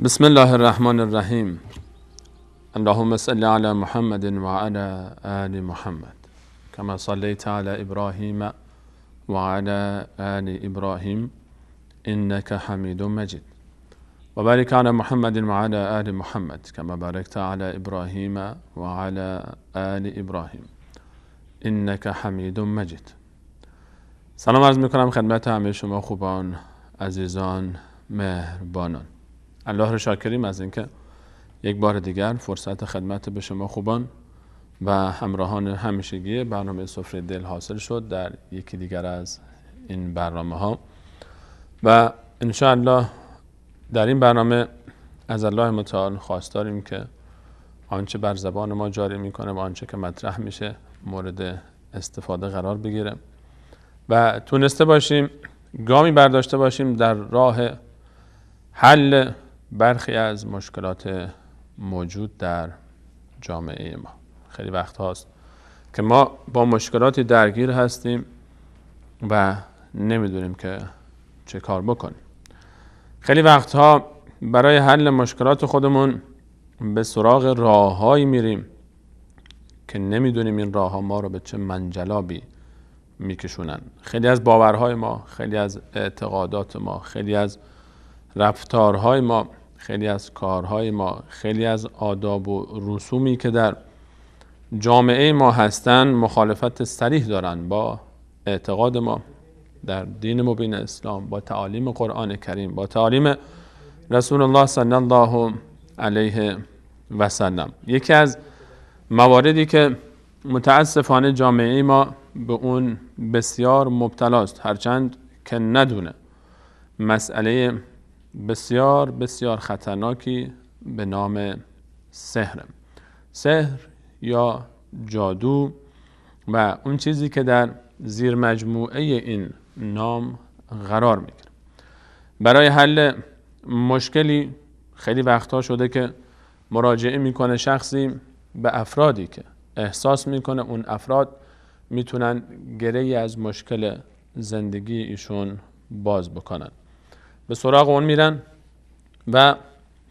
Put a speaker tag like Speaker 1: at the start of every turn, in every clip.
Speaker 1: بسم الله الرحمن الرحیم. اللهم صل علی محمد و علی آل محمد كما صليت على ابراهیم و علی آل ابراهیم انك حمید مجید و بارک علی محمد و علی آل محمد كما بارکت علی ابراهیم و علی آل ابراهیم انك حمید مجید. سلام عرض میکنم خدمت همه شما خوبان، عزیزان، مهربانان. الله را شاکریم از اینکه یک بار دیگر فرصت خدمت به شما خوبان و همراهان همیشگی برنامه سفره دل حاصل شد در یکی دیگر از این برنامه ها و ان شاء الله در این برنامه از الله متعال خواستاریم که آنچه بر زبان ما جاری میکنه و آنچه که مطرح میشه مورد استفاده قرار بگیره و تونسته باشیم گامی برداشته باشیم در راه حل برخی از مشکلات موجود در جامعه ما. خیلی وقت هاست که ما با مشکلاتی درگیر هستیم و نمیدونیم که چه کار بکنیم. خیلی وقت ها برای حل مشکلات خودمون به سراغ راههایی میریم که نمیدونیم این راه ها ما رو به چه منجلابی میکشونن. خیلی از باورهای ما، خیلی از اعتقادات ما، خیلی از رفتارهای ما، خیلی از کارهای ما، خیلی از آداب و رسومی که در جامعه ما هستن مخالفت صریح دارن با اعتقاد ما در دین مبین اسلام، با تعالیم قرآن کریم، با تعالیم رسول الله صلی الله علیه و سلم. یکی از مواردی که متاسفانه جامعه ما به اون بسیار مبتلاست، هرچند که ندونه، مسئله بسیار بسیار خطرناکی به نام سحر یا جادو و اون چیزی که در زیر مجموعه این نام قرار میگیره. برای حل مشکلی خیلی وقتها شده که مراجعه میکنه شخصی به افرادی که احساس میکنه اون افراد میتونن گره‌ای از مشکل زندگی ایشون باز بکنن. به سراغ اون میرن و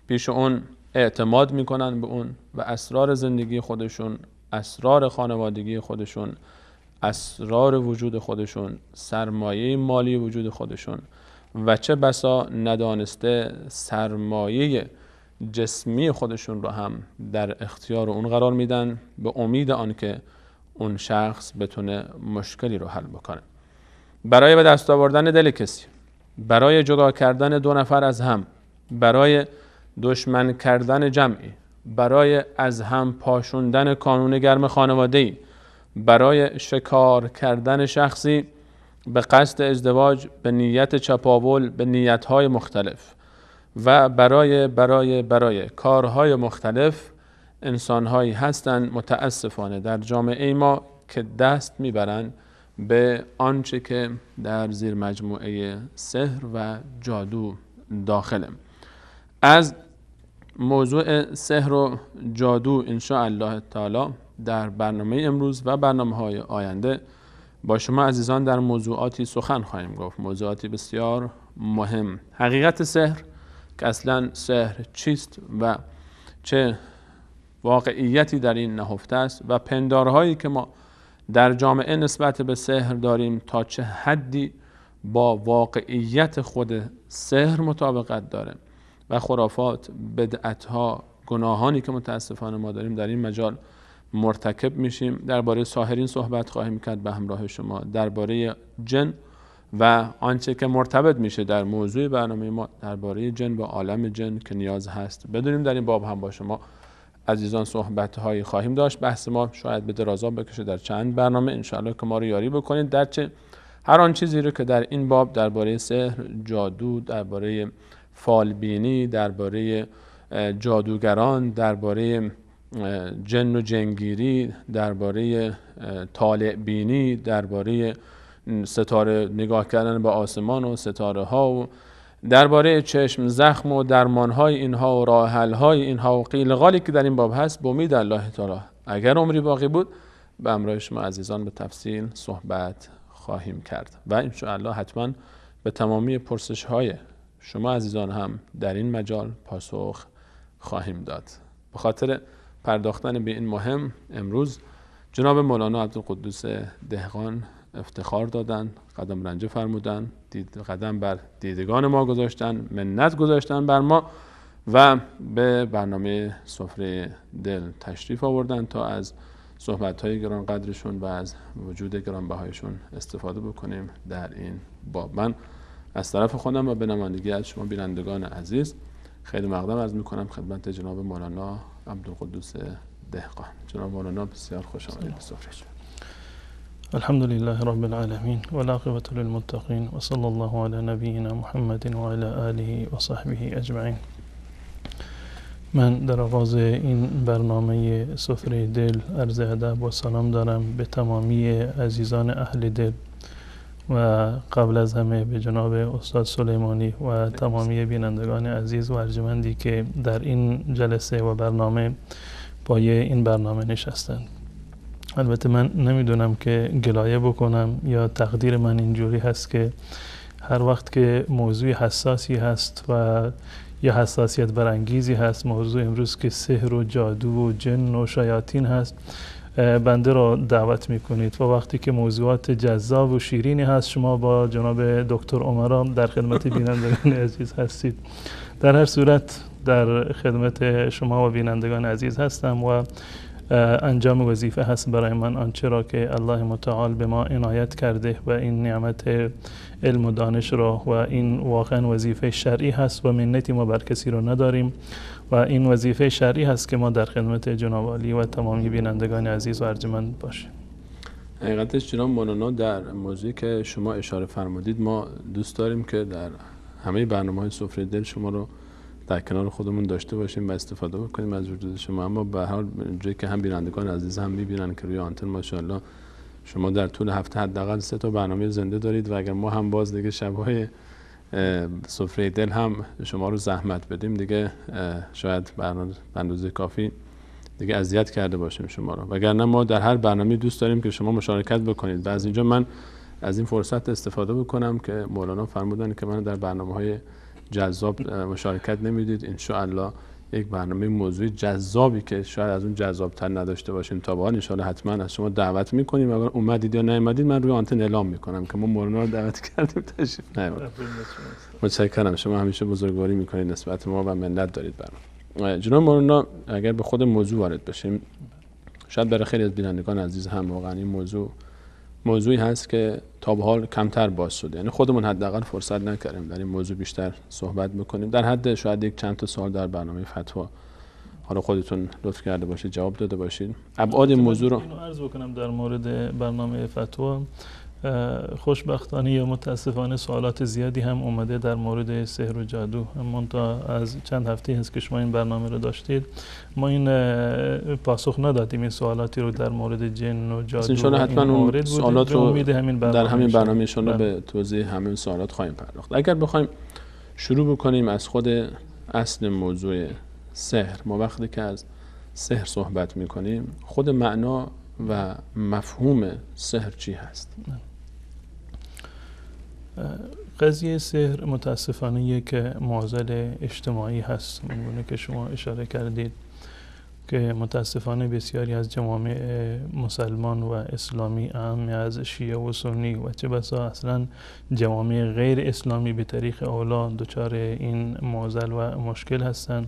Speaker 1: پیش اون اعتماد میکنن به اون و اسرار زندگی خودشون، اسرار خانوادگی خودشون، اسرار وجود خودشون، سرمایه مالی وجود خودشون و چه بسا ندانسته سرمایه جسمی خودشون رو هم در اختیار اون قرار میدن به امید آنکه اون شخص بتونه مشکلی رو حل بکنه. برای به دست آوردن دل کسی، برای جدا کردن دو نفر از هم، برای دشمن کردن جمعی، برای از هم پاشوندن کانون گرم خانواده‌ای، برای شکار کردن شخصی به قصد ازدواج به نیت چپاول به نیت‌های مختلف و برای کارهای مختلف انسان‌هایی هستند متاسفانه در جامعه ما که دست میبرند به آنچه که در زیر مجموعه سحر و جادو داخله. از موضوع سحر و جادو ان شاء الله تعالی در برنامه امروز و برنامه‌های آینده با شما عزیزان در موضوعاتی سخن خواهیم گفت، موضوعاتی بسیار مهم. حقیقت سحر که اصلا سحر چیست و چه واقعیتی در این نهفته است و پندارهایی که ما در جامعه نسبت به سحر داریم تا چه حدی با واقعیت خود سحر مطابقت داره و خرافات، بدعتها، گناهانی که متاسفانه ما داریم در این مجال مرتکب میشیم. درباره ساحرین صحبت خواهیم کرد به همراه شما، درباره جن و آنچه که مرتبط میشه در موضوع برنامه ما درباره جن و عالم جن که نیاز هست بدونیم. در این باب هم با شما عزیزان صحبت‌هایی خواهیم داشت. بحث ما شاید به درازا بکشه در چند برنامه، انشاءالله که ما رو یاری بکنید در چه هر آن چیزی رو که در این باب درباره سحر، جادو، درباره فالبینی، درباره جادوگران، درباره جن و جنگیری، درباره طالع بینی، درباره ستاره نگاه کردن به آسمان و ستاره ها و درباره چشم زخم و درمانهای اینها و راه حل‌های اینها و قیل قالی که در این باب هست، به امید الله تعالی اگر عمری باقی بود به همراه شما عزیزان به تفصیل صحبت خواهیم کرد و ان شاء الله حتما به تمامی پرسش‌های شما عزیزان هم در این مجال پاسخ خواهیم داد. به خاطر پرداختن به این مهم امروز جناب مولانا عبدالقدوس دهقان افتخار دادن، قدم رنجه فرمودن، قدم بر دیدگان ما گذاشتن، منت گذاشتن بر ما و به برنامه سفره دل تشریف آوردن تا از صحبت‌های گرانقدرشون و از وجود گرانبهایشون استفاده بکنیم در این باب. من از طرف خودم و به نمایندگی از شما بینندگان عزیز خیلی مقدم عرض می‌کنم خدمت جناب مولانا عبدالقدوس دهقان. جناب مولانا بسیار خوش آمدید به سفره.
Speaker 2: الحمد لله رب العالمين والعاقبة للمتقين وصلى الله على نبينا محمد وعلى آله وصحبه أجمعين. من در آغاز این برنامه سفره دل عرض ادب و سلام دارم به تمامی عزیزان اهل دل و قبل از همه به جناب استاد سلیمانی و تمامی بینندگان عزیز و ارجمندی که در این جلسه و برنامه پای این برنامه نشستند. البته من نمیدونم که گلایه بکنم یا تقدیر من اینجوری هست که هر وقت که موضوع حساسی هست و یا حساسیت برانگیزی هست، موضوع امروز که سحر و جادو و جن و شیاطین هست، بنده را دعوت میکنید و وقتی که موضوعات جذاب و شیرینی هست شما با جناب دکتر عمرا در خدمت بینندگان عزیز هستید. در هر صورت در خدمت شما و بینندگان عزیز هستم و انجام وظیفه هست برای من آنچه را که الله متعال به ما عنایت کرده و این نعمت علم و دانش را و این واقعا وظیفه شرعی هست و منتی ما بر کسی را نداریم و این وظیفه شرعی هست که ما در خدمت جناب عالی و تمامی بینندگان عزیز و ارجمند باشیم.
Speaker 1: حقیقتش جناب مولانا در موضوعی که شما اشاره فرمودید ما دوست داریم که در همه برنامه‌های سفره دل شما رو در کنار خودمون داشته باشیم و استفاده بکنیم از وجود شما. اما به هر حال جایی که هم بینندگان عزیز هم می‌بینن که روی آنتن ماشاءالله شما در طول هفته حداقل 3 تا برنامه زنده دارید و اگر ما هم باز دیگه شب‌های سفره دل هم شما رو زحمت بدیم دیگه شاید به اندازه کافی دیگه اذیت کرده باشیم شما رو. وگرنه ما در هر برنامه دوست داریم که شما مشارکت بکنید. و از اینجا من از این فرصت استفاده بکنم که مولانا فرمودن که من در برنامه‌های جذاب مشارکت نمیدید، ان شاء الله یک برنامه موضوعی جذابی که شاید از اون جذاب‌تر نداشته باشیم تا به حال ان شاء الله حتما از شما دعوت می‌کنیم. اگر اومدید یا نیومدید من روی آنتن اعلام می‌کنم که ما مولانا رو دعوت کردیم تشریف نیاورد. متشکرم. شما همیشه بزرگواری می‌کنید نسبت ما و منت دارید برام. جناب مولانا اگر به خود موضوع وارد بشیم، شاید برای خیلی از بینندگان عزیز هم واقعا این موضوعی هست که تا به حال کمتر باز شده، یعنی خودمون حداقل فرصت نکردیم در این موضوع بیشتر صحبت بکنیم. در حد شاید یک چند تا سوال در برنامه فتوا حالا خودتون لطف کرده باشید جواب داده باشید. ابعاد موضوع رو
Speaker 2: عرض بکنم در مورد برنامه فتوا. خوشبختانه یا متاسفانه سوالات زیادی هم اومده در مورد سحر و جادو. منتها از چند هفته هست که شما این برنامه رو داشتید ما این پاسخ ندادیم این سوالاتی رو در مورد جن و جادو.
Speaker 1: انشاءالله حتما اون سوالات رو در همین برنامه شما به توضیح همین سوالات خواهیم پرداخت. اگر بخوایم شروع بکنیم از خود اصل موضوع سحر، ما وقتی که از سحر صحبت میکنیم خود معنا و مفهوم سحر چی هست؟
Speaker 2: قضیه سحر متاسفانه یک معضل اجتماعی هست، اونگونه که شما اشاره کردید که متاسفانه بسیاری از جوامع مسلمان و اسلامی اهم از شیعه و سنی و چه بسا اصلا جوامع غیر اسلامی به طریق اولا دچار این معضل و مشکل هستند.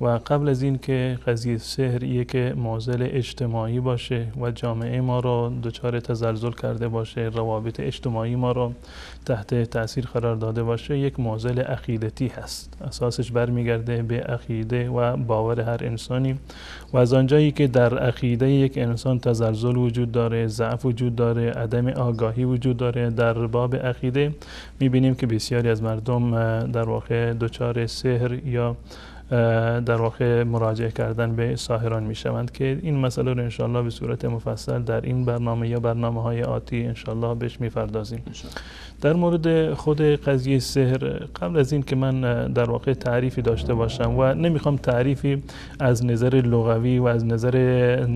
Speaker 2: و قبل از این که قضیه سحر یک معضل اجتماعی باشه و جامعه ما را دچار تزلزل کرده باشه، روابط اجتماعی ما را تحت تاثیر قرار داده باشه، یک معضل عقیدتی هست. اساسش برمیگرده به عقیده و باور هر انسانی و از آنجایی که در عقیده یک انسان تزلزل وجود داره، ضعف وجود داره، عدم آگاهی وجود داره در باب عقیده، میبینیم که بسیاری از مردم در واقع دچار سحر یا در واقع مراجعه کردن به ساحران میشوند که این مسئله رو انشالله به صورت مفصل در این برنامه یا برنامه‌های آتی انشالله بهش میپردازیم. در مورد خود قضیه سحر، قبل از این که من در واقع تعریفی داشته باشم و نمیخوام تعریفی از نظر لغوی و از نظر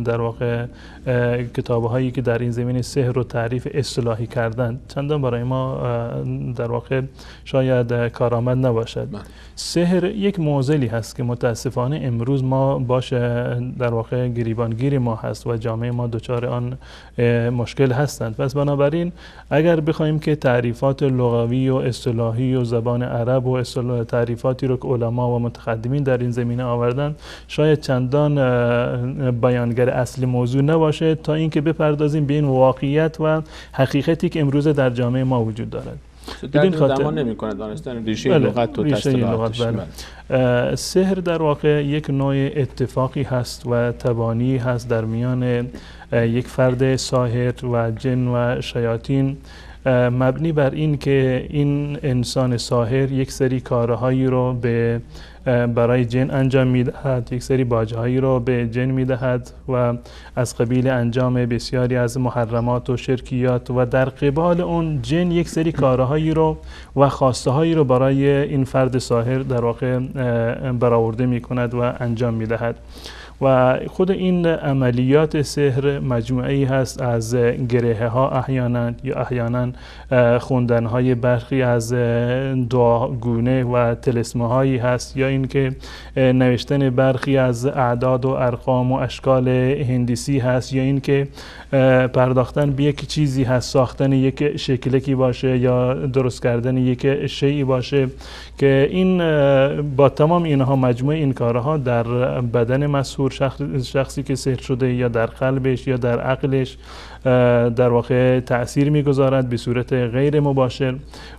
Speaker 2: در واقع کتاب‌هایی که در این زمینه سحر رو تعریف اصطلاحی کردن چندان برای ما در واقع شاید کارآمد نباشد. سحر یک معضلی هست که متاسفانه امروز ما باش در واقع گریبانگیر ما هست و جامعه ما دچار آن مشکل هستند. پس بنابراین اگر بخوایم که تعریفات لغوی و اصطلاحی و زبان عرب و اصطلاح تعریفاتی رو که علما و متقدمین در این زمینه آوردن شاید چندان بیانگر اصلی موضوع نباشه تا اینکه بپردازیم به این واقعیت و حقیقتی که امروز در جامعه ما وجود دارد.
Speaker 1: بدون خاطر نمی‌کنه دانستن ریشه لغت و اصطلاحاتش.
Speaker 2: سحر در واقع یک نوع اتفاقی هست و تبانی هست در میان یک فرد ساحر و جن و شیاطین، مبنی بر این که این انسان ساحر یک سری کارهایی رو برای جن انجام میدهد، یک سری باجهایی رو به جن میدهد و از قبیل انجام بسیاری از محرمات و شرکیات و در قبال اون جن یک سری کارهایی رو و خواسته هایی رو برای این فرد ساحر در واقع برآورده میکند و انجام میدهد. و خود این عملیات سحر مجموعه‌ای هست از گره ها احیانا خوندن های برخی از دعاگونه و طلسم هایی هست، یا اینکه نوشتن برخی از اعداد و ارقام و اشکال هندسی هست، یا اینکه پرداختن به یک چیزی هست، ساختن یک شکلکی باشه یا درست کردن یک شیئی باشه که این با تمام اینها مجموع این کارها در بدن مسحور شخصی که سحر شده یا در قلبش یا در عقلش در واقع تأثیر میگذارد به صورت غیر مباشر.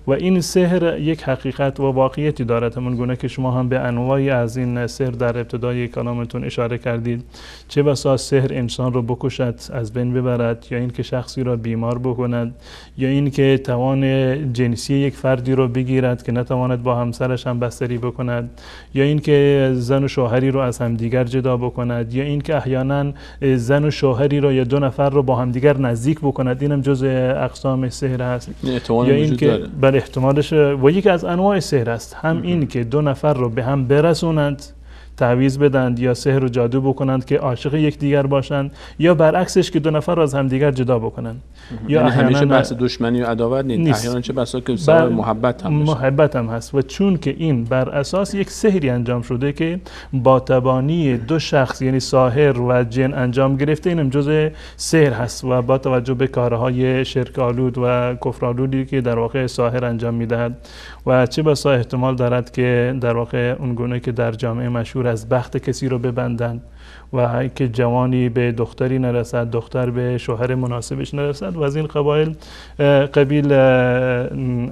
Speaker 2: و این سحر یک حقیقت و واقعیتی دارد، همون گونه که شما هم به انواعی از این سحر در ابتدای کلامتون اشاره کردید. چه بسا سحر انسان رو بکشد، از بین ببرد، یا اینکه شخصی را بیمار بکند، یا اینکه توان جنسی یک فردی رو بگیرد که نتواند با همسرش هم بستری بکند، یا اینکه زن و شوهری رو از همدیگر جدا بکند، یا اینکه احیانا زن و شوهری رو یا دو نفر رو با همدیگر نزدیک بکند. اینم جزء اقسام سحر هست. یا اینکه بله احتمالش و یکی از انواع سحر است، هم این که دو نفر رو به هم برسونند، تعویض بدند یا سحر و جادو بکنند که عاشق یکدیگر باشند، یا برعکسش که دو نفر رو از همدیگر جدا بکنند.
Speaker 1: یا همیشه بحث دشمنی و عداوت نیست، احیانا چه بسا که سبب
Speaker 2: محبت هم هست. و چون که این بر اساس یک سحری انجام شده که با تبانی دو شخص یعنی ساحر و جن انجام گرفته، اینم جزء سحر هست و با توجه به کارهای شرک آلود و کفر آلودی که در واقع ساحر انجام میدهد. و چه بسا احتمال دارد که در واقع اون گونه که در جامعه مشهور از بخت کسی رو ببندند و که جوانی به دختری نرسد، دختر به شوهر مناسبش نرسد و از این قبیل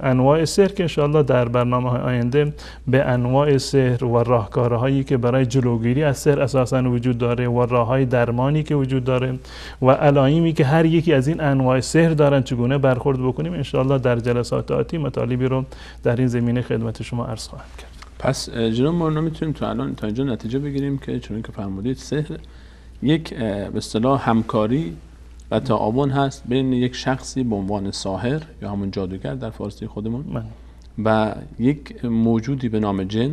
Speaker 2: انواع سحر که انشاءالله در برنامه آینده به انواع سحر و راهکارهایی که برای جلوگیری از سحر اساساً وجود داره و راههای درمانی که وجود داره و علایمی که هر یکی از این انواع سحر دارن چگونه برخورد بکنیم، انشاءالله در جلسات آتی مطالبی رو در این زمینه خدمت شما عرض خواهم کرد.
Speaker 1: پس جناب مولانا میتونیم تا الان تا اینجا نتیجه بگیریم که چون که فرمودید سحر یک به اصطلاح همکاری و تعاون هست بین یک شخصی به عنوان ساحر یا همون جادوگر در فارسی خودمون و یک موجودی به نام جن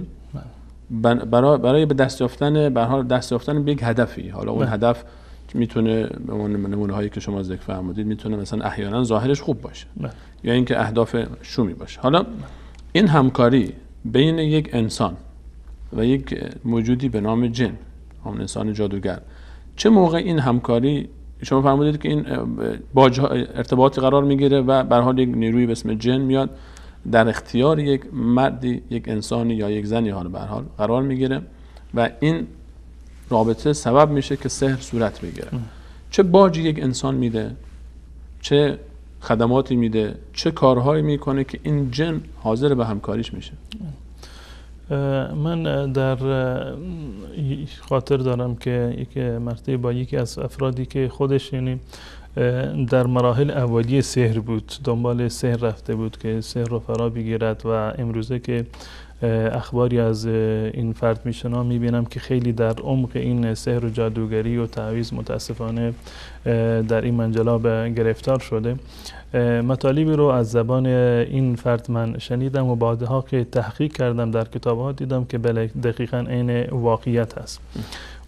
Speaker 1: برای به دست یافتن به یک هدفی. حالا اون هدف میتونه به نمونه هایی که شما ذکر فرمودید میتونه مثلا احیانا ظاهرش خوب باشه یا اینکه اهداف شومی باشه. حالا این همکاری بین یک انسان و یک موجودی به نام جن، همون انسان جادوگر، چه موقع این همکاری شما فرمودید که این ارتباطی قرار میگیره و به هر حال یک نیروی به اسم جن میاد در اختیار یک مردی، یک انسانی یا یک زنی حالا به هر حال قرار میگیره و این رابطه سبب میشه که سحر صورت بگیره. چه باجی یک انسان میده، چه خدماتی میده، چه کارهایی میکنه که این جن حاضر به همکاریش میشه؟
Speaker 2: من در خاطر دارم که یک مرتبه با یکی از افرادی که خودش یعنی در مراحل اولیه سحر بود، دنبال سحر رفته بود که سحر رو فرا بگیرد و امروزه که اخباری از این فرد میشنم میبینم که خیلی در عمق این سحر و جادوگری و تعویض متاسفانه در این منجلاب گرفتار شده. مطالبی رو از زبان این فرد من شنیدم و بعدها که تحقیق کردم در کتاب‌ها دیدم که بله دقیقاً عین واقعیت است.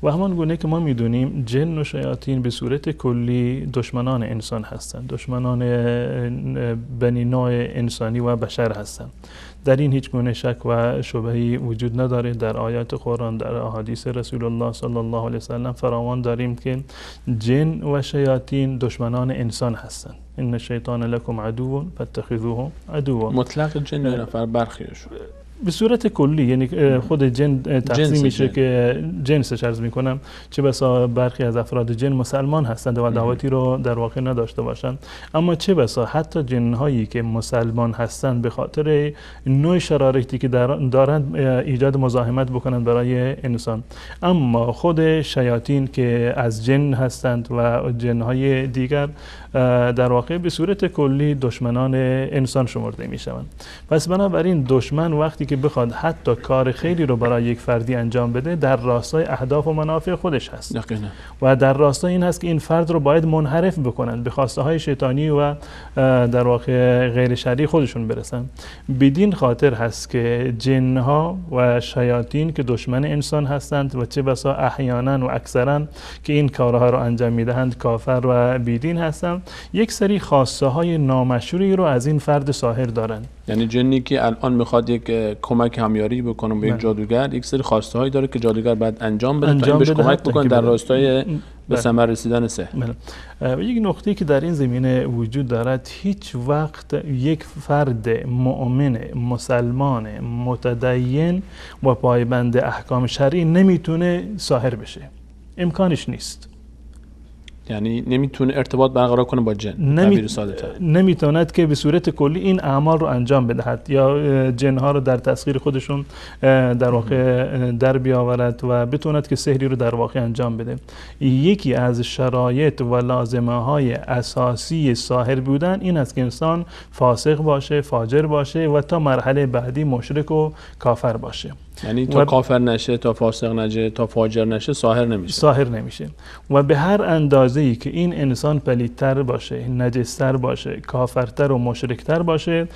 Speaker 2: و همان گونه که ما میدونیم جن و شیاطین به صورت کلی دشمنان انسان هستند، دشمنان بنی نوع انسانی و بشر هستند. در این هیچ گونه شک و شبهه‌ای وجود نداره. در آیات قرآن، در احادیث رسول الله صلی الله علیه وسلم فراوان داریم که جن و شیاطین دشمنان انسان هستند. ان الشیطان لکم عدو فاتخذوه عدوا.
Speaker 1: مطلق جن یا نفر برخیش
Speaker 2: به صورت کلی، یعنی خود جن تقسیم میشه که جنسش عرض میکنم، چه بسا برخی از افراد جن مسلمان هستند و دعوتی رو در واقع نداشته باشند، اما چه بسا حتی جن هایی که مسلمان هستند به خاطر نوع شرارتی که دارند ایجاد مزاحمت بکنند برای انسان. اما خود شیاطین که از جن هستند و جن های دیگر در واقع به صورت کلی دشمنان انسان شمرده میشوند. پس بنابراین دشمن وقتی که بخواد حتی کار خیلی رو برای یک فردی انجام بده در راستای اهداف و منافع خودش هست.
Speaker 1: دقیقاً. و
Speaker 2: در راستای این هست که این فرد رو باید منحرف بکنن، به خواسته های شیطانی و در واقع غیر شرعی خودشون برسن. بدین خاطر هست که جن ها و شیاطین که دشمن انسان هستند و چه بسا احیانا و اکثرا که این کارها رو انجام میدهند کافر و بیدین هستند، یک سری خواسته های نامشروعی رو از این فرد ساحر دارند.
Speaker 1: یعنی جنی که الان میخواد یک کمک همیاری بکنه به یک جادوگر، یک سری خواسته هایی داره که جادوگر باید انجام بده تا این بهش کمک بکنه در راستای به ثمر رسیدن سحر.
Speaker 2: و یک نکته که در این زمینه وجود دارد، هیچ وقت یک فرد مؤمن مسلمان متدین و پایبند احکام شرعی نمیتونه ساحر بشه، امکانش نیست.
Speaker 1: یعنی نمیتونه ارتباط برقرار کنه با جن.
Speaker 2: نمیتوند که به صورت کلی این اعمال رو انجام بدهد یا جنها رو در تسخیر خودشون در واقع در بیاورد و بتوند که سحری رو در واقع انجام بده. یکی از شرایط و لازمه های اساسی ساحر بودن این است که انسان فاسق باشه، فاجر باشه و تا مرحله بعدی مشرک و کافر باشه.
Speaker 1: یعنی تا کافر نشه، تا فاسق نشه، تا فاجر نشه ساحر نمیشه. و به هر اندازه‌ای که این انسان پلیدتر باشه، نجستر باشه، کافرتر و مشرکتر باشه،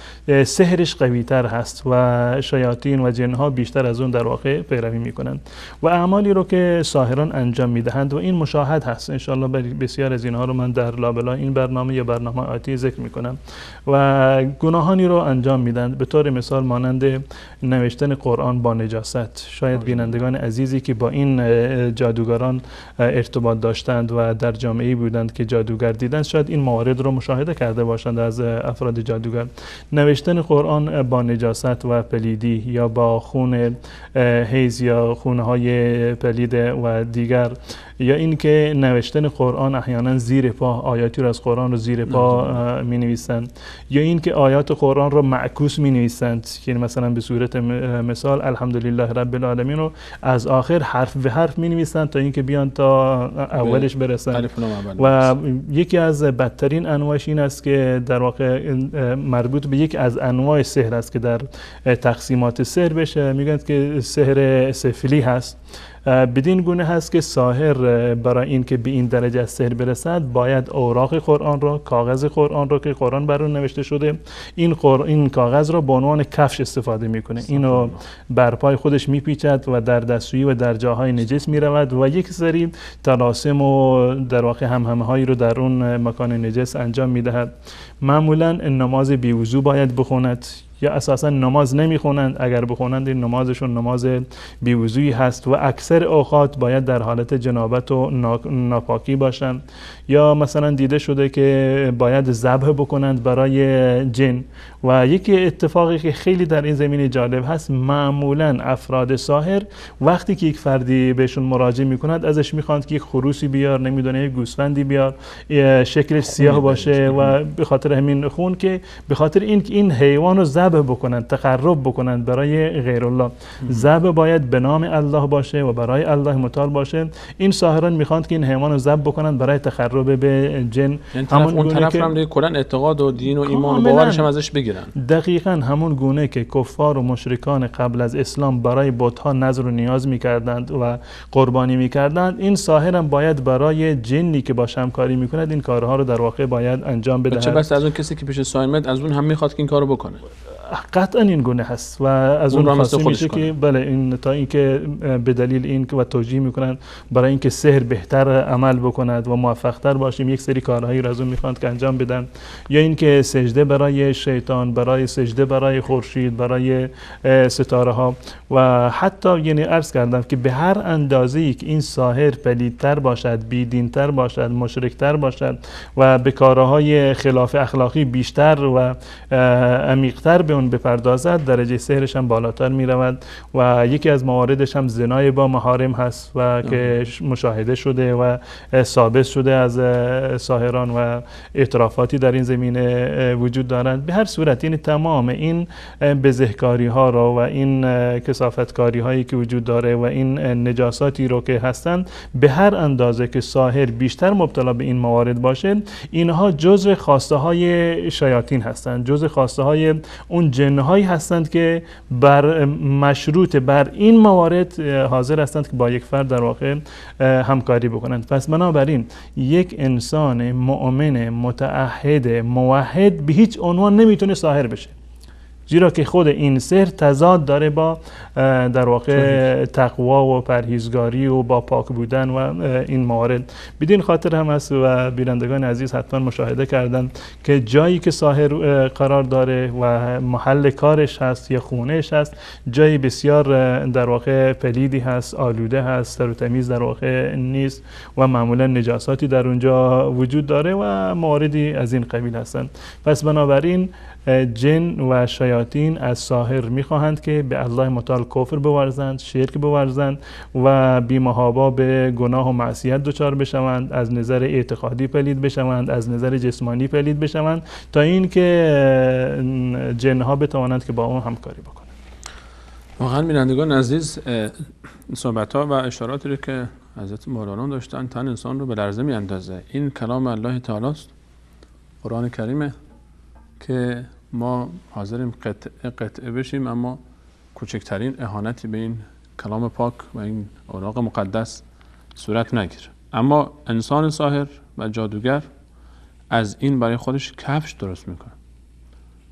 Speaker 1: سحرش قویتر هست و شیاطین و جنها بیشتر از اون در واقع پیروی میکنند و اعمالی رو که ساحران انجام میدهند و این مشاهد هست. انشالله بسیار از اینها رو من در لابلای این برنامه یا برنامه آتی ذکر میکنم. و گناهانی رو انجام میدن، به طور مثال مانند نوشتن قرآن با نجاست. شاید بینندگان عزیزی که با این جادوگران ارتباط داشتند و در جامعه‌ای بودند که جادوگر دیدند شاید این موارد رو مشاهده کرده باشند از افراد جادوگر. نوشتن قرآن با نجاست و پلیدی یا با خون حیض یا خونهای پلید و دیگر، یا اینکه نوشتن قرآن احیانا زیر پا، آیاتی رو از قرآن رو زیر پا می نویسند، یا اینکه آیات قرآن رو معکوس می نویسند، که مثلا به صورت مثال الحمدلله رب العالمین رو از آخر حرف به حرف می نویسند تا اینکه بیان تا اولش برسند. و یکی از بدترین انواعش این است که در واقع مربوط به یک از انواع سحر است که در تقسیمات سحر بشه میگن که سحر سفلی هست. بدین گونه هست که ساحر برای این که به این درجه از سحر برسد باید اوراق قرآن را، کاغذ قرآن را که قرآن بر اون نوشته شده، این کاغذ را به عنوان کفش استفاده میکنه، اینو بر پای خودش میپیچد و در دستشویی و در جاهای نجس میرود و یک سری طلاسم و در واقع همهمه هایی رو در اون مکان نجس انجام میدهد. معمولا نماز بی وضو باید بخوند یا اساسا نماز نمیخونند، اگر بخونند این نمازشون نماز بیوضویی هست و اکثر اوقات باید در حالت جنابت و ناپاکی باشند. یا مثلا دیده شده که باید ذبح بکنند برای جن. و یکی اتفاقی که خیلی در این زمینه جالب هست، معمولا افراد ساحر وقتی که یک فردی بهشون مراجعه میکنند ازش میخواند که یک خروسی بیار، نمیدونه یک گوسفندی بیار، شکلش سیاه باشه و به خاطر همین خون که به خاطر این حیوان رو ذبح
Speaker 2: ذبح بکنند، تقرب بکنند برای غیر الله. ذبح باید به نام الله باشه و برای الله متعال باشه. این ساحران میخواند که این حیوان رو ذبح بکنند برای تقرب به جن.
Speaker 1: یعنی اون طرف هم دیگه کلا اعتقاد و دین و ایمان و باورش هم ازش بگیرن.
Speaker 2: دقیقاً همون گونه که کفار و مشرکان قبل از اسلام برای بت‌ها نذر و نیاز میکردند و قربانی میکردند، این ساحر هم باید برای جنی که باش همکاری میکند این کارها رو در واقع باید انجام بده.
Speaker 1: چه بس از اون کسی که پیش ساحر میاد از اون هم میخواد که این کارو بکنه.
Speaker 2: قطعا این گونه هست و از اون خواسته میشه که بله این تا اینکه به دلیل این و توجیه میکنن برای اینکه سحر بهتر عمل بکند و موفق‌تر باشیم یک سری کارهایی رو از اون میخوان که انجام بدن، یا اینکه سجده برای شیطان، برای سجده برای خورشید، برای ستاره ها، و حتی یعنی عرض کردم که به هر اندازه‌ای که این ساحر پلیدتر باشد، بیدینتر باشد، مشرکتر باشد و به کارهای خلاف اخلاقی بیشتر و عمیق‌تر به اون بپردازد، درجه سحرش هم بالاتر می رود. و یکی از مواردش هم زنای با محارم هست و که مشاهده شده و ثابت شده از ساحران و اعترافاتی در این زمینه وجود دارند. به هر صورت این تمام این بزهکاری ها رو و این کثافتکاری هایی که وجود داره و این نجاساتی رو که هستند، به هر اندازه که ساحر بیشتر مبتلا به این موارد باشه، اینها جزء خواسته های شیاطین هستند، جزء خواسته های اون جنهایی هستند که بر مشروط بر این موارد حاضر هستند که با یک فرد در واقع همکاری بکنند. پس بنابراین یک انسان مؤمن متعهد موحد به هیچ عنوان نمیتونه ساحر بشه، زیرا که خود این سحر تضاد داره با در واقع تقوا و پرهیزگاری و با پاک بودن و این موارد. بدین خاطر هم است و بینندگان عزیز حتما مشاهده کردن که جایی که ساحر قرار داره و محل کارش هست یا خونهش هست، جایی بسیار در واقع پلیدی هست، آلوده هست، تر و تمیز در واقع نیست و معمولا نجاساتی در اونجا وجود داره و مواردی از این قبیل هستند. پس بنابراین جن و شیاطین از ساحر میخواهند که به الله متعال کفر بورزند، شرک بورزند و بی‌محابا به گناه و معصیت دچار بشوند، از نظر اعتقادی پلید بشوند، از نظر جسمانی پلید بشوند، تا این که جنها بتوانند که با اون همکاری بکنند.
Speaker 1: واقعا بینندگان عزیز، صحبت‌ها و اشاراتی رو که حضرت مولانا داشتن تن انسان رو به لرزه میاندازه. این کلام الله تعالی است، قرآن کریمه که ما حاضریم قطعه بشیم اما کوچکترین اهانتی به این کلام پاک و این اوراق مقدس صورت نگیره. اما انسان ساحر و جادوگر از این برای خودش کفش درست میکنه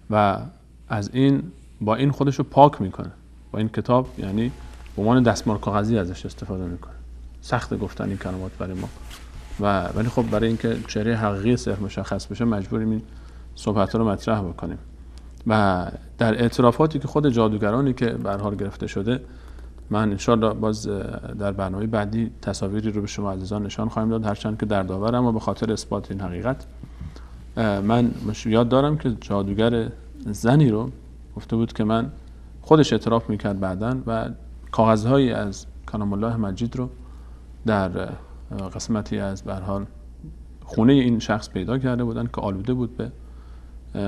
Speaker 1: و از این با این خودش رو پاک میکنه، با این کتاب یعنی به عنوان دستمال کاغذی ازش استفاده میکنه. سخت گفتن این کلمات برای ما ولی خب برای اینکه چهره حقیقی سحر مشخص بشه مجبوریم این صحبت رو مطرح بکنیم. و در اعترافاتی که خود جادوگرانی که به هر حال گرفته شده، من انشالله باز در برنامه بعدی تصاویری رو به شما عزیزان نشان خواهیم داد، هرچند که در داور، اما به خاطر اثبات این حقیقت من یاد دارم که جادوگر زنی رو گفته بود که من خودش اعتراف میکرد بعداً و کاغذهایی از کلام الله مجید رو در قسمتی از به هر حال خونه این شخص پیدا کرده بودن که آلوده بود به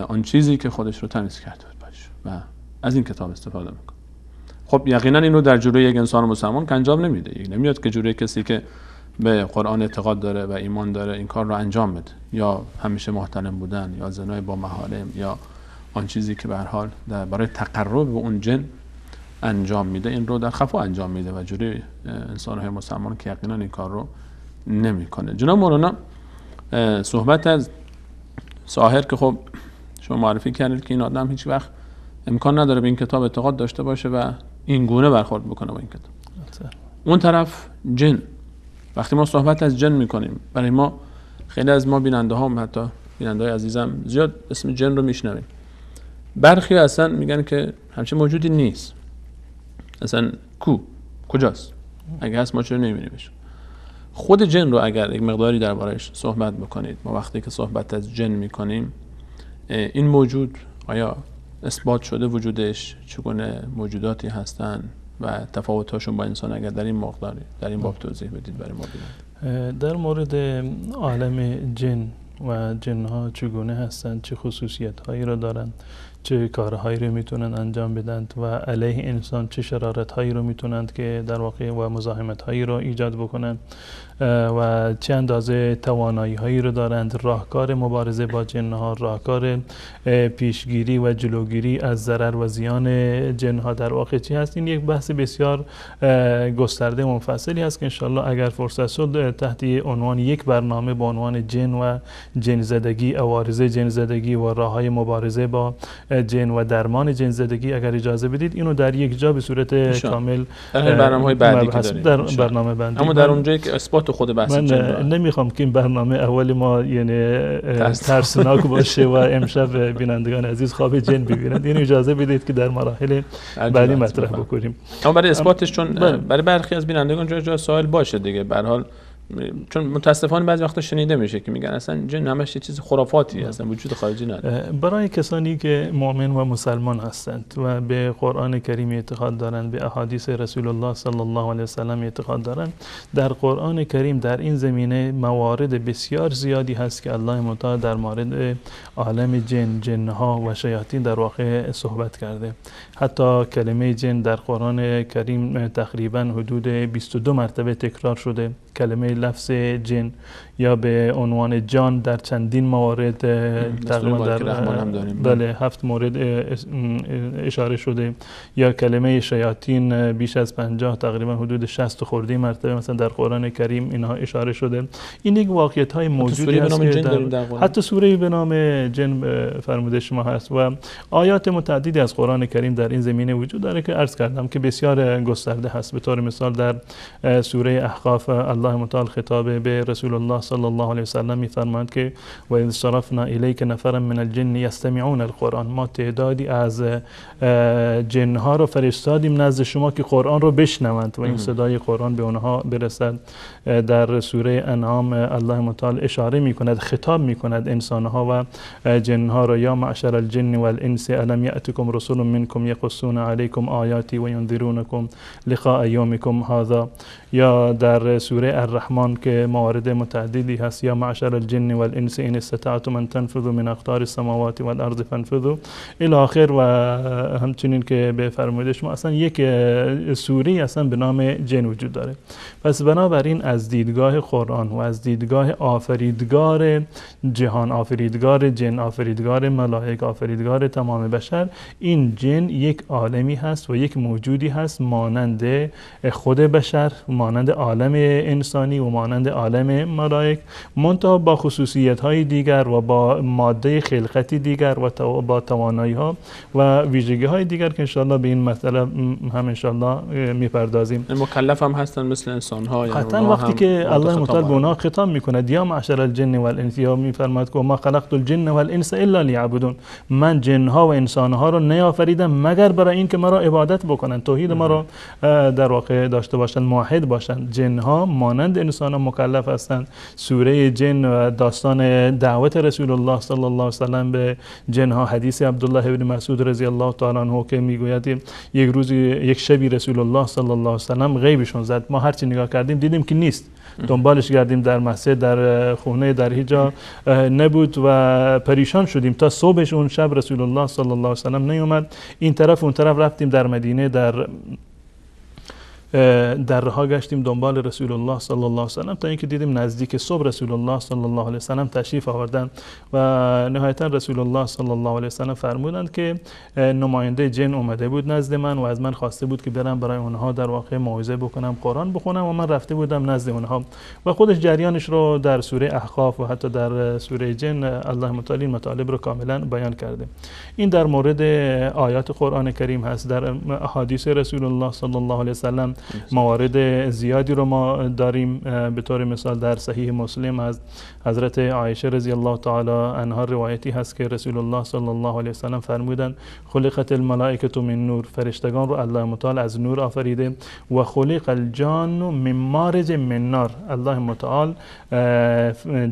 Speaker 1: آن چیزی که خودش رو تمیز کرده بود باشه و از این کتاب استفاده میکنه. خب یقینا این رو در جلوی یک انسان مسلمان که انجام نمیده. نمیاد که جلوی کسی که به قرآن اعتقاد داره و ایمان داره این کار رو انجام بده، یا همیشه محترم بودن، یا زنای با محارم، یا آن چیزی که به هر حال برای تقرب به اون جن انجام میده، این رو در خفا انجام میده و جلوی انسان‌های مسلمان که یقینا این کار رو نمیکنه. جناب مولانا صحبت از ساحر که خب شما معرفی کردید که این آدم هیچ وقت امکان نداره به این کتاب اعتقاد داشته باشه و این گونه برخورد بکنه با این کتاب. اون طرف جن، وقتی ما صحبت از جن میکنیم، برای ما خیلی از ما بیننده ها، حتی بیننده های عزیزم، زیاد اسم جن رو میشنویم. برخی اصلا میگن که همچین موجودی نیست، اصلا کجاست؟ اگه هست ما چرا نمیبینیمش؟ خود جن رو اگر یک مقداری دربارش صحبت بکنید، ما وقتی که صحبت از جن میکنیم، این موجود آیا اثبات شده وجودش، چگونه موجوداتی هستن و تفاوت‌هاشون با انسان، اگر در این مقداری در این باب توضیح بدید برای ما بینند.
Speaker 2: در مورد عالم جن و جنها چگونه هستند، چه خصوصیت‌هایی را دارند، چه کارهایی رو میتونن انجام بدن و علیه انسان چه شرارت‌هایی رو میتونن که در واقع و مزاحمت‌هایی رو ایجاد بکنن و چه اندازه توانایی‌هایی رو دارند، راهکار مبارزه با جن‌ها، راهکار پیشگیری و جلوگیری از ضرر و زیان جن‌ها در واقع چی هست. این یک بحث بسیار گسترده و مفصلی هست که انشالله اگر فرصت شد تحت عنوان یک برنامه با عنوان جن و جن زدگی، عوارض جن زدگی و راه‌های مبارزه با جن و درمان جن زدگی اگر اجازه بدید اینو در یک جا به صورت کامل
Speaker 1: در برنامه‌های بعدی که داریم
Speaker 2: در برنامه بندی.
Speaker 1: اما در اونجا یک اثبات خود بحث
Speaker 2: من
Speaker 1: جن
Speaker 2: نمیخوام که این برنامه اول ما یعنی ترسناک باشه و امشب بینندگان عزیز خواب جن ببینند. این اجازه بدید که در مراحل بعدی مطرح بکنیم.
Speaker 1: اما برای اثباتش چون برای برخی از بینندگان جا سوال باشه دیگه، به هر حال چون متاسفانه بعضی وقتا شنیده میشه که میگن اصلا جن همش یه چیز خرافاتی اصلا وجود خارجی نداره.
Speaker 2: برای کسانی که مؤمن و مسلمان هستند و به قرآن کریم اعتقاد دارند، به احادیث رسول الله صلی الله علیه و سلم اعتقاد دارند، در قرآن کریم در این زمینه موارد بسیار زیادی هست که الله متعال در مورد عالم جن، جنها و شیاطین در واقع صحبت کرده. حتی کلمه جن در قرآن کریم تقریبا حدود 22 مرتبه تکرار شده. کلمه لفظ جن یا به عنوان جان در چندین مورد تقریبا در 7 مورد اشاره شده. یا کلمه شیاطین بیش از 50 تقریبا حدود 60 خورده مرتبه مثلا در قرآن کریم اینها اشاره شده. این یک واقعیت‌های موجودی است که حتی سوره به نام جن فرموده شما هست و آیات متعددی از قرآن کریم در این زمینه وجود داره که عرض کردم که بسیار گسترده هست. به طور مثال در سوره احقاف الله متعال خطاب به رسول الله صلی الله علیه و سلم می‌فرماید که و اذ صرفنا الیک نفرا من الجن یستمعون القرآن، ما تعدادی از جن‌ها رو فرستادیم نزد شما که قرآن رو بشنوند و این صدای قرآن به اونها برسد. در سوره انعام الله متعال اشاره می‌کند، خطاب می‌کند انسان‌ها و جن‌ها را یا معشر الجن والانس الم یأتکم رسول منکم یقصون علیکم آیاتی و ینذرونکم لقاء یومکم هذا. یا در سوره الرحمن که موارد متعددی هست، یا معشر الجن والانس ان استطعتم ان تنفذوا من اقطار السماوات والارض فانفذوا الی آخر. و همچنین که به فرمایش شما اصلا یک سوره اصلا به نام جن وجود داره. پس بنابراین از دیدگاه قرآن و از دیدگاه آفریدگار جهان، آفریدگار جن، آفریدگار ملائک، آفریدگار تمام بشر، این جن یک عالمی هست و یک موجودی هست مانند خود بشر، مانند عالم انسانی و مانند عالم ملائک، منتها با خصوصیت‌های دیگر و با ماده خلقتی دیگر و با توانایی‌ها و ویژگی‌های دیگر که انشاءالله به این مسئله هم انشاءالله می‌پردازیم.
Speaker 1: مکلف هم هستن مثل انسان‌ها، یعنی
Speaker 2: حتی وقتی که الله متعال به اونها خطاب می‌کند یا معشر الجن والانس، یا می‌فرماید که ما خلقت الجن والانس الا لیعبدون، من جن‌ها و انسان‌ها رو نیافریدم مگر برای این که مرا عبادت بکنن، توحید ما رو در واقع داشته باشند، موحد باشند. جن‌ها مانند انسان‌ها مکلف هستند. سوره جن و داستان دعوت رسول الله صلی الله علیه و سلم به جن‌ها، حدیث عبدالله ابن مسعود رضی الله تعالی عنه که میگوید یک روز یک شبی رسول الله صلی الله علیه و سلم غیبشون زد، ما هرچی نگاه کردیم دیدیم که نیست، دنبالش گردیم در مسجد، در خونه، در هیچ جا نبود و پریشان شدیم تا صبحش اون شب رسول الله صلی الله علیه و سلم نیومد. این طرف اون طرف رفتیم در مدینه، در راه گشتیم دنبال رسول الله صلی الله علیه و سلم تا اینکه دیدیم نزدیک صبح رسول الله صلی الله علیه و سلم تشریف آوردند و نهایتا رسول الله صلی الله علیه و سلم فرمودند که نماینده جن اومده بود نزد من و از من خواسته بود که برم برای اونها در واقع موعظه بکنم، قرآن بخونم و من رفته بودم نزد اونها و خودش جریانش رو در سوره احقاف و حتی در سوره جن الله متعال مطالب رو کاملا بیان کرده. این در مورد آیات قرآن کریم هست. در احادیث رسول الله صلی الله علیه و سلم موارد زیادی رو ما داریم. به طور مثال در صحیح مسلم از حضرت عایشه رضی الله تعالی عنها روایتی هست که رسول الله صلی الله علیه و سلم فرمودند خلقت الملائکه من نور، فرشتگان رو الله متعال از نور آفریده، و خلق الجان من مارج من نار، الله متعال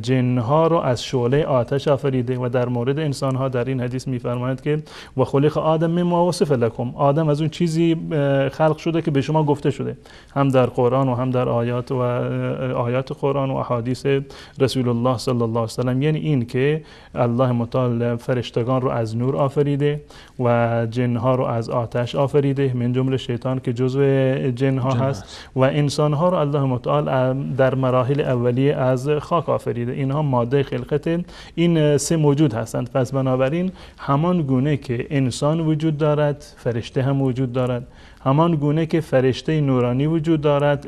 Speaker 2: جنها رو از شعله آتش آفریده. و در مورد انسان ها در این حدیث میفرماید که و خلق آدم مما وصف لكم، آدم از اون چیزی خلق شده که به شما گفته شده. شده، هم در قرآن و هم در آیات قرآن و احادیث رسول الله صلی الله علیه و سلم. یعنی این که الله متعال فرشتگان رو از نور آفریده و جنها رو از آتش آفریده، من جمله شیطان که جزو جنها هست، و انسانها رو الله متعال در مراحل اولیه از خاک آفریده. اینها ماده خلقت این سه موجود هستند. پس بنابراین همان گونه که انسان وجود دارد، فرشته هم وجود دارد. همان گونه که فرشته نورانی وجود دارد،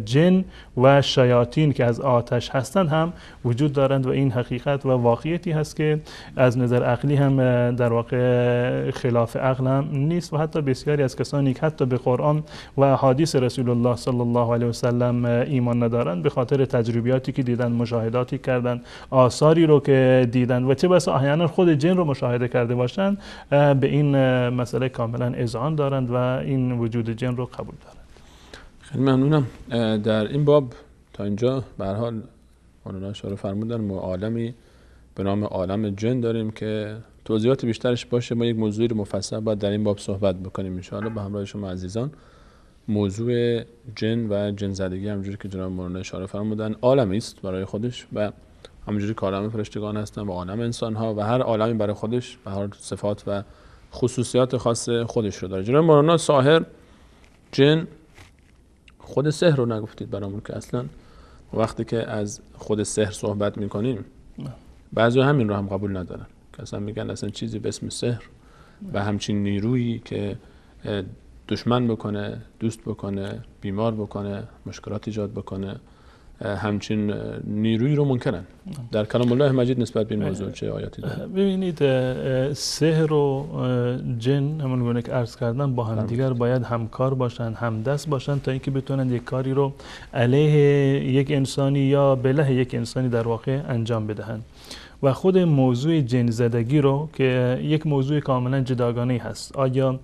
Speaker 2: جن و شیاطین که از آتش هستند هم وجود دارند و این حقیقت و واقعیتی هست که از نظر عقلی هم در واقع خلاف عقل هم نیست و حتی بسیاری از کسانی که حتی به قرآن و حدیث رسول الله صلی الله علیه و سلم ایمان ندارند به خاطر تجربیاتی که دیدن، مشاهداتی کردن، آثاری رو که دیدن و چه بسا احیانا خود جن رو مشاهده کرده باشند، به این مسئله کاملا اذعان دارند و این وجود جن رو قبول دارند.
Speaker 1: خیلی ممنونم. در این باب تا اینجا به هر حال مولانا اشاره فرمودن ما عالمی به نام عالم جن داریم که توضیحات بیشترش باشه. ما یک موضوعی رو مفصل باید در این باب صحبت بکنیم ان شاء الله به همراه شما عزیزان. موضوع جن و جن زدگی همونجوری که جناب مولانا اشاره فرمودن عالمی است برای خودش و همونجوری که عالم فرشتگان هستن و عالم انسان ها و هر عالمی برای خودش به هر صفات و خصوصیات خاص خودش رو داره. جناب مولانا ساحر، جن، خود سحر رو نگفتید برامون که اصلا وقتی که از خود سحر صحبت میکنیم بعضی همین رو هم قبول ندارن که اصلا میگن اصلا چیزی به اسم سحر و همچین نیرویی که دشمن بکنه، دوست بکنه، بیمار بکنه، مشکلات ایجاد بکنه، همچین نیرویی رو منکرن. در کلام الله مجید نسبت به این موضوع چه آیاتی داره؟
Speaker 2: ببینید سحر و جن همون گونه که عرض کردم با هم دیگر باید همکار باشن، همدست باشن تا اینکه بتونن یک کاری رو علیه یک انسانی یا بله یک انسانی در واقع انجام بدهن. و خود موضوع جن زدگی رو که یک موضوع کاملا جداگانه هست. آیا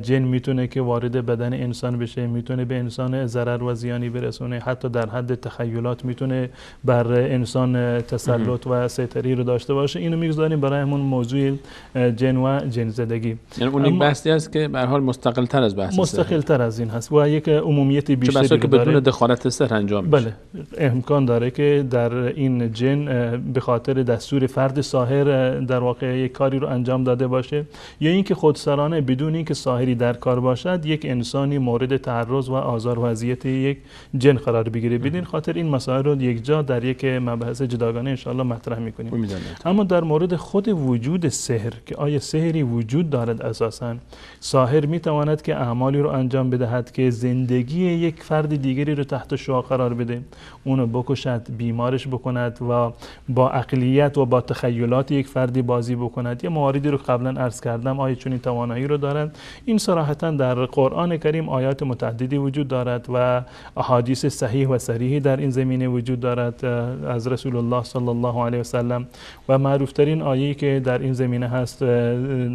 Speaker 2: جن میتونه که وارد بدن انسان بشه، میتونه به انسان ضرر و زیانی برسونه، حتی در حد تخیلات میتونه بر انسان تسلط و سیطره رو داشته باشه. اینو میگذاریم برای همون موضوع جن و جن زدگی.
Speaker 1: یعنی اون یک بحثی است که به هر حال مستقل تر از بحث
Speaker 2: مستقل تر از این هست و یک عمومیت بیشتری داره.
Speaker 1: که بدون دخالت سحر انجام میشه.
Speaker 2: بله، امکان داره که در این جن به خاطر دستور فرد ساحر در واقع یک کاری رو انجام داده باشه یا اینکه خودسرانه بدون اینکه ساحری در کار باشد یک انسانی مورد تعرض و آزار و اذیت یک جن قرار بگیره. بدین خاطر این مسائل رو یک جا در یک مبحث جداگانه ان شاء الله مطرح میکنیم. اما در مورد خود وجود سحر که آیا سحری وجود دارد، اساساً ساحر میتواند که اعمالی رو انجام بدهد که زندگی یک فرد دیگری رو تحت شعاع قرار بده، اونو بکشد، بیمارش بکند و با عقلیت و با تخیلات یک فردی بازی بکند. یه مواردی رو قبلا عرض کردم، آیا چنین توانایی رو دارند؟ این صراحتا در قرآن کریم آیات متعددی وجود دارد و احادیث صحیح و صریحی در این زمینه وجود دارد از رسول الله صلی الله علیه و سلم و معروف ترین آیه‌ای که در این زمینه هست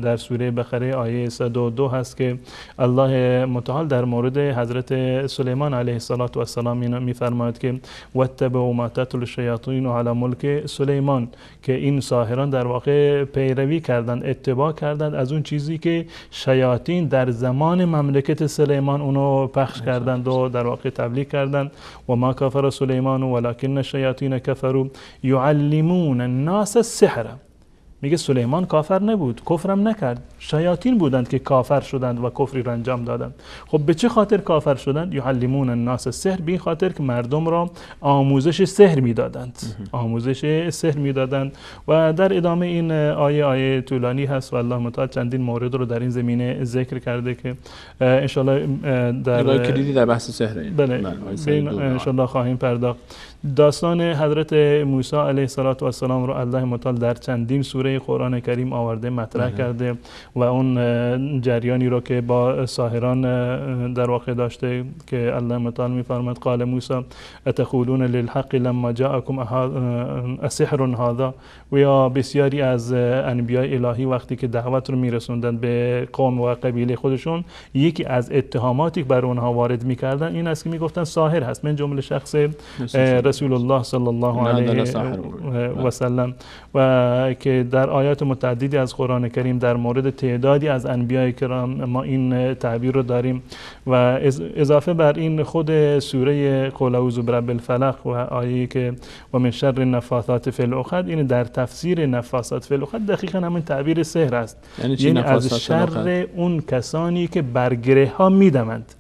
Speaker 2: در سوره بقره آیه 102 هست که الله متعال در مورد حضرت سلیمان علیه السلام میفرماید که واتبعوا ما تتلو الشیاطین علی ملک سلیمان، که این ساحران در واقع پیروی کردند، اتباع کردند از اون چیزی که شیاطین در زمان مملکت سلیمان اونو پخش کردند و در واقع تبلیغ کردند. و ما کفر سلیمان ولکن الشیاطین کفروا یعلمون الناس السحر. میگه سلیمان کافر نبود، کفرم نکرد، شیاطین بودند که کافر شدند و کفری را انجام دادند. خب به چه خاطر کافر شدند؟ یعلمون الناس السحر، به خاطر که مردم را آموزش سحر میدادند، آموزش سحر میدادند. و در ادامه این آیه طولانی هست و الله متعال چندین مورد رو در این زمینه ذکر کرده که ان شاء الله در
Speaker 1: کلیدی در بحث سحر
Speaker 2: ان شاء الله خواهیم پرداخت. داستان حضرت موسی علیه السلام رو الله متعال در چندین سوره قرآن کریم آورده، مطرح کرده و اون جریانی رو که با ساحران در واقع داشته که الله متعال میفرماد قال موسی اتقولون للحق لما جاءكم اسحر هذا. و یا بسیاری از انبیاء الهی وقتی که دعوت رو میرسوندن به قوم و قبیله خودشون، یکی از اتهاماتی که بر اونها وارد میکردن این است که میگفتن ساحر هست. من جمله شخص رسول الله صلی الله علیه و سلم و که در آیات متعددی از قرآن کریم در مورد تعدادی از انبیاء کرام ما این تعبیر رو داریم و اضافه بر این خود سوره قل اعوذ برب الفلق و آیه که و من شر النفاثات فی العقد، این در تفسیر نفاثات فی العقد دقیقاً همین تعبیر سحر است، یعنی از شر اون کسانی که بر گره ها میدمند.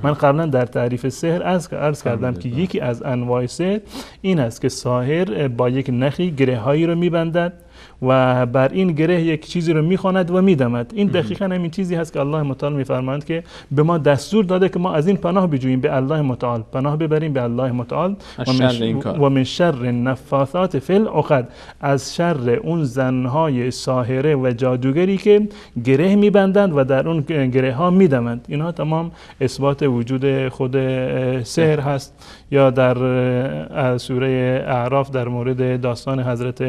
Speaker 2: من قبلا در تعریف سحر عرض کردم که یکی از انواع سحر این است که ساحر با یک نخی گره هایی رو میبندد و بر این گره یک چیزی رو میخواند و میدمد. این دقیقاً همین چیزی هست که الله متعال میفرماند که به ما دستور داده که ما از این پناه بجوییم، به الله متعال پناه ببریم، به الله متعال و من شر النفاثات فی العقد، از شر اون زنهای ساحره و جادوگری که گره میبندند و در اون گره ها میدمند. اینها تمام اثبات وجود خود سحر هست. یا در سوره اعراف در مورد داستان حضرت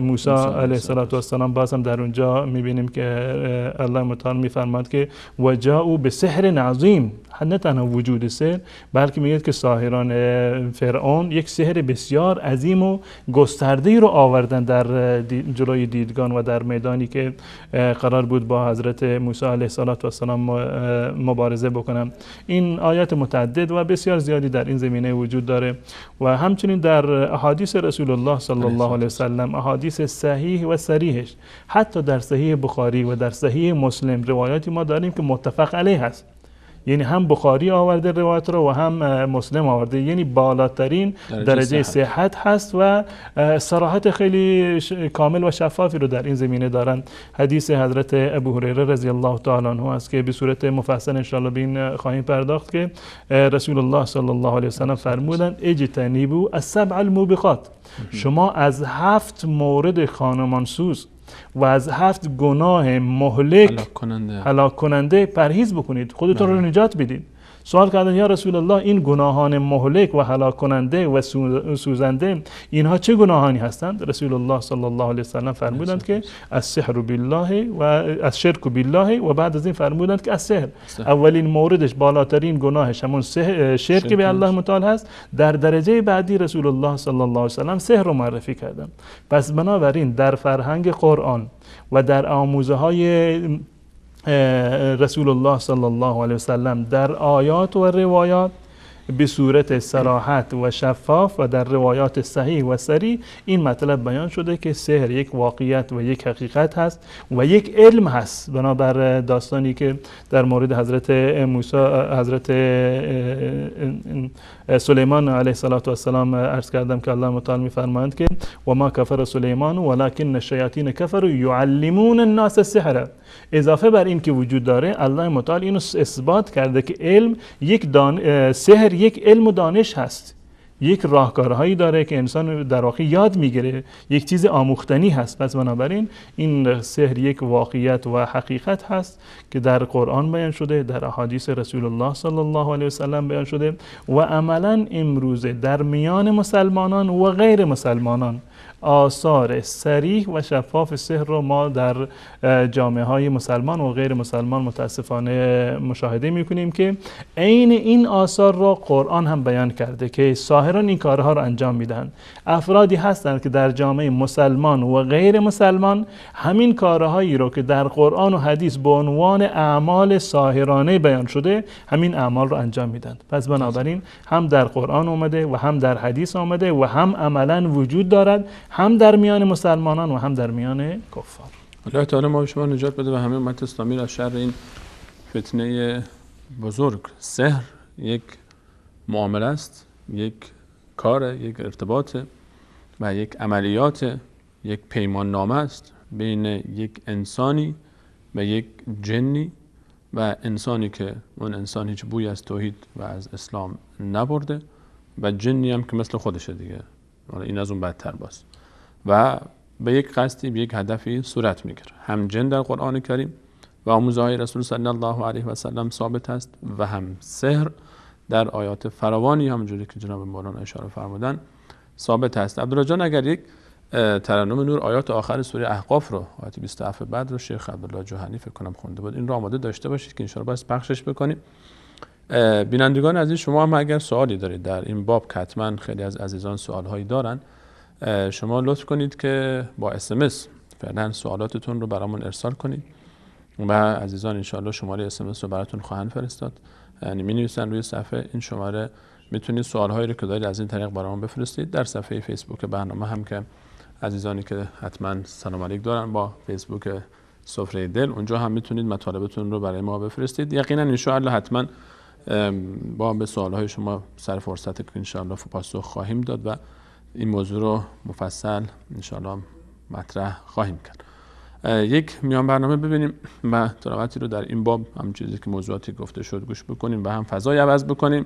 Speaker 2: موسی علیه السلام باز هم در اونجا میبینیم که الله متعال میفرماد که و جاءوا بسحر عظیم، نه تنها وجود سحر بلکه میگه که ساحران فرعون یک سحر بسیار عظیم و گسترده‌ای رو آوردن در جلوی دیدگان و در میدانی که قرار بود با حضرت موسی علیه السلام مبارزه بکنن. این آیات متعدد و بسیار زیادی در این زمینه وجود داره و همچنین در احادیث رسول الله صلی الله علیه وسلم، احادیث صحیح و صریحش، حتی در صحیح بخاری و در صحیح مسلم روایاتی ما داریم که متفق علیه هست، یعنی هم بخاری آورده روایت رو و هم مسلم آورده، یعنی بالاترین درجه صحت هست و صراحت خیلی کامل و شفافی رو در این زمینه دارن. حدیث حضرت ابو هریره رضی الله تعالی عنه است که به صورت مفصل ان شاء الله بین خواهیم پرداخت که رسول الله صلی الله علیه و سلم فرمودند اجتنبوا السبع الموبقات، شما از 7 مورد خانمانسوز و از 7 گناه مهلک هلاک کننده پرهیز بکنید، خودتون رو نجات بدید. سوال کردن یا رسول الله این گناهان مهلک و هلاک کننده و سوزنده اینها چه گناهانی هستند؟ رسول الله صلی الله علیه وسلم فرمودند که السحر بالله و الشرک بالله و بعد از این فرمودند که السحر. اولین موردش بالاترین گناهش همون شرک به الله متعال هست، در درجه بعدی رسول الله صلی الله علیه وسلم سحر رو معرفی کردند. پس بنابراین در فرهنگ قرآن و در آموزه های رسول الله صلی الله علیه وسلم در آیات و روایات به صورت صراحت و شفاف و در روایات صحیح و صریح این مطلب بیان شده که سحر یک واقعیت و یک حقیقت هست و یک علم هست. بنابر داستانی که در مورد حضرت موسی، حضرت سلیمان علیه السلام عرض کردم که الله متعال می‌فرمایند که و ما کفر سلیمان ولکن الشیاطین کفروا یعلمون الناس السحر. اضافه بر این که وجود داره، الله متعال اینو اثبات کرده که علم سحر یک علم و دانش هست، یک راهکارهایی داره که انسان در واقع یاد میگیره، یک چیز آموختنی هست. پس بنابراین این سحر یک واقعیت و حقیقت هست که در قرآن بیان شده، در احادیث رسول الله صلی الله علیه وسلم بیان شده و عملا امروزه در میان مسلمانان و غیر مسلمانان آثار صریح و شفاف سحر رو ما در جامعه های مسلمان و غیر مسلمان متاسفانه مشاهده میکنیم که عین این آثار را قرآن هم بیان کرده که ساحران این کارها رو انجام میدن. افرادی هستند که در جامعه مسلمان و غیر مسلمان همین کارهایی رو که در قرآن و حدیث به عنوان اعمال ساحرانه بیان شده همین اعمال رو انجام میدن. پس بنابراین هم در قرآن اومده و هم در حدیث اومده و هم عملا وجود دارد، هم در میان مسلمانان و هم در میان کفار.
Speaker 1: الله تعالی ما شما نجات بده و همه امت اسلامی را شر این فتنه بزرگ. سحر یک معامله است، یک کار، یک ارتباط و یک عملیات، یک پیمان نامه است بین یک انسانی و یک جنی و انسانی که اون انسان هیچ بوی از توحید و از اسلام نبرده و جنی هم که مثل خودشه دیگه، این از اون بدتر باز و به یک قصدی، به یک هدفی صورت میگیره. هم جن در قرآن کریم و آموزه های رسول صلی الله علیه و سلم ثابت است و هم سحر در آیات فراوانی همونجوری که جناب مولانا اشاره فرمودن ثابت است. عبدالله جان اگر یک ترنم نور آیات آخر سوره احقاف رو، آیات 27 بعد رو شیخ عبدالله جوهنی فکر کنم خونده بود، این رو آماده داشته باشید که ان شاء الله باز پخشش بکنیم بینندگان عزیز، شما هم اگر سوالی دارید در این باب که حتما خیلی از عزیزان سوالهایی دارن، شما لطف کنید که با SMS فعلا سوالاتتون رو برامون ارسال کنید و عزیزان انشاءالله شماره SMS رو براتون خواهند فرستاد. یعنی می‌نویسن روی صفحه این شماره، میتونید سوالهایی رو که دارید از این طریق برامون بفرستید. در صفحه فیسبوک برنامه هم که عزیزانی که حتما سلام علیک دارن با فیسبوک سفره دل، اونجا هم میتونید مطالبتون رو برای ما بفرستید. یقینا ان شاء الله حتما با به سوالهای شما سر فرصت که ان شاء الله پاسخ خواهیم داد و این موضوع رو مفصل ان شاء الله مطرح خواهیم کرد. یک میان برنامه ببینیم و تلاوتی رو در این باب، هم چیزی که موضوعاتی گفته شد گوش بکنیم و هم فضای عوض بکنیم.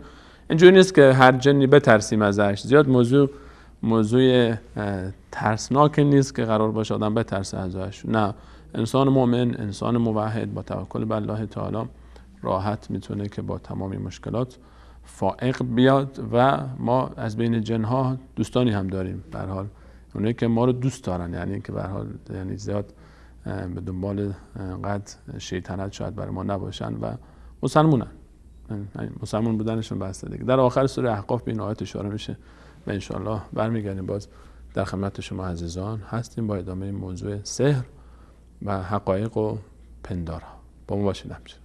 Speaker 1: اینجوری نیست که هر جنی بترسیم ازش، زیاد موضوع ترسناک نیست که قرار باشه آدم بترسه ازش. نه، انسان مؤمن، انسان موحد با توکل به الله تعالی راحت میتونه که با تمامی مشکلات فائق بیاد و ما از بین جنها دوستانی هم داریم. به هر حال اونایی که ما رو دوست دارن، یعنی که به هر حال یعنی زیاد به دنبال قد شیطنت شاید برای ما نباشن و مسلمونن. مسلمان بودنشون بسته دیگه. در آخر سوره احقاف به این آیات اشاره میشه و ان شاءالله برمیگردیم باز در خدمت شما عزیزان هستیم با ادامه موضوع سحر و حقایق و پندارها. با ما باشید همچنین.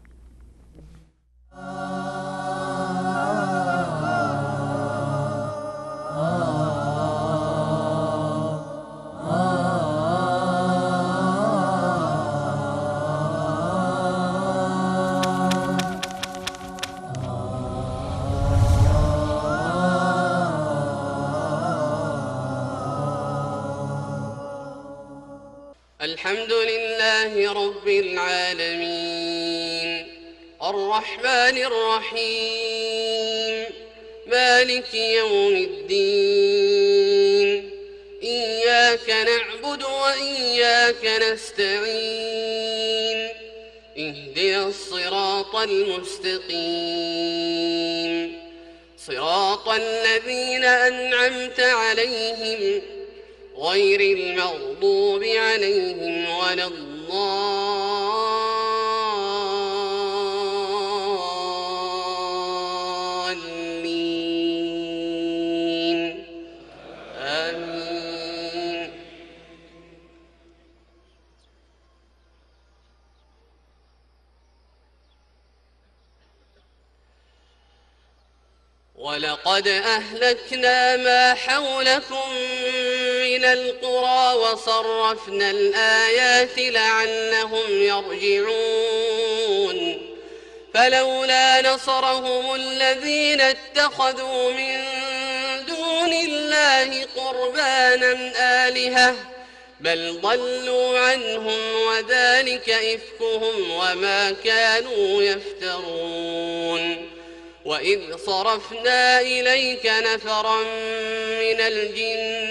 Speaker 3: الحمد لله رب العالمين الرحمن الرحيم مالك يوم الدين إياك نعبد وإياك نستعين اهدنا الصراط المستقيم صراط الذين أنعمت عليهم غير المغضوب عليهم ولا الضالين آمين. ولقد أهلكنا ما حولكم من القرى وصرفنا الآيات لعلهم يرجعون فلولا نصرهم الذين اتخذوا من دون الله قربانا آلهة بل ضلوا عنهم وذلك إفكهم وما كانوا يفترون. وإذ صرفنا إليك نفرا من الجن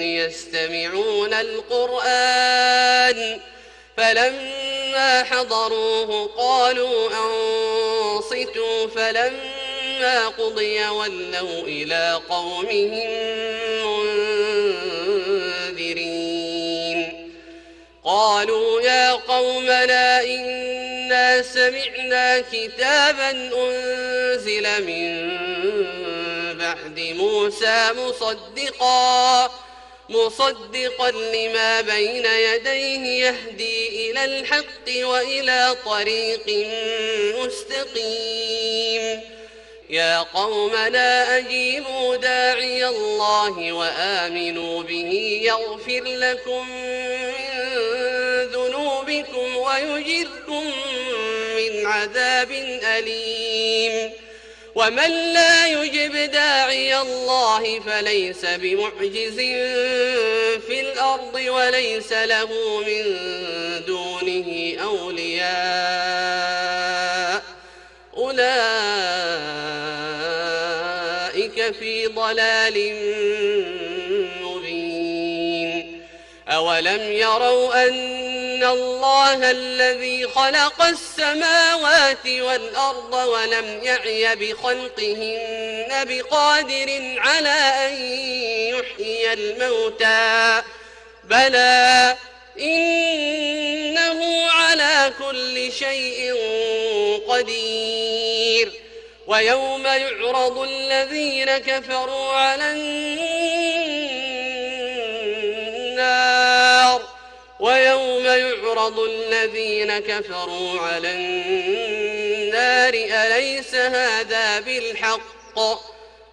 Speaker 3: يستمعون القرآن فلما حضروه قالوا أنصتوا فلما قضي ولوا إلى قومهم منذرين. قالوا يا قومنا إنا سمعنا كتابا أنزل من بعد موسى مصدقا لما بين يديه يهدي إلى الحق وإلى طريق مستقيم. يا قومنا أجيبوا داعي الله وآمنوا به يغفر لكم من ذنوبكم ويجركم من عذاب أليم. ومن لا يجب داعي الله فليس بمعجز في الأرض وليس له من دونه أولياء أولئك في ضلال مبين. أولم يروا أن الله الذي خلق السماوات والأرض ولم يعي بخلقهن بقادر على أن يحيي الموتى بلى إنه على كل شيء قدير ويوم يعرض الذين كفروا على النار أليس هذا بالحق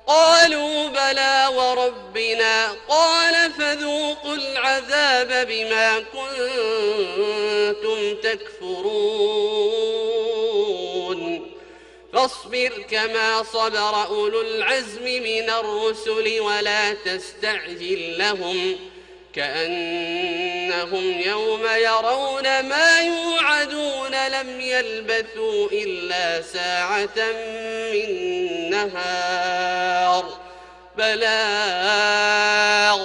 Speaker 3: قالوا بلى وربنا قال فذوقوا العذاب بما كنتم تكفرون فاصبر كما صبر أولو العزم من الرسل ولا تستعجل لهم كأنهم يوم يرون ما يوعدون لم يلبثوا إلا ساعة من نهار بلاغ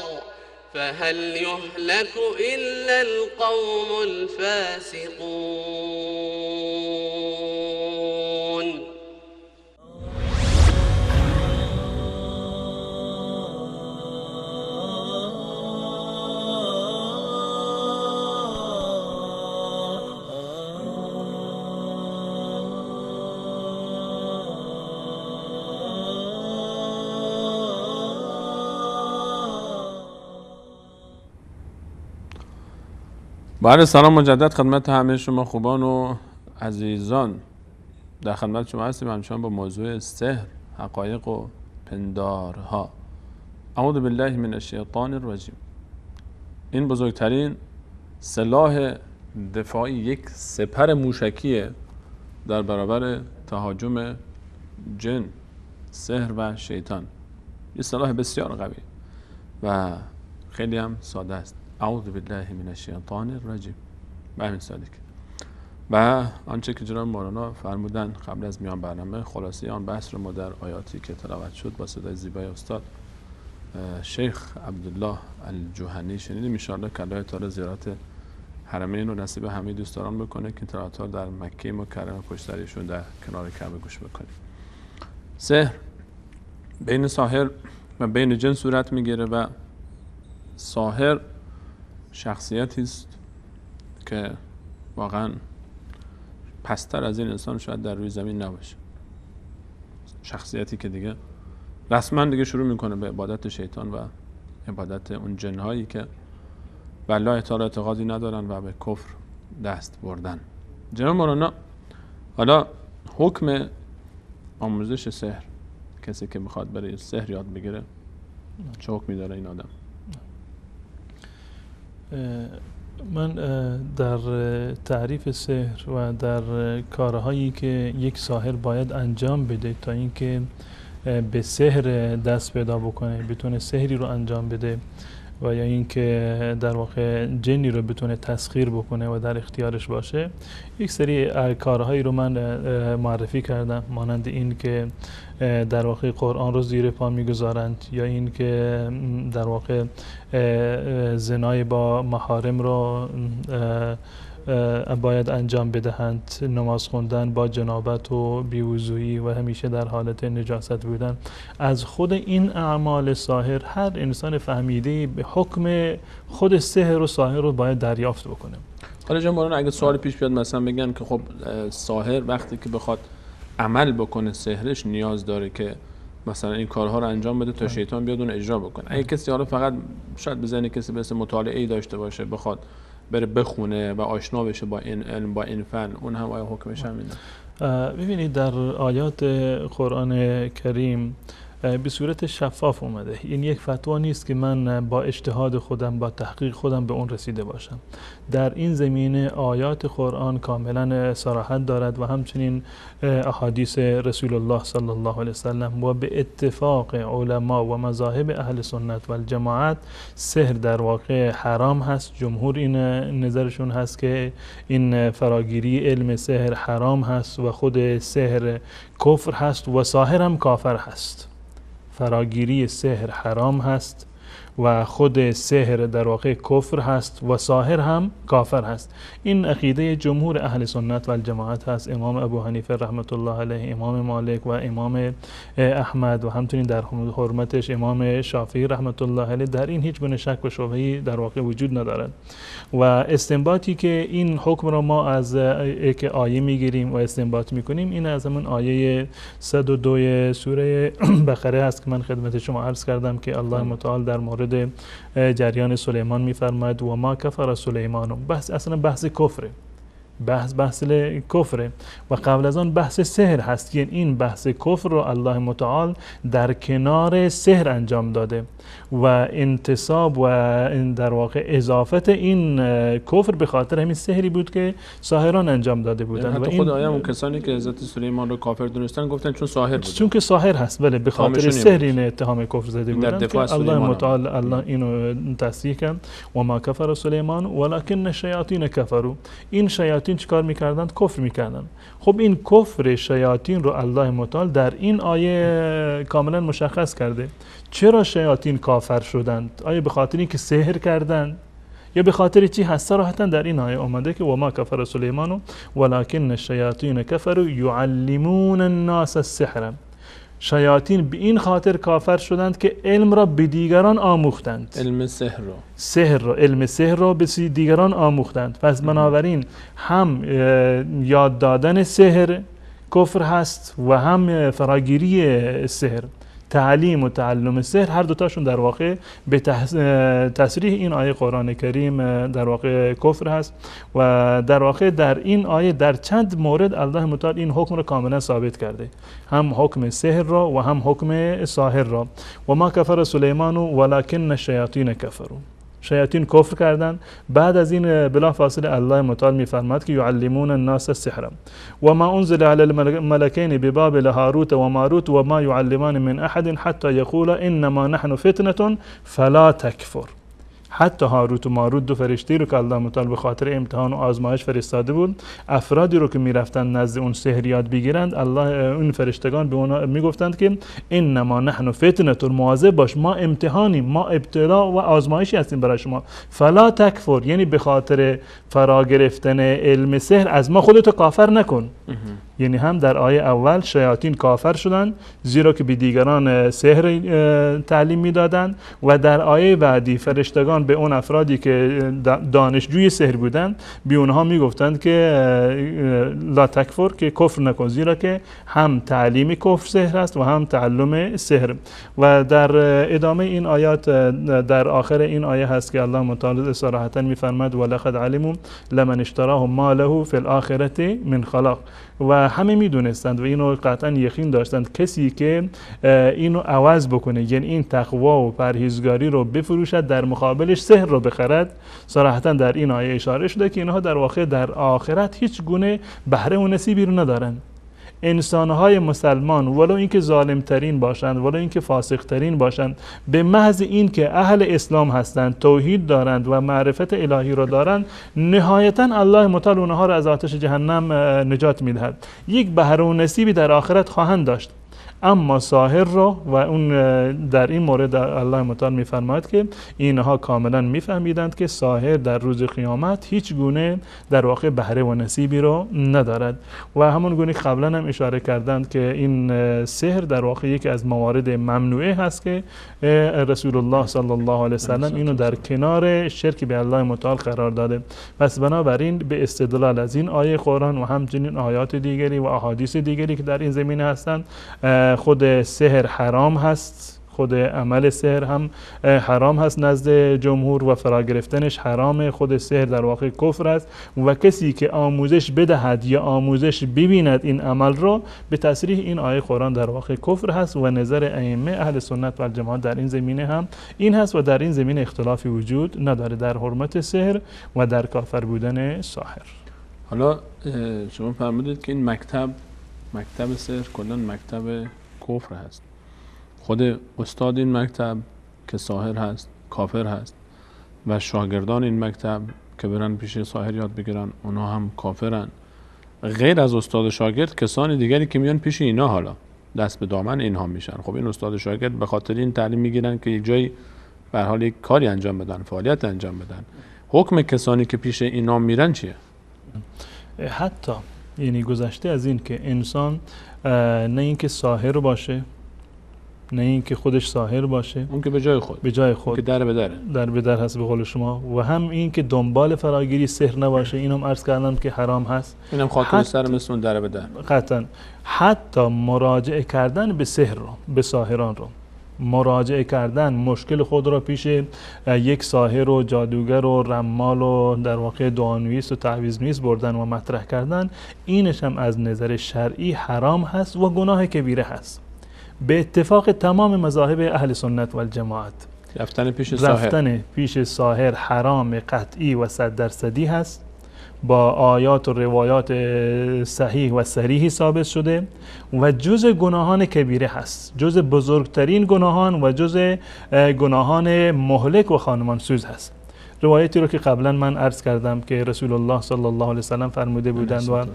Speaker 3: فهل يهلك إلا القوم الفاسقون.
Speaker 1: بعد سلام مجدد خدمت همه شما خوبان و عزیزان در خدمت شما هستیم همچنان با موضوع سحر، حقایق و پندارها. اعوذ بالله من الشیطان الرجیم. این بزرگترین سلاح دفاعی، یک سپر موشکیه در برابر تهاجم جن، سحر و شیطان. یه سلاح بسیار قوی و خیلی هم ساده است. اعوذ بالله من الشیطان الرجیم. به همین سادگی. و آنچه که جناب مولانا فرمودن قبل از میان برنامه، خلاصه آن بحث رو ما در آیاتی که تلاوت شد با صدای زیبای استاد شیخ عبدالله الجوهنی شنیدیم. ان شاءالله که الله تعالی زیارت حرمین رو نصیب همه دوستان بکنه که تلاوت‌ها در مکه مکرمه پشت سرشون در کنار کعبه گوش بکنیم. سحر بین ساحر و بین جن صورت میگیره و ساحر شخصیتی است که واقعا پستر از این انسان شاید در روی زمین نباشه. شخصیتی که دیگه رسما دیگه شروع میکنه به عبادت شیطان و عبادت اون جنهایی که به الله تعالی اعتقادی ندارن و به کفر دست بردن. جناب مولانا حالا حکم آموزش سحر، کسی که میخواد برای سحر یاد بگیره چه حکمی داره این آدم؟
Speaker 2: من در تعریف سحر و در کارهایی که یک ساحر باید انجام بده تا اینکه به سحر دست پیدا بکنه، بتونه سحری رو انجام بده و یا اینکه در واقع جنی رو بتونه تسخیر بکنه و در اختیارش باشه، یک سری کارهایی رو من معرفی کردم، مانند این که در واقع قرآن رو زیر پا میگذارند، یا این که در واقع زنای با محارم رو باید انجام بدهند، نماز خوندن با جنابت و بیوضویی و همیشه در حالت نجاست بودن. از خود این اعمال ساحر هر انسان فهمیده به حکم خود سحر و ساحر رو باید دریافت بکنه.
Speaker 1: حالا جناب مولانا اگه سوال پیش بیاد مثلا بگن که خب ساحر وقتی که بخواد عمل بکنه سحرش نیاز داره که مثلا این کارها رو انجام بده تا شیطان بیاد اون اجرا بکنه. اگه کسی حالا فقط شاید بزنه کسی به اسم مطالعه‌ای داشته باشه بخواد بره بخونه و آشنا بشه با این علم با این فن، اون هم آیا حکمش همینه؟
Speaker 2: ببینید در آیات قرآن کریم به صورت شفاف اومده. این یک فتوا نیست که من با اجتهاد خودم با تحقیق خودم به اون رسیده باشم. در این زمینه آیات قرآن کاملا صراحت دارد و همچنین احادیث رسول الله صلی الله علیه وسلم و به اتفاق علما و مذاهب اهل سنت و الجماعت سحر در واقع حرام هست. جمهور این نظرشون هست که این فراگیری علم سحر حرام هست و خود سحر کفر هست و ساحر هم کافر هست. فراگیری سحر حرام هست و خود سحر در واقع کفر هست و ساحر هم کافر هست. این عقیده جمهور اهل سنت و الجماعت هست. امام ابو حنیفه رحمت الله علیه، امام مالک و امام احمد و همچنین در حرمتش امام شافعی رحمت الله علیه، در این هیچ گونه شک و شبهه‌ای در واقع وجود ندارد. و استنباطی که این حکم را ما از یک آیه میگیریم و استنباط میکنیم، این از همون آیه 102 سوره بقره هست که من خدمت شما عرض کردم که الله متعال در مورد جریان سلیمان میفرماید و ما کفر سلیمان. اصلا بحث کفره، بحث کفره و قبل از آن بحث سحر هست. یعنی این بحث کفر رو الله متعال در کنار سحر انجام داده و انتصاب و در واقع اضافت این کفر به خاطر همین سحری بود که ساحران انجام داده بودند.
Speaker 1: حتی خود آیه اون کسانی که حضرت سلیمان رو کافر دونستن گفتن چون ساحر بود،
Speaker 2: چون که ساحر هست. بله، به خاطر سحر این اتهام کفر زده بودند که الله متعال الله اینو تصدیق کرد و ما کفر سلیمان ولکن الشیاطین کفروا. این شیاطین چیکار میکردند؟ کفر میکردند. خب این کفر شیاطین رو الله متعال در این آیه کاملا مشخص کرده. چرا شیاطین کافر شدند؟ آیا به خاطر اینکه سحر کردند یا به خاطر چی هست؟ صراحتا در این آیه اومده که و ما کفر سلیمان ولکن الشیاطین کفروا یعلمون الناس السحر. شیاطین به این خاطر کافر شدند که علم را به دیگران آموختند. علم سحر را به دیگران آموختند. پس بنابراین هم یاد دادن سحر کفر هست و هم فراگیری سحر، تعلیم و تعلم سحر، هر دوتاشون در واقع به تصریح این آیه قرآن کریم در واقع کفر هست. و در واقع در این آیه در چند مورد الله متعال این حکم رو کاملا ثابت کرده، هم حکم سحر را و هم حکم ساحر را. و ما کفر سلیمان ولکن الشیاطین کفروا. شیاطین کفر کردند. بعد از این بلا فاصله الله متعال میفرماد که یعلمون الناس السحر و ما انزل علی الملکین ببابل هاروت و ماروت و ما یعلمان من احد حتی یقولا انما نحن فتنه فلا تکفر. حتی هاروت و ماروت دو فرشته رو که الله متعال به خاطر امتحان و آزمایش فرستاده بود، افرادی رو که میرفتن نزد اون سحر یاد بگیرند، الله اون فرشتگان به اونها میگفتند که انما نحن فتنه، مواظب باش، ما امتحانیم، ما ابتلا و آزمایشی هستیم برای شما. فلا تکفر، یعنی به خاطر فرا گرفتن علم سحر از ما خودتو کافر نکن. یعنی هم در آیه اول شیاطین کافر شدند زیرا که به دیگران سحر تعلیم میدادند و در آیه بعدی فرشتگان به اون افرادی که دانشجوی سحر بودند به اونها میگفتند که لا تکفر، که کفر نکن، زیرا که هم تعلیم کفر سحر است و هم تعلم سحر. و در ادامه این آیات در آخر این آیه هست که الله متعال صراحتا میفرماد ولقد علموا لمن اشتراه ما له فی الاخره من خلاق. و همه میدونستند و اینو قطعا یقین داشتند کسی که اینو عوض بکنه، یعنی این تقوا و پرهیزگاری رو بفروشد در مقابلش سحر رو بخرد، صراحتا در این آیه اشاره شده که اینها در واقع در آخرت هیچ گونه بهره و نصیبی رو ندارند. انسانهای مسلمان ولو اینکه ظالم ترین باشند، ولو اینکه فاسق ترین باشند، به محض این که اهل اسلام هستند، توحید دارند و معرفت الهی را دارند، نهایتا الله متعال اونها را از آتش جهنم نجات میدهد. یک بهره و نصیبی در آخرت خواهند داشت. اما ساحر را و اون در این مورد الله متعال میفرماید که اینها کاملا میفهمیدند که ساحر در روز قیامت هیچ گونه در واقع بهره و نصیبی رو ندارد. و همون گونه قبلا هم اشاره کردند که این سحر در واقع یکی از موارد ممنوعه هست که رسول الله صلی الله علیه وسلم اینو در کنار شرک به الله متعال قرار داده. پس بنابراین به استدلال از این آیه قرآن و همچنین آیات دیگری و احادیث دیگری که در این زمینه هستند، خود سحر حرام هست، خود عمل سحر هم حرام هست نزد جمهور و فرا گرفتنش حرامه. خود سحر در واقع کفر است و کسی که آموزش بدهد یا آموزش ببیند این عمل رو، به تصریح این آیه قرآن در واقع کفر هست. و نظر ائمه اهل سنت و الجماعت در این زمینه هم این هست و در این زمینه اختلافی وجود نداره در حرمت سحر و در کافر بودن ساحر.
Speaker 1: حالا شما فرمودید که این مکتب سحر کلا مکتب کفر هست. خود استاد این مکتب که ساحر هست کافر هست و شاگردان این مکتب که برن پیش ساحر یاد بگیرن اونا هم کافرن. غیر از استاد شاگرد کسان دیگری که میان پیش اینا حالا دست به دامن اینها میشن. خب این استاد شاگرد به خاطر این تعلیم میگیرن که یک جایی به هر حال یک کاری انجام بدن، فعالیت انجام بدن. حکم کسانی که پیش این نام میرن چیه؟
Speaker 2: حتی یعنی گذشته از این که انسان نه اینکه ساحر باشه، نه اینکه خودش ساحر باشه،
Speaker 1: اون که به جای خود که در به دره،
Speaker 2: در به در هست به قول شما، و هم این که دنبال فراگیری سحر نباشه، اینم عرض کردم که حرام هست.
Speaker 1: اینم خاطر سر مثل اون در به در.
Speaker 2: قطعا حتی مراجعه کردن به سحر رو، به ساحران رو، مراجعه کردن، مشکل خود را پیش یک ساحر و جادوگر و رمال و در واقع دعانویس و تعویذنویس بردن و مطرح کردن، اینش هم از نظر شرعی حرام هست و گناه کبیره هست به اتفاق تمام مذاهب اهل سنت و الجماعت.
Speaker 1: رفتن پیش
Speaker 2: ساحر حرام قطعی و 100% هست، با آیات و روایات صحیح و صریح ثابت شده و جز گناهان کبیره هست، جز بزرگترین گناهان و جز گناهان مهلک و خانمانسوز هست. روایتی رو که قبلا من عرض کردم که رسول الله صلی الله علیه وسلم فرموده بودند و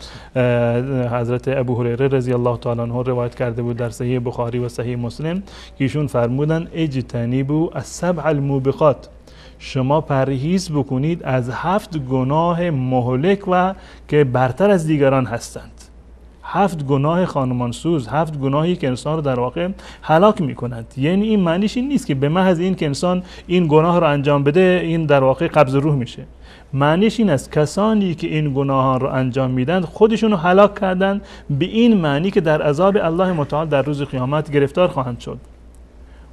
Speaker 2: حضرت ابو هریره رضی الله تعالی عنه روایت کرده بود در صحیح بخاری و صحیح مسلم که ایشون فرمودند اجتنبوا السبع الموبقات، شما پرهیز بکنید از 7 گناه مهلک و که برتر از دیگران هستند. 7 گناه خانمانسوز، 7 گناهی که انسان رو در واقع هلاک میکنند. یعنی این معنیش این نیست که به محض این که انسان این گناه رو انجام بده این در واقع قبض روح میشه. معنیش این است کسانی که این گناهان رو انجام میدن خودشون رو هلاک کردن، به این معنی که در عذاب الله متعال در روز قیامت گرفتار خواهند شد.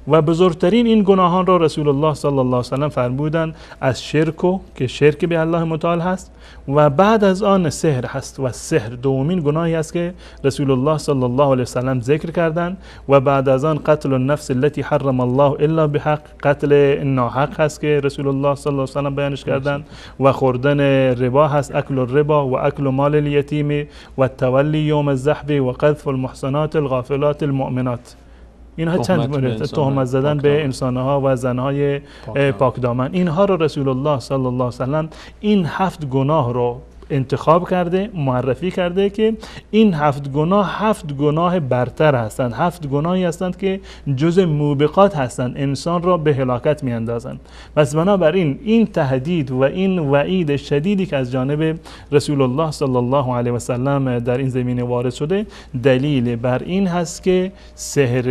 Speaker 2: و بزرگترین این گناهان را رسول الله صلی الله علیه و سلم فرمودند از شرک، که شرک به الله متعال هست، و بعد از آن سحر هست و سحر دومین گناهی است که رسول الله صلی الله علیه و سلم ذکر کردند، و بعد از آن قتل النفس التي حرم الله الا بحق، قتل ناحق هست که رسول الله صلی الله علیه و سلم بیانش کردند، و خوردن ربا هست، اکل الربا و اکل مال الیتیم و تولی یوم الزحف و قذف المحصنات الغافلات المؤمنات. اینها چند مورد تهمت زدن به انسانها و زنهای پاکدامن. اینها رو رسول الله صلی الله علیه و سلم این 7 گناه رو انتخاب کرده، معرفی کرده که این 7 گناه برتر هستند، 7 گناهی هستند که جز موبقات هستند، انسان را به هلاکت می اندازند. پس بنابراین این تهدید و این وعید شدیدی که از جانب رسول الله صلی الله علیه و سلم در این زمینه وارد شده دلیل بر این هست که سحر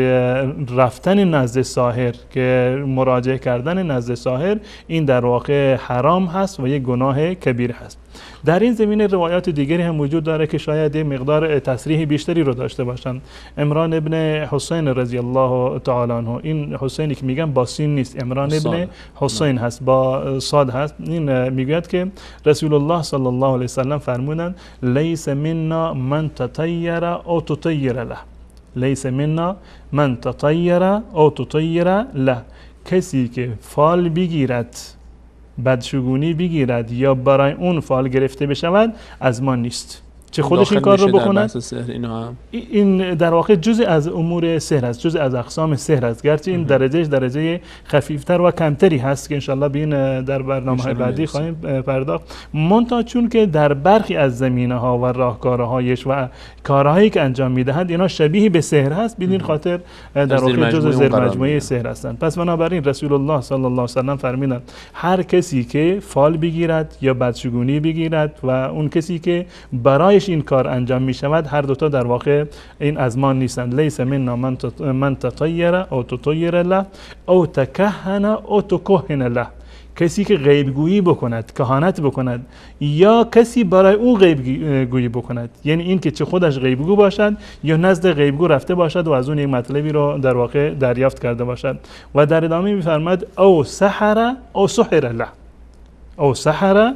Speaker 2: رفتن نزد ساحر، که مراجعه کردن نزد ساحر، این در واقع حرام هست و یک گناه کبیر هست. در این زمینه روایات دیگری هم وجود داره که شاید مقدار تصریح بیشتری رو داشته باشند. عمران ابن حسین رضی الله تعالی عنه، این حسینی که میگم با سین نیست، عمران ابن حسین هست، با صاد هست. این میگوید که رسول الله صلی الله علیه وسلم فرمودند لیس منا من تطیر او تطیر له، لیس منا من تطیر او تطیر له، کسی که فال بگیرد، بدشگونی بگیرد یا برای اون فال گرفته بشود از ما نیست. چه خودش این کار رو بکند، این در واقع جزء از امور سحر است، جزء از اقسام سحر است، گرچه این درجه خفیفتر و کمتری هست که انشالله بین در برنامه بعدی خواهیم پرداخت. منتها چون که در برخی از زمینه ها و راهکارهایش و کارهایی که انجام میدهند اینا شبیه به سحر هست، بدین خاطر در واقع جزء زیر مجموعه سحر هستند. پس بنابراین رسول الله صلی الله علیه و سلم فرمودند هر کسی که فال بگیرد یا بدشگونی بگیرد و اون کسی که برای این کار انجام می شود، هر دوتا در واقع این از ما نیستند. لیس منا من تطیر او تطیر له او تکهن او تکهن له، کسی که غیبگویی بکند، کهانت بکند، یا کسی برای او غیبگویی بکند، یعنی این که چه خودش غیبگو باشد یا نزد غیبگو رفته باشد و از اون یک مطلبی رو در واقع دریافت کرده باشد. و در ادامه می‌فرماید او سحر او سحر له، او سحر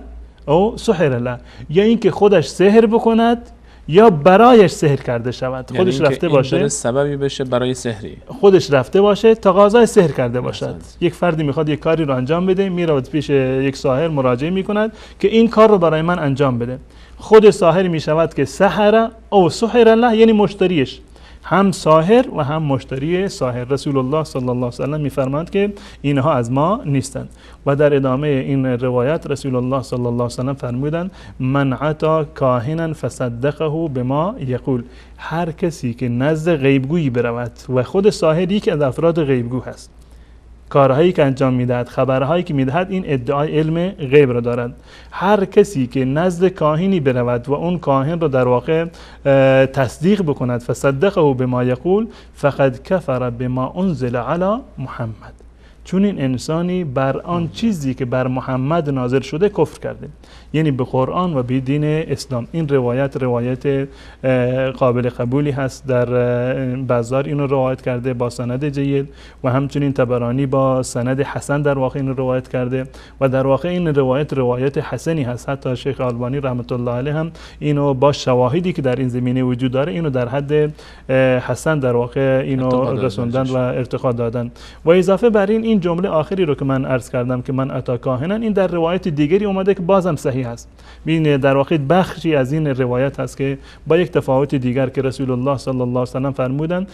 Speaker 2: او سحر له، یا این که خودش سحر بکند یا برایش سحر کرده شود، یعنی خودش رفته باشه این
Speaker 1: سببی بشه برای سحری،
Speaker 2: خودش رفته باشه تقاضای سحر کرده باشد. یک فردی میخواد یک کاری رو انجام بده، میرود پیش یک ساحر مراجعه میکند که این کار رو برای من انجام بده، خود ساحر میشود که سحر او سحر له، یعنی مشتریش، هم ساحر و هم مشتری ساحر. رسول الله صلی الله علیه و سلم میفرماند که اینها از ما نیستند. و در ادامه این روایت رسول الله صلی الله علیه و سلم فرمودند من عطا کاهنا فصدقه بما یقول، هر کسی که نزد غیبگویی برود و خود ساحر یک از افراد غیبگو هست، کارهایی که انجام میدهد، خبرهایی که میدهد، این ادعای علم غیب را دارد. هر کسی که نزد کاهنی برود و اون کاهن را در واقع تصدیق بکند، فصدقه بما یقول فقد کفر بما انزل علی محمد، چون این انسانی بر آن چیزی که بر محمد نازل شده کفر کرده، یعنی به قرآن و به دین اسلام. این روایت قابل قبولی هست، در بازار اینو روایت کرده با سند جید و همچنین طبرانی با سند حسن در واقع اینو روایت کرده و در واقع این روایت حسنی هست. حتی شیخ البانی رحمت الله علیه هم اینو با شواهدی که در این زمینه وجود داره اینو در حد حسن در واقع اینو رسوندن و ارتقا دادن. و اضافه بر این جمله آخری رو که من عرض کردم که من اتی کاهنن، این در روایت دیگری اومده که بازم صحیح است. ببین در واقع بخشی از این روایت هست که با یک تفاوت دیگر که رسول الله صلی الله علیه و سلم فرمودند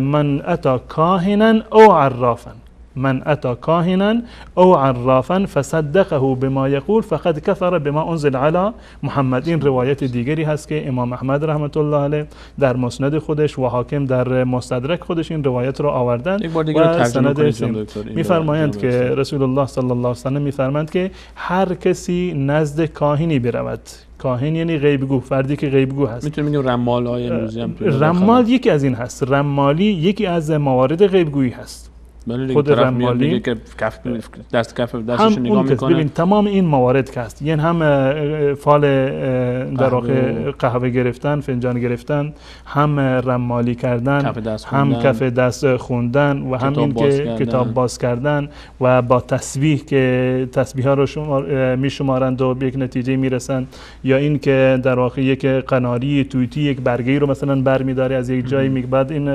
Speaker 2: من اتی کاهنا او عرافا، من اتی کاهنا او عرافا فصدقه بما یقول فقد کفر بما انزل علی محمد. این روایت دیگری هست که امام احمد رحمت الله علیه در مسند خودش و حاکم در مستدرک خودش این روایت را آوردند.
Speaker 1: یک بار دیگه ترجمه کنید.
Speaker 2: میفرمایند که رسول الله صلی الله علیه و سلم میفرمایند که هر کسی نزد کاهنی برود، کاهن یعنی غیبگو، فردی که غیبگو هست.
Speaker 1: میتونیم بگیم رمال های امروزی هم
Speaker 2: رمال یکی از این هست. رمالی یکی از موارد غیبگویی هست.
Speaker 1: خود رمالی که کف دستش نگاه میکنه.
Speaker 2: ببین تمام این موارد که هست، یعنی هم فال در واقع قهوه گرفتن، فنجان گرفتن، هم رمالی کردن، هم کف دست خوندن و هم این که کتاب باز کردن و با تسبیح که تسبیح ها رو میشمارند و به یک نتیجه میرسند، یا این که در واقع یک قناری توییتی یک برگه رو مثلا برمی‌داره از یک جایی بعد این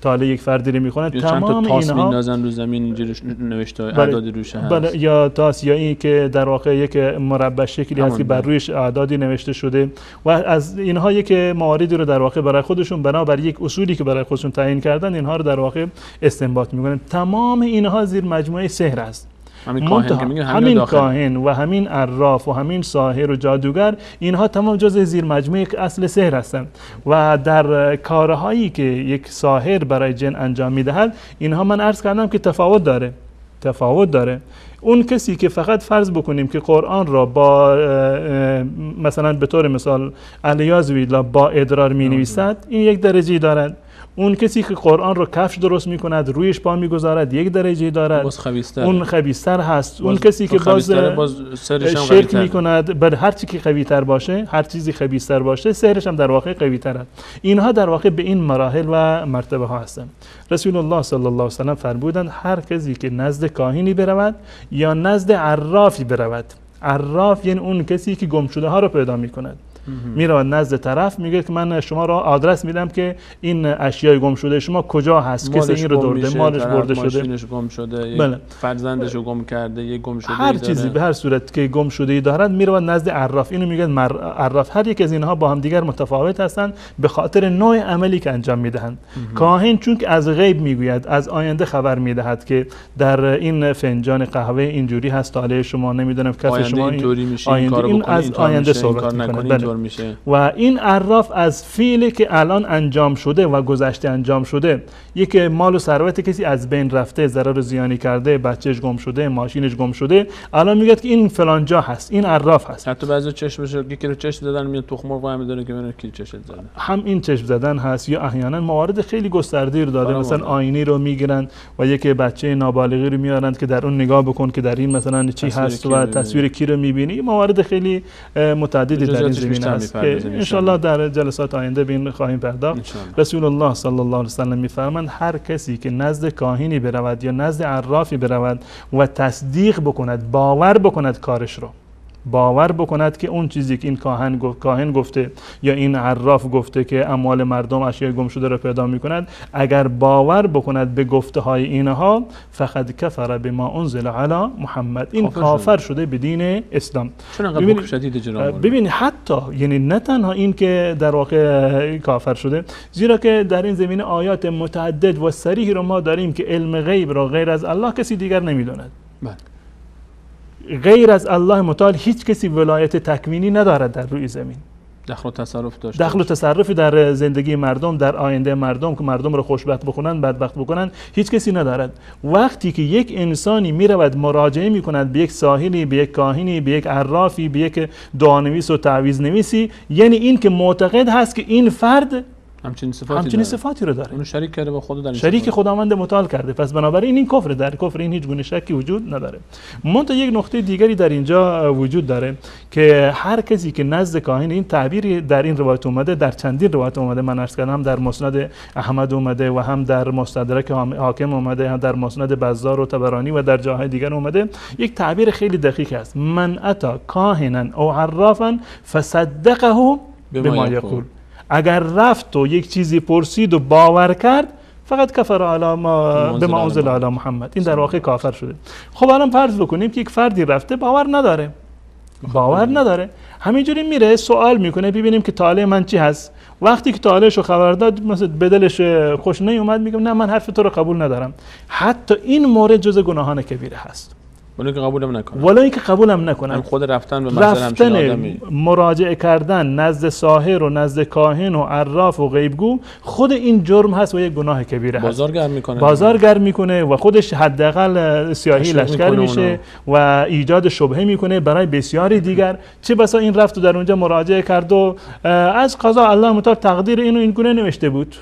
Speaker 2: تاله یک فردی رو میخونه. تمام اینها
Speaker 1: رو زمین اینجوری نوشته اعدادی روش هست.
Speaker 2: بله، یا تاس، یا این که در واقع یک مربع شکلی هست که بر رویش اعدادی نوشته شده و از اینها یک مواردی رو در واقع برای خودشون بنابر یک اصولی که برای خودشون تعیین کردن اینها رو در واقع استنباط میکنن. تمام اینها زیر مجموعه سحر است. همین کاهن و همین عراف و همین ساحر و جادوگر، اینها تمام جزء زیر مجموعه اصل سحر هستند و در کارهایی که یک ساحر برای جن انجام میدهد اینها من عرض کردم که تفاوت داره. اون کسی که فقط فرض بکنیم که قرآن را با مثلا به طور مثال الیاذ بالله با ادرار می نویسد، این یک درجه دارد. اون کسی که قرآن رو کفش درست میکند رویش پا میگذارد یک درجه دارد، اون خبیث‌تر هست. اون کسی که باز شرک میکند، بر هر چیزی که قوی‌تر باشه، هر چیزی خبیث‌تر باشه، سحرش هم در واقع قوی‌تر است. اینها در واقع به این مراحل و مرتبه ها هستند. رسول الله صلی الله علیه و سلم فرمودند هر کسی که نزد کاهنی برود یا نزد عرافی برود. عراف یعنی اون کسی که گم شده ها رو پیدا میکند. میره نزد طرف میگه که من شما را آدرس میدم که این اشیای گم شده شما کجا هست، کسی این رو برده، مالش برده شده،
Speaker 1: ماشینش گم شده،
Speaker 2: بله.
Speaker 1: فرزندش رو گم کرده، یک گم شده
Speaker 2: هر چیزی به هر صورت که گم شده ای دارد میره نزد عراف. اینو میگن عراف. هر یک از اینها با هم دیگر متفاوت هستند به خاطر نوع عملی که انجام میدهند. کاهن چون که از غیب میگوید، از آینده خبر میدهد که در این فنجان قهوه اینجوری هست، تاله شما نمیدونم کف شما
Speaker 1: اینطوری میشه،
Speaker 2: این از آینده صحبت میکنه. و این عراف از فعلی که الان انجام شده و گذشته انجام شده، یک مال و ثروت کسی از بین رفته، ضرر و زیانی کرده، بچهش گم شده، ماشینش گم شده، الان میگه که این فلان جا هست، این عراف هست.
Speaker 1: حتی بعضی چشمش یکی رو چشم زدن میاد تخم مرغ هم میدونه که من کی چشم زدن،
Speaker 2: هم این چشم زدن هست، یا احیانا موارد خیلی گسترده رو داده، مثلا آینه رو میگیرن و یک بچه نابالغی رو میارن که در اون نگاه بکن که در این مثلا چی هست و تصویر کی رو میبینی. موارد خیلی متعددی در این زمینه هست که انشالله در جلسات آینده به این خواهیم پرداخت. رسول الله صلی الله علیه و سلم میفرمایند هر کسی که نزد کاهنی برود یا نزد عرافی برود و تصدیق بکند، باور بکند کارش رو، باور بکند که اون چیزی که این کاهن گفته یا این عراف گفته که اموال مردم اشیاء گم شده را پیدا میکند، اگر باور بکند به گفته های اینها، فقد کفر بما انزل علی محمد، این کافر شده به دین اسلام. ببین حتی یعنی نه تنها این که در واقع کافر شده، زیرا که در این زمینه آیات متعدد و صریح رو ما داریم که علم غیب را غیر از الله کسی دیگر نمیداند. غیر از الله متعال هیچ کسی ولایت تکوینی ندارد در روی زمین.
Speaker 1: دخل و تصرف داشته
Speaker 2: دخل و تصرفی در زندگی مردم، در آینده مردم که مردم رو خوشبخت بکنن، بدبخت بکنن، هیچ کسی ندارد. وقتی که یک انسانی میرود مراجعه میکند به یک ساحلی، به یک کاهنی، به یک عرافی، به یک دعانویس و تعویذ نویسی، یعنی این که معتقد هست که این فرد همچین صفاتی رو داره.
Speaker 1: اونو شریک کرده با خدا، در
Speaker 2: شریک خداوند متعال کرده. پس بنابراین این کفر، در کفر این هیچ گونه شکی وجود نداره. منتها یک نقطه دیگری در اینجا وجود داره که هر کسی که نزد کاهن، این تعبیری در این روایت اومده، در چندین روایت اومده، من عرض کردم در مسند احمد اومده و هم در مستدرک حاکم اومده، هم در مسند بزار و طبرانی و در جاهای دیگر اومده. یک تعبیر خیلی دقیق است: من اتا کاهنا او عرافا فصدقه بما یقول. اگر رفت و یک چیزی پرسید و باور کرد، فقط کفر علی ما بما انزل علی محمد، این در واقع کافر شده. خب الان فرض بکنیم که یک فردی رفته باور نداره، همینجوری میره سوال میکنه ببینیم که طالع من چی هست. وقتی که طالعشو خبر داد، مثلا به دلش خوش نیومد، میگم نه من حرف تو رو قبول ندارم. حتی این مورد جز گناهان کبیره هست.
Speaker 1: ولی که
Speaker 2: قبولم نکنن.
Speaker 1: خود رفتن به مثلا
Speaker 2: مراجعه کردن نزد ساحر و نزد کاهن و عراف و غیبگو، خود این جرم هست و یک گناه کبیره هست. بازارگر میکنه و خودش حداقل سیاهی لشکر میشه و ایجاد شبهه میکنه برای بسیاری دیگر. چه بسا این رفت و در اونجا مراجعه کرد و از قضا الله متعال تقدیر اینو این گونه نوشته بود.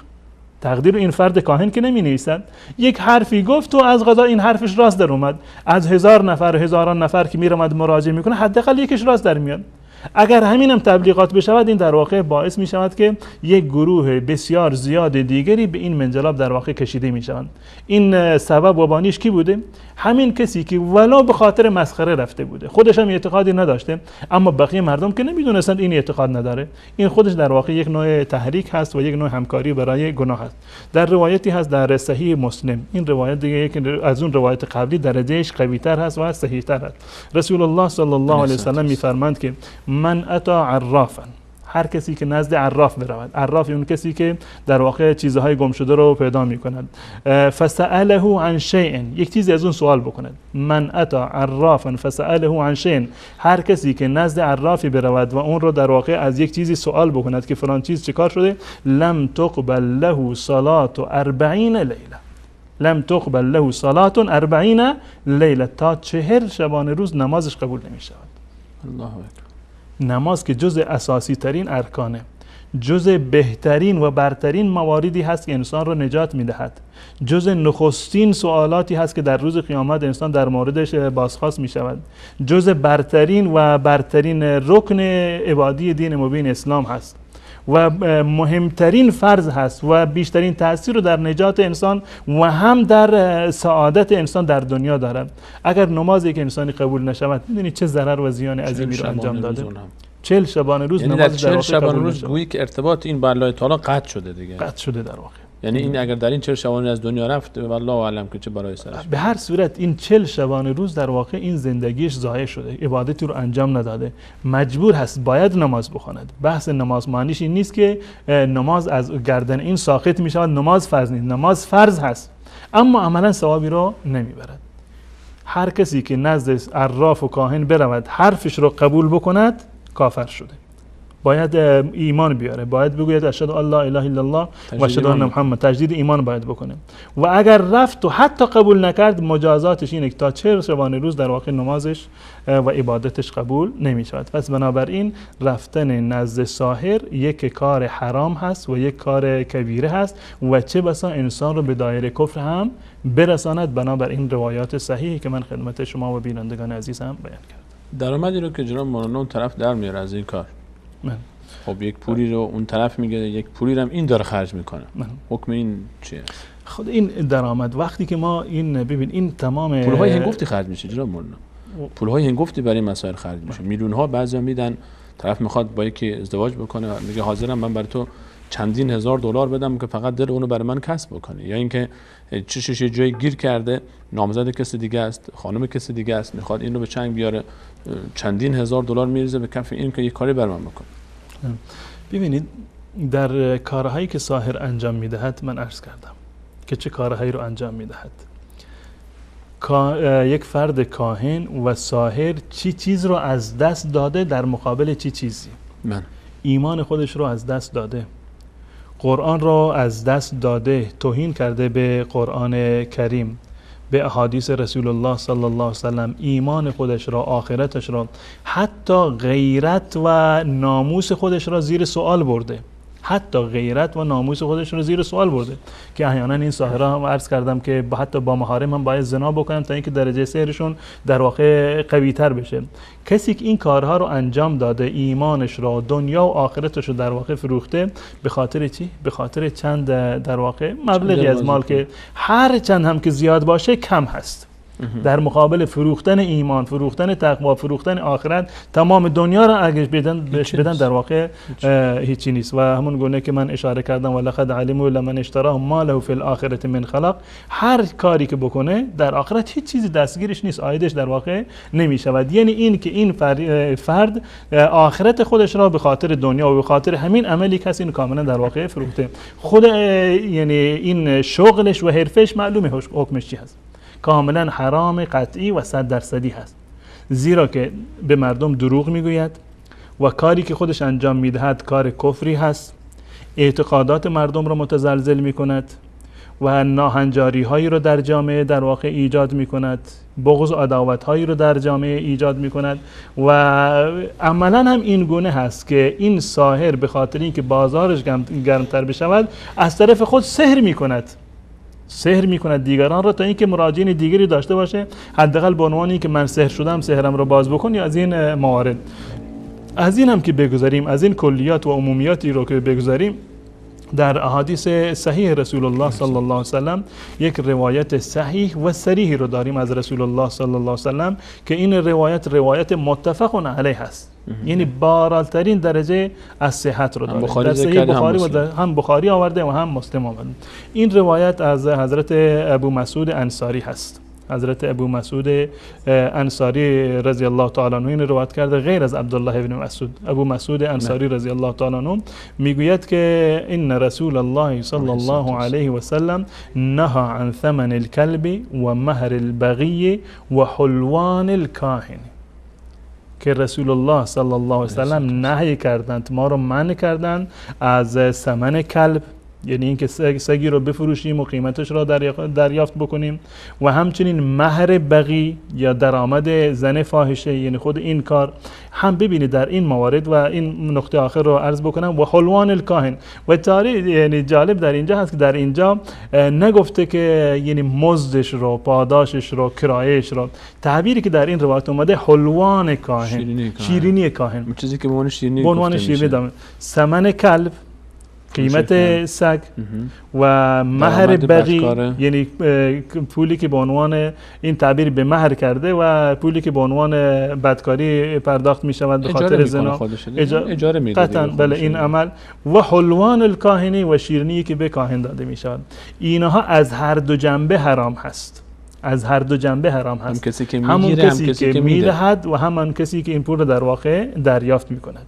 Speaker 2: تقدیر این فرد کاهن که نمی نویسد، یک حرفی گفت و از قضا این حرفش راست در اومد. از 1000 نفر و هزاران نفر که میرمد مراجعه میکنه، حداقل یکیش راست در میاد. اگر همینم تبلیغات بشود، این در واقع باعث می شود که یک گروه بسیار زیاد دیگری به این منجلاب در واقع کشیده می شوند. این سبب و بانیش کی بوده؟ همین کسی که ولو به خاطر مسخره رفته بوده، خودش هم اعتقادی نداشته، اما بقیه مردم که نمیدونستند این اعتقاد نداره، این خودش در واقع یک نوع تحریک هست و یک نوع همکاری برای گناه هست. در روایتی هست در صحیح مسلم، این روایت دیگه یک از اون روایت قبلی درجهش قوی‌تر هست و صحیح‌تر هست. رسول الله صلی الله علیه و سلم می‌فرمایند که من اتا عرافا، هر کسی که نزد عراف برود، عراف اون کسی که در واقع چیزهای گم شده رو پیدا می‌کند، فسأله عن شیء، یک چیزی از اون سوال بکند. من اتا عرافا فسأله عن شیء، هر کسی که نزد عرافی برود و اون رو در واقع از یک چیزی سوال بکند که فلان چیز چیکار شده، لم تقبل له صلاة 40 لیله، لم تقبل له صلاة 40 لیله، تا 40 شبانه روز نمازش قبول نمی‌شود.
Speaker 1: الله اکبر.
Speaker 2: نماز که جز اساسی ترین ارکانه، جز بهترین و برترین مواردی هست که انسان رو نجات میدهد، جز نخستین سوالاتی هست که در روز قیامت انسان در موردش بازخواست می شود، جز برترین و برترین رکن عبادی دین مبین اسلام هست و مهمترین فرض هست و بیشترین تأثیر رو در نجات انسان و هم در سعادت انسان در دنیا دارد. اگر نمازی که انسانی قبول نشود، میدونید چه ضرر و زیان عظیمی رو انجام داده. 40 شبانه روز
Speaker 1: یعنی
Speaker 2: نماز
Speaker 1: در 40 شبانه روز گویی که ارتباط این با الله تعالی قطع شده دیگه.
Speaker 2: قطع شده در واقع.
Speaker 1: یعنی این اگر در این 40 شبانه از دنیا رفت، والله اعلم که چه برای سرش.
Speaker 2: به هر صورت این 40 شبانه روز در واقع این زندگیش ضایع شده، عبادتی رو انجام نداده، مجبور هست باید نماز بخواند. بحث نماز معنیش این نیست که نماز از گردن این ساقط می شود، نماز فرض نیست، نماز فرض هست اما عملا ثوابی رو نمیبرد. هر کسی که نزد عراف و کاهن برود حرفش رو قبول بکند، کافر شده. باید ایمان بیاره، باید بگوید اشهد ان لا اله الا الله و اشهد ان محمد، تجدید ایمان باید بکنه. و اگر رفت و حتی قبول نکرد، مجازاتش اینه که تا 40 شبانه روز در واقع نمازش و عبادتش قبول نمی شود. پس بنابراین رفتن نزد ساحر یک کار حرام هست و یک کار کبیره هست و چه بسا انسان رو به دایره کفر هم برساند، بنابراین روایات صحیحی که من خدمت شما و بینندگان عزیز هم بیان کردم.
Speaker 1: درآمدی رو که جناب مولانا اون طرف در میاره از این کار، خب یک پولی رو اون طرف میگه، یک پولی رو هم این داره خرج میکنه، حکم این چیه؟
Speaker 2: خود این درآمد وقتی که ما این ببین این تمام
Speaker 1: پولهای هنگفتی خرج میشه جناب مولانا، پولهای هنگفتی برای مسائل خرج میشه، میلیون ها بعضیا میدن، طرف میخواد با یکی ازدواج بکنه، میگه حاضرم من برای تو چندین هزار دلار بدم که فقط دل اونو برای من کسب بکنه. یا اینکه چشش یه جای گیر کرده، نامزد کسی دیگه است، خانم کسی دیگه است، میخواد این رو به چنگ بیاره، چندین هزار دلار میریزه به کف این که یه کاری برای من بکنه.
Speaker 2: ببینید در کارهایی که ساحر انجام میدهد، من عرض کردم که چه کارهایی رو انجام میدهد. یک فرد کاهن و ساحر چی چیز رو از دست داده در مقابل چی چیزی. ایمان خودش رو از دست داده، قرآن را از دست داده، توهین کرده به قرآن کریم، به احادیث رسول الله صلی الله علیه وسلم، ایمان خودش را، آخرتش را، حتی غیرت و ناموس خودش را زیر سوال برده، حتی غیرت و ناموس خودش رو زیر سوال برده که احیانا این ساحرها هم عرض کردم که حتی با محارم هم باید زنا بکنن تا اینکه درجه سحرشون در واقع قوی تر بشه. کسی که این کارها رو انجام داده، ایمانش را، دنیا و آخرتش رو در واقع فروخته، به خاطر چی؟ به خاطر چند در واقع مبلغی از مال که هر چند هم که زیاد باشه کم هست در مقابل فروختن ایمان، فروختن تقوا، فروختن آخرت. تمام دنیا را اگه بدن در واقع هیچی نیست. و همون گونه که من اشاره کردم ولقد علموا لمن اشتراه ما له فی الاخره من خلاق، هر کاری که بکنه در آخرت هیچ چیزی دستگیرش نیست، عایدش در واقع نمیشود. یعنی این که این فرد آخرت خودش را به خاطر دنیا و به خاطر همین عملی کسی کاملا در واقع فروخته. خود یعنی این شغلش و حرفش معلومه حکمش چی هست، کاملا حرام قطعی و 100% هست، زیرا که به مردم دروغ میگوید و کاری که خودش انجام میدهد کار کفری هست، اعتقادات مردم را متزلزل میکند و ناهنجاری هایی رو در جامعه در واقع ایجاد میکند، بغض و عداوت هایی رو در جامعه ایجاد میکند. و عملا هم این گونه هست که این ساحر به خاطر اینکه بازارش گرمتر بشود از طرف خود سحر میکند دیگران را تا اینکه مراجعین دیگری داشته باشه، حداقل به عنوان اینکه من سحر شدم سحرم را باز بکن، یا از این موارد. از این هم که بگذاریم، از این کلیات و عمومیاتی رو که بگذاریم، در احادیث صحیح رسول الله صلی الله علیه وسلم یک روایت صحیح و صریح رو داریم از رسول الله صلی الله علیه وسلم که این روایت متفق علیه است، یعنی بالاترین درجه از صحت رو داره. در صحیح بخاری و هم بخاری آورده و هم مسلم آورده. این روایت از حضرت ابو مسعود انصاری هست. حضرت ابو مسعود انصاری رضی الله تعالی عنه این روایت کرده، غیر از عبدالله ابن مسعود. ابو مسعود انصاری رضی الله تعالی عنه میگوید که ان رسول الله صلی الله علیه و سلم نهى عن ثمن الكلب و مهر البغی و حلوان الکاهن، که رسول الله صلی الله علیه و سلم نهی کردند، ما رو منع کردند از ثمن کلب، یعنی اینکه سگی رو بفروشیم و قیمتش را دریافت بکنیم، و همچنین مهر بغی یا درآمد زن فاحشه، یعنی خود این کار هم ببینید در این موارد. و این نقطه آخر رو عرض بکنم، و حلوان الکاهن. و تاریخ یعنی جالب در اینجا هست که در اینجا نگفته که یعنی مزدش رو، پاداشش رو، کرایهش رو، تعبیری که در این روایت اومده حلوان کاهن، شیرینی کاهن، چیزی که به عنوان شیرینی دامه، ثمن کلب قیمت سگ و مهر بغی، یعنی پولی که به عنوان این تعبیر به مهر کرده و پولی که به عنوان بدکاری پرداخت می شود به خاطر زنا، اجاره می ده. بله این عمل. و حلوان الکاهنی و شیرینی که به کاهن داده می شود. اینها از هر دو جنبه حرام هست، از هر دو جنبه حرام هست. همون کسی که میدهد و همون کسی که این پول رو در واقع دریافت می کند،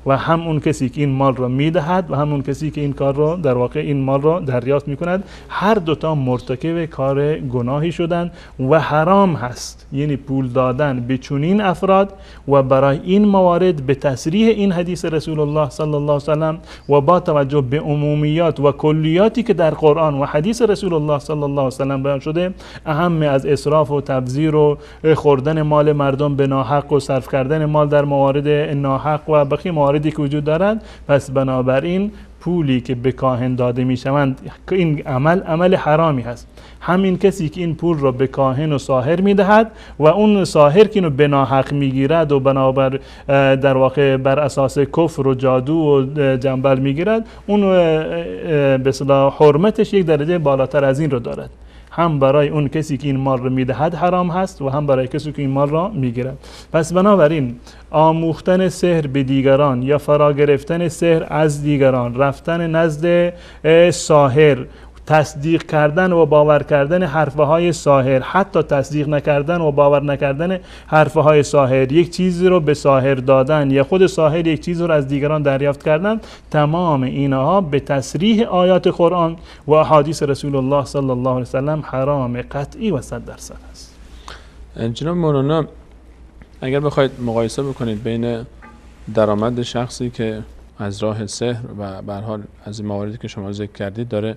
Speaker 2: و هم اون کسی که این مال را میدهد و همون کسی که این کار را در واقع این مال را دریافت میکند، هر دوتا مرتکب کار گناهی شدند و حرام هست. یعنی پول دادن به چنین افراد و برای این موارد به تصریح این حدیث رسول الله صلی الله علیه وسلم و با توجه به عمومیات و کلیاتی که در قرآن و حدیث رسول الله صلی الله علیه وسلم بیان شده، اهم از اسراف و تبذیر و خوردن مال مردم به ناحق و صرف کردن مال در موارد ناحق و بقیه مواردی که وجود دارد. پس بنابراین پولی که به کاهن داده می شوند، این عمل حرامی هست. همین کسی که این پول را به کاهن و ساحر می دهد و اون ساحر که اینو به ناحق می گیرد و بنابر در واقع بر اساس کفر و جادو و جنبل می گیرد، اون به اصطلاح حرمتش یک درجه بالاتر از این رو دارد. هم برای اون کسی که این مال را میدهد حرام هست و هم برای کسی که این مال را میگیرد. پس بنابراین آموختن سحر به دیگران یا فرا گرفتن سحر از دیگران، رفتن نزد ساحر، تصدیق کردن و باور کردن حرفهای ساحر، حتی تصدیق نکردن و باور نکردن حرفهای ساحر، یک چیزی رو به ساحر دادن یا خود ساحر یک چیز رو از دیگران دریافت کردن، تمام اینها به تصریح آیات قرآن و احادیث رسول الله صلی الله علیه وسلم حرام قطعی و 100% است.
Speaker 1: جناب مولانا، اگر بخواید مقایسه بکنید بین درآمد شخصی که از راه سحر و به هر حال از این مواردی که شما ذکر کردید داره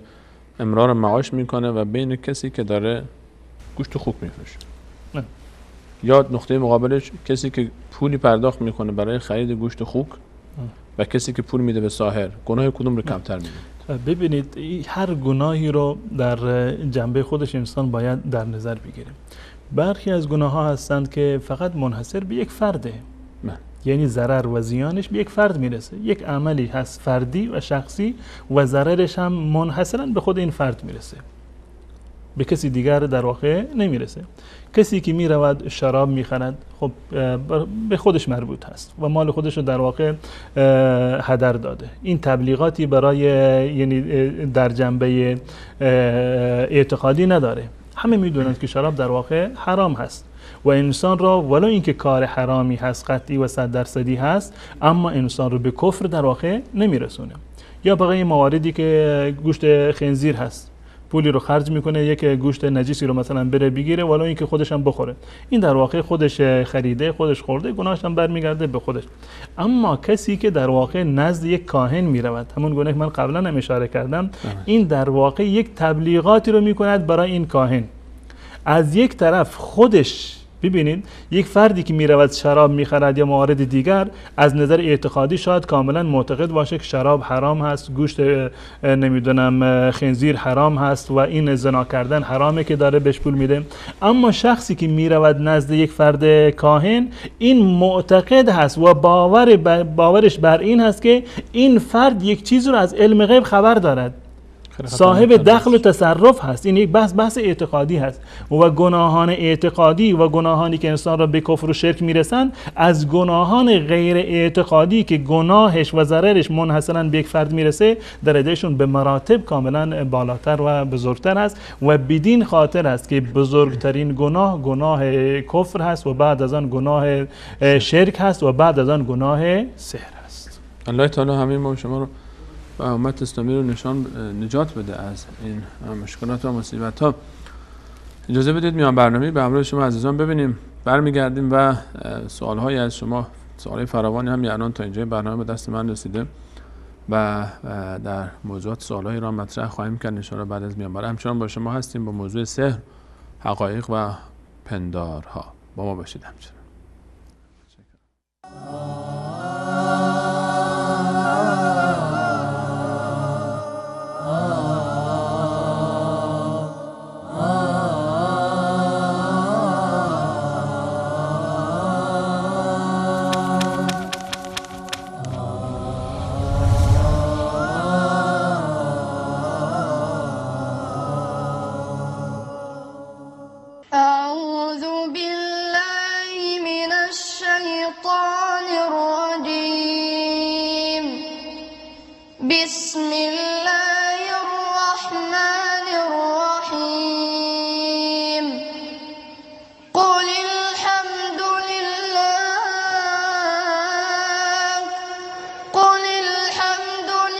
Speaker 1: امرار معاش میکنه و بین کسی که داره گوشت خوک میفروشه، یا نقطه مقابلش کسی که پولی پرداخت میکنه برای خرید گوشت خوک و کسی که پول میده به ساحر، گناه کدوم رو کمتر میدونید؟
Speaker 2: ببینید هر گناهی رو در جنبه خودش انسان باید در نظر بگیره. برخی از گناه ها هستند که فقط منحصر به یک فرده، یعنی ضرر و زیانش به یک فرد میرسه، یک عملی هست فردی و شخصی و ضررش هم منحصرا به خود این فرد میرسه، به کسی دیگر در واقع نمیرسه. کسی که میرود شراب میخرد، خب به خودش مربوط هست و مال خودش رو در واقع هدر داده. این تبلیغاتی برای یعنی در جنبه اعتقادی نداره. همه میدونند که شراب در واقع حرام هست و انسان را ولو اینکه کار حرامی هست قطعی و 100% هست، اما انسان رو به کفر در واقع نمیرسونه. یا بقیه مواردی که گوشت خنزیر هست، پولی رو خرج میکنه یک گوشت نجیسی رو مثلا بره بگیره ولو اینکه خودش هم بخوره، این در واقع خودش خریده، خودش خورده، گناهش هم برمیگرده به خودش. اما کسی که در واقع نزد یک کاهن میرود، همون گونه که من قبلا هم اشاره کردم، این در واقع یک تبلیغاتی رو میکند برای این کاهن. از یک طرف خودش ببینید یک فردی که میرود شراب میخرد یا موارد دیگر، از نظر اعتقادی شاید کاملا معتقد باشه که شراب حرام هست، گوشت نمیدونم خنزیر حرام هست و این زنا کردن حرامه که داره بهش پول میده. اما شخصی که میرود نزد یک فرد کاهن، این معتقد هست و باورش بر این هست که این فرد یک چیز رو از علم غیب خبر دارد، صاحب دخل و تصرف هست. این یک بحث اعتقادی هست و گناهان اعتقادی و گناهانی که انسان را به کفر و شرک میرسن از گناهان غیر اعتقادی که گناهش و ضررش منحصرا به یک فرد میرسه درجهشون به مراتب کاملا بالاتر و بزرگتر هست و بدین خاطر است که بزرگترین گناه کفر هست و بعد از آن گناه شرک هست و بعد از آن گناه سحر هست.
Speaker 1: الله تعالی همین ما شما رو و امت اسلامی رو نجات بده از این مشکلات و مصیبت ها. اجازه بدید میان برنامه به همراه شما عزیزان ببینیم، برمیگردیم و سوال های از شما، سوال فراوانی هم الان تا اینجای برنامه به دست من رسیده و در موضوعات سوال های را مطرح خواهیم کرد ان شاء الله بعد از میان برنامه. همچنان با شما هستیم با موضوع سحر، حقایق و پندارها. با ما باشید همچنان.
Speaker 4: بسم الله الرحمن الرحيم قل الحمد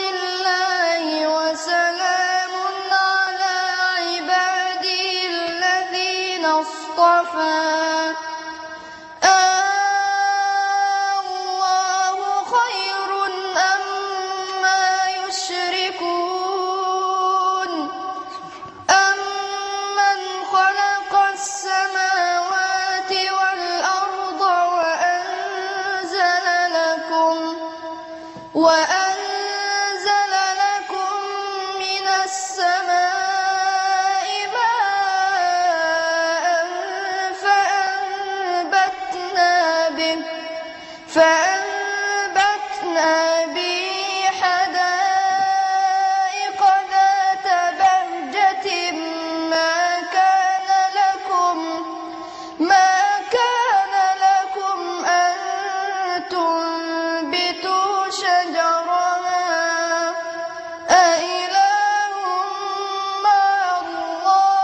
Speaker 4: لله وسلام على عباده الذين اصطفى وأنزل لكم من السماء ماء فأنبتنا به حدائق ذات بهجة ما كان لكم أن تنبتوا شجرها أإله مع الله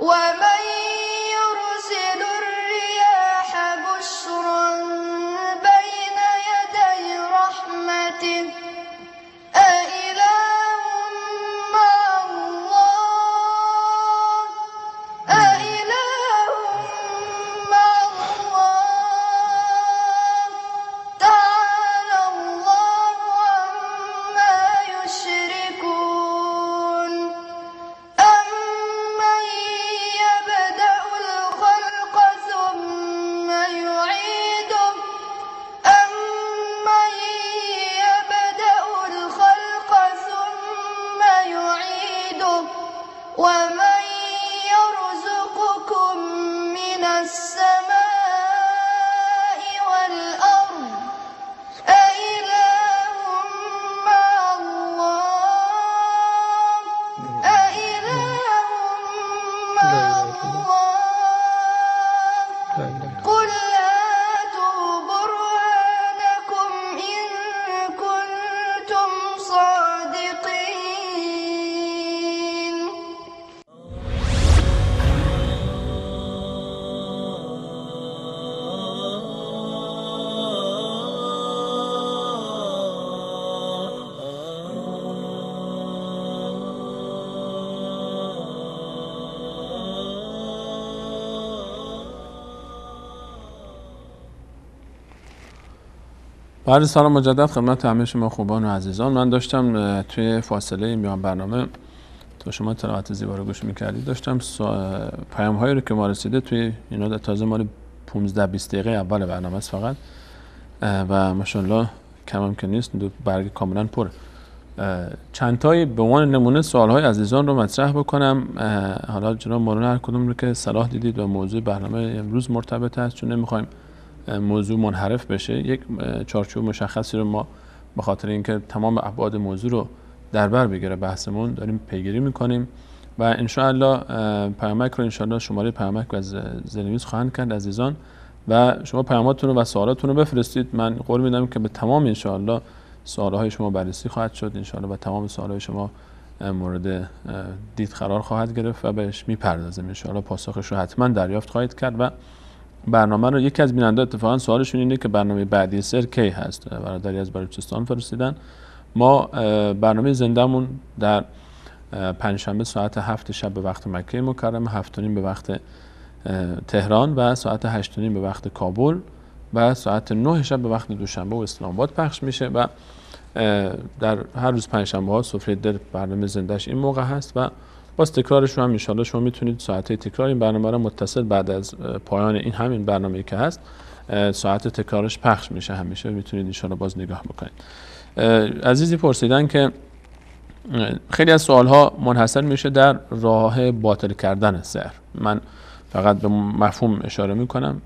Speaker 4: ومن يرسل الرياح بشرا بين يدي رحمته أإله مع الله أإله مع الله تعالى الله عما يشركون أمن يبدأ الخلق ثم يعيده أمن يبدأ الخلق ثم يعيده ومن يرزقكم من السماء والأرض أإله مع الله أإله مع الله قل هاتوا برهانكم إن كنتم صادقين.
Speaker 1: بعد سلام مجدد خدمت همه شما خوبان و عزیزان. من داشتم توی فاصله میان برنامه تا شما تلاوت زیبا رو گوش میکردید داشتم پیام هایی رو که ما رسیده توی اینا تازه مال 15-20 دقیقه اول برنامه است فقط و ماشاءالله کمم که نیست، دو برگ کاملا پر. چند تایی به عنوان نمونه سوال های عزیزان رو مطرح بکنم. حالا جناب مولانا هر کدوم رو که صلاح دیدید و موضوع برنامه امروز مرتبط است، چون نمیخوایم موضوع منحرف بشه. یک چارچوب مشخصی رو ما به خاطر اینکه تمام ابعاد موضوع رو در بر بگیره بحثمون داریم پیگیری میکنیم و ان شاء الله پیامک رو ان شاء الله شماره پیامک و زیرنویس خواهند کرد عزیزان و شما پیاماتون رو و سوالاتون رو بفرستید. من قول میدم که به تمام ان شاء الله سوالهای شما بررسی خواهد شد ان شاء الله و تمام سوالهای شما مورد دید قرار خواهد گرفت و بهش میپردازیم ان شاء الله. پاسخش رو حتما دریافت خواهید کرد و برنامه رو یکی از بیننده اتفاقا سوالشون اینه که برنامه بعدی سر کی هست. برادری از بلوچستان فرستیدن. ما برنامه زندهمون در پنجشنبه ساعت 7 شب به وقت مکه مکرمه، 7:30 به وقت تهران و ساعت 8:30 به وقت کابل و ساعت 9 شب به وقت دوشنبه و اسلام آباد پخش میشه و در هر روز پنجشنبه ها سفره دل برنامه زندهش این موقع هست و باز تکرارش رو هم ان شاء الله شما میتونید ساعت تکرار این برنامه رو متصل بعد از پایان این همین برنامه‌ای که هست ساعت تکرارش پخش میشه، همیشه میتونید ان شاء الله باز نگاه بکنید. عزیزی پرسیدن که خیلی از سوالها منحصر میشه در راه باطل کردن سحر. من فقط به مفهوم اشاره میکنم.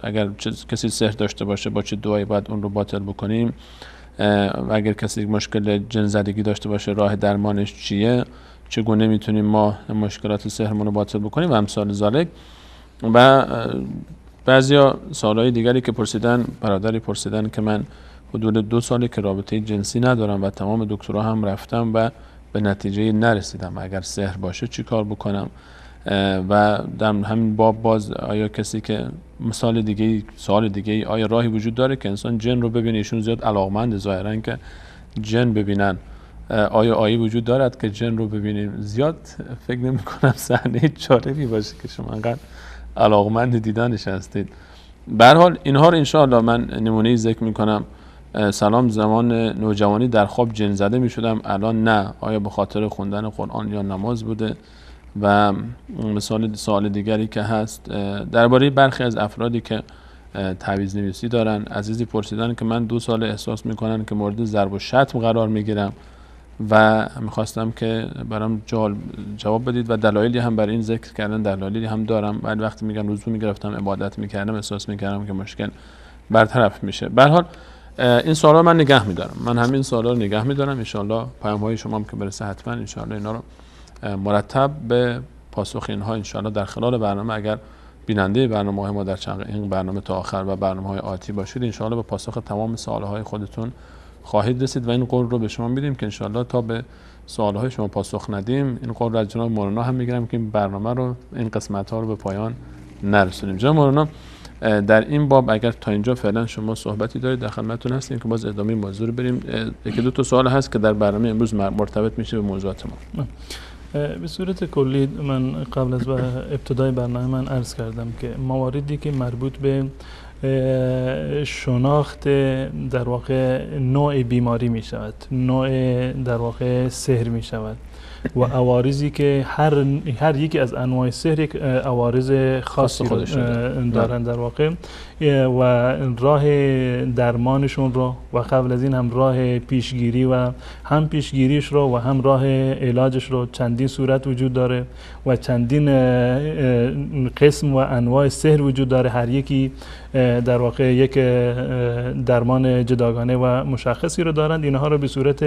Speaker 1: اگر کسی سحر داشته باشه با چه دعایی باید اون رو باطل بکنیم، و اگر کسی مشکل جن زدگی داشته باشه راه درمانش چیه، چگونه میتونیم ما مشکلات سحرمون رو باطل بکنیم و امثال ذالک. و بعضیا سوالای دیگری که پرسیدن، برادری پرسیدن که من حدود 2 ساله که رابطه جنسی ندارم و تمام دکترها هم رفتم و به نتیجه نرسیدم، اگر سحر باشه چی کار بکنم؟ و در همین باب باز آیا کسی که سوال دیگه آیا راهی وجود داره که انسان جن رو ببینه؟ ایشون زیاد علاقمند ظاهرا که جن ببینن. آیا آیه وجود دارد که جن رو ببینیم؟ زیاد فکر نمی کنم صحنه جالبی باشه که شما انقدر علاقمند دیدنش هستید. به هر حال اینها رو ان شاء الله من نمونه ذکر می کنم. سلام، زمان نوجوانی در خواب جن زده می شدم، الان نه. آیا به خاطر خوندن قرآن یا نماز بوده؟ و مثال سوال دیگری که هست درباره برخی از افرادی که تعویض نویسی دارن. عزیزی پرسیدن که من 2 سال احساس میکنن که مورد ضرب و شتم قرار میگیرم و میخواستم که برام جواب بدید و دلایلی هم برای این ذکر کردن، دلایلی هم دارم. بعد وقتی میگن وضو میگرفتم عبادت میکردم احساس میکردم که مشکل برطرف میشه. به هر حال این سوالا من نگه میدارم، من همین سوالا رو نگه میدارم. ان شاء الله پیام های شما هم که برسه حتما ان شاء الله اینا رو مرتب به پاسخ اینها ان شاء الله در خلال برنامه، اگر بیننده برنامه‌های ما در این برنامه تا آخر و برنامه‌های آتی باشید، ان شاء الله به پاسخ تمام سوال‌های خودتون خواهید رسید و این قول رو به شما میدیم که انشالله تا به سوالهای شما پاسخ ندیم. این قول رو از جناب مولانا هم میگیرم که این برنامه رو، این قسمت ها رو به پایان نرسونیم. جناب مولانا در این باب اگر تا اینجا فعلا شما صحبتی دارید در خدمتتون هستیم که باز ادامه موضوع رو بریم. یکی دو تا سوال هست که در برنامه امروز مرتبط میشه به موضوعات ما.
Speaker 2: به صورت کلی من قبل از ابتدای برنامه من عرض کردم که مواردی که مربوط به شناخت در واقع نوع بیماری می شود، نوع در واقع سحر می شود و عوارضی که هر یکی از انواع سحر یک عوارض خاصی رو دارن در واقع و راه درمانشون رو و قبل از این هم راه پیشگیری و هم پیشگیریش رو و هم راه علاجش رو چندین صورت وجود داره و چندین قسم و انواع سحر وجود داره. هر یکی در واقع یک درمان جداگانه و مشخصی رو دارند. اینها رو به صورت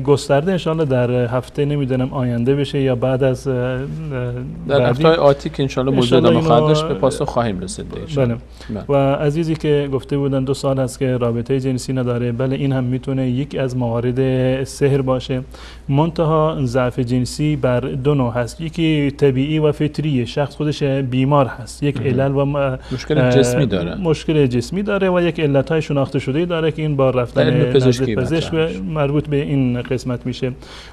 Speaker 2: گسترده انشالله در هفته نمیدونم آینده بشه یا بعد از
Speaker 1: در هفته‌های آتی که انشالله موضوع ادامه خواهد داشت به پاسخ خواهیم رسید.
Speaker 2: بله. و عزیزی که گفته بودن 2 سال هست که رابطه جنسی نداره، بله این هم میتونه یک از موارد سحر باشه. منتها ضعف جنسی بر 2 نوع هست، یکی طبیعی و فطری، شخص خودش بیمار هست، یک علل و
Speaker 1: مشکل جسمی داره،
Speaker 2: مشکل جسمی داره و یک علت‌های شناخته شده داره که این با رفتن پزشک مربوط به این قسمت میشه.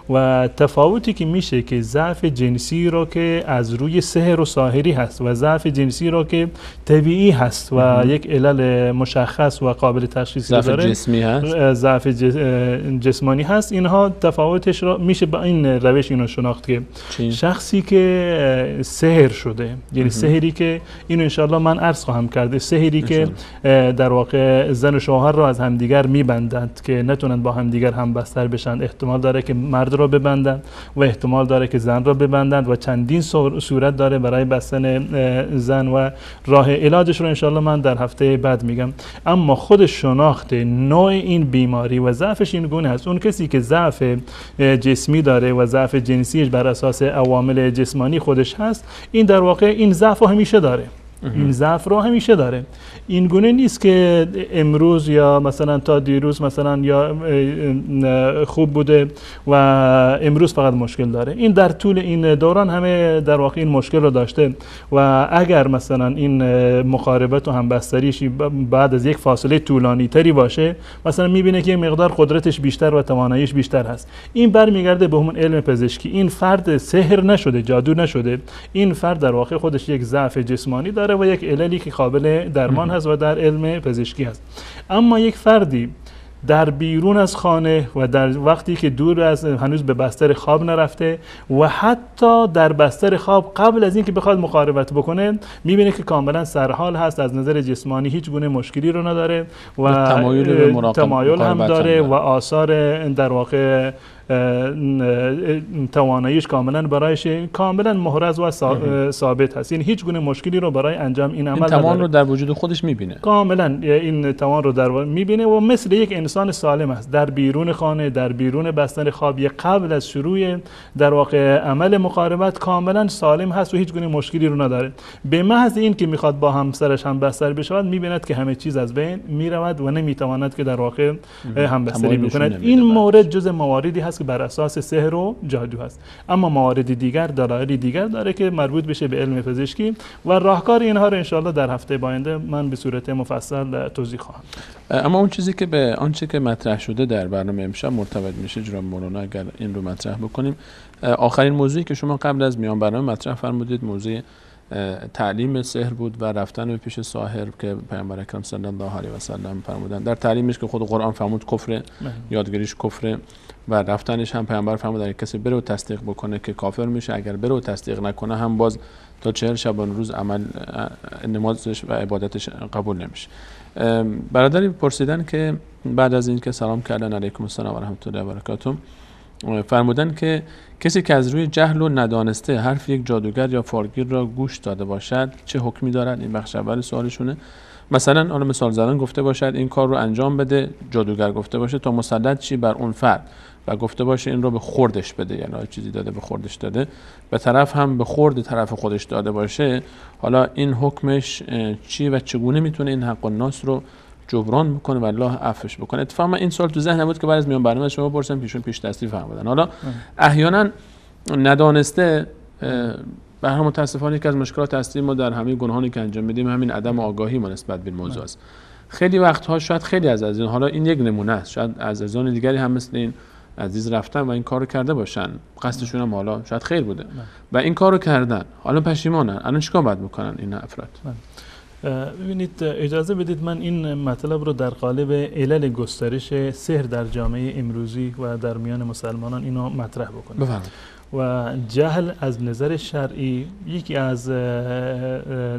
Speaker 2: و تفاوتی که میشه که ضعف جنسی رو که از روی سحر و ساحری هست و ضعف جنسی رو که طبیعی هست و یک علل مشخص و قابل تشخیص داره،
Speaker 1: ضعف جسمی هست،
Speaker 2: ضعف جسمانی هست، اینها تفاوتش رو میشه با این روش اینو شناخت که شخصی که سحر شده، یعنی سحری که اینو انشالله من عرض خواهم کرده، سحری که در واقع زن و شوهر رو از همدیگر میبندند که نتونن با همدیگر هم بستر بشن، احتمال داره که مرد رو ببندند و احتمال داره که زن رو ببندند و چندین صورت داره برای بستن زن و راه علاجش رو انشالله من در هفته بعد میگم. اما خود شناخت نوع این بیماری و ضعفش این گونه است. اون کسی که ضعف جسمی داره و ضعف جنسیش بر اساس عوامل جسمانی خودش هست، این در واقع این ضعف رو همیشه داره، این ضعف رو همیشه داره. این گونه نیست که امروز یا مثلا تا دیروز مثلا یا خوب بوده و امروز فقط مشکل داره. این در طول این دوران همه در واقع این مشکل رو داشته و اگر مثلا این مقاربت و همبستریش بعد از یک فاصله طولانی تری باشه، مثلا میبینه که مقدار قدرتش بیشتر و تواناییش بیشتر هست. این برمیگرده به همون علم پزشکی. این فرد سحر نشده، جادو نشده، این فرد در واقع خودش یک ضعف جسمانی داره و یک عللی که قابل درمان هست و در علم پزشکی هست. اما یک فردی در بیرون از خانه و در وقتی که دور از هنوز به بستر خواب نرفته و حتی در بستر خواب قبل از اینکه بخواد مقاربت بکنه، میبینه که کاملا سرحال هست، از نظر جسمانی هیچ گونه مشکلی رو نداره و تمایل هم داره و آثار در واقع تواناییش کاملا برایش کاملا محرز و ثابت هست. این هیچ گونه مشکلی رو برای انجام این عمل نداره.
Speaker 1: توان رو در وجود خودش میبینه،
Speaker 2: کاملا این توان رو در میبینه و مثل یک انسان سالم است در بیرون خانه، در بیرون بستن خواب، قبل از شروع در واقع عمل مقاربت کاملا سالم هست و هیچ گونه مشکلی رو نداره. به محض این که میخواد با همسرش هم بستر بشود، میبیند که همه چیز از بین میرود و نمیتواند که در واقع هم بستری بکند. این مورد جز مواردی هست که بر اساس سحر و جادو هست. اما موارد دیگر، دلایل دیگر داره که مربوط بشه به علم پزشکی و راهکار اینها رو انشالله در هفته آینده من به صورت مفصل توضیح خواهم داد.
Speaker 1: اما اون چیزی که به آنچه که مطرح شده در برنامه امشب مرتبط میشه جناب مولانا، اگر این رو مطرح بکنیم، آخرین موضوعی که شما قبل از میان برنامه مطرح فرمودید موضوع تعلیم سحر بود و رفتن به پیش ساحر که پیامبر اکرم صلی الله علیه و سلم فرمودن. در تعلیمش که خود قرآن فرمود کفر، یادگیریش کفر و رفتنش هم پیامبر فرمود اگه کسی بره و تصدیق بکنه که کافر میشه، اگر بره و تصدیق نکنه هم باز تا 40 شبانه روز عمل نمازش و عبادتش قبول نمیشه. برادری پرسیدن که بعد از این که سلام کردن علیکم السلام و رحمت الله و برکاته، فرمودن که کسی که از روی جهل و ندانسته حرف یک جادوگر یا فالگیر را گوش داده باشد چه حکمی دارد؟ این بخش اول سوالشونه. مثلا حالا مثال زدن گفته باشد این کار رو انجام بده، جادوگر گفته باشه تا مسلط چی بر اون فرد و گفته باشه این رو به خوردش بده، یعنی چیزی داده به خوردش داده، به طرف هم به خورد طرف خودش داده باشه، حالا این حکمش چی و چگونه میتونه این حق الناس رو جبران میکنه و الله عفوش بکنه. اتفاقا این سوال تو ذهنم بود که بعد از میان برنامه شما پرسیدم، پیش دستی فرمودن. حالا احیانا ندانسته به هر متاسفانه یکی از مشکلات اصلی ما در همه گناهانی که انجام میدیم همین عدم آگاهی ما نسبت به موضوع است. خیلی وقتها شاید خیلی از این، حالا این یک نمونه است، شاید از عزیزان دیگری هم مثل این عزیز رفتن و این کارو کرده باشن، قصدشون هم حالا شاید خیر بوده و این کارو کردن، حالا پشیمانن، الان چیکار باید بکنن این افراد؟
Speaker 2: ببینید اجازه بدید من این مطلب رو در قالب علل گسترش سحر در جامعه امروزی و در میان مسلمانان اینو مطرح بکنم.
Speaker 1: بفرمایید.
Speaker 2: و جهل از نظر شرعی یکی از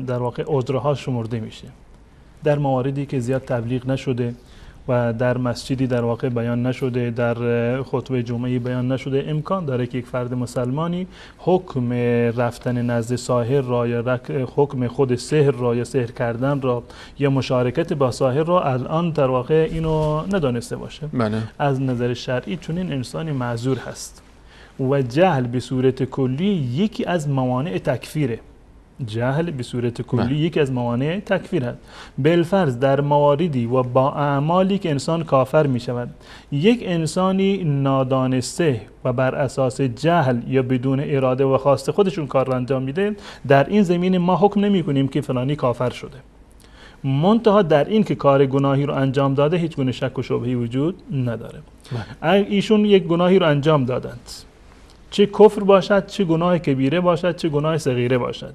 Speaker 2: در واقع عذرها شمرده میشه در مواردی که زیاد تبلیغ نشده و در مسجدی در واقع بیان نشده، در خطبه جمعه‌ای بیان نشده. امکان داره که یک فرد مسلمانی حکم رفتن نزد ساحر را یا حکم خود سحر را یا سحر کردن را یا مشارکت با ساحر را الان در واقع اینو ندانسته باشه.
Speaker 1: بله.
Speaker 2: از نظر شرعی چون این انسانی معذور هست و جهل به صورت کلی یکی از موانع تکفیره. جهل به صورت کلی یکی از موانع تکفیر است. بالفرض در مواردی و با اعمالی که انسان کافر می شود، یک انسانی نادانسته و بر اساس جهل یا بدون اراده و خواست خودشون کار را انجام میده، در این زمینه ما حکم نمی کنیم که فلانی کافر شده. منتها در این که کار گناهی رو انجام داده هیچ گونه شک و شبهه‌ای وجود نداره. ایشون یک گناهی رو انجام دادند، چه کفر باشد، چه گناه کبیره باشد، چه گناه صغیره باشد،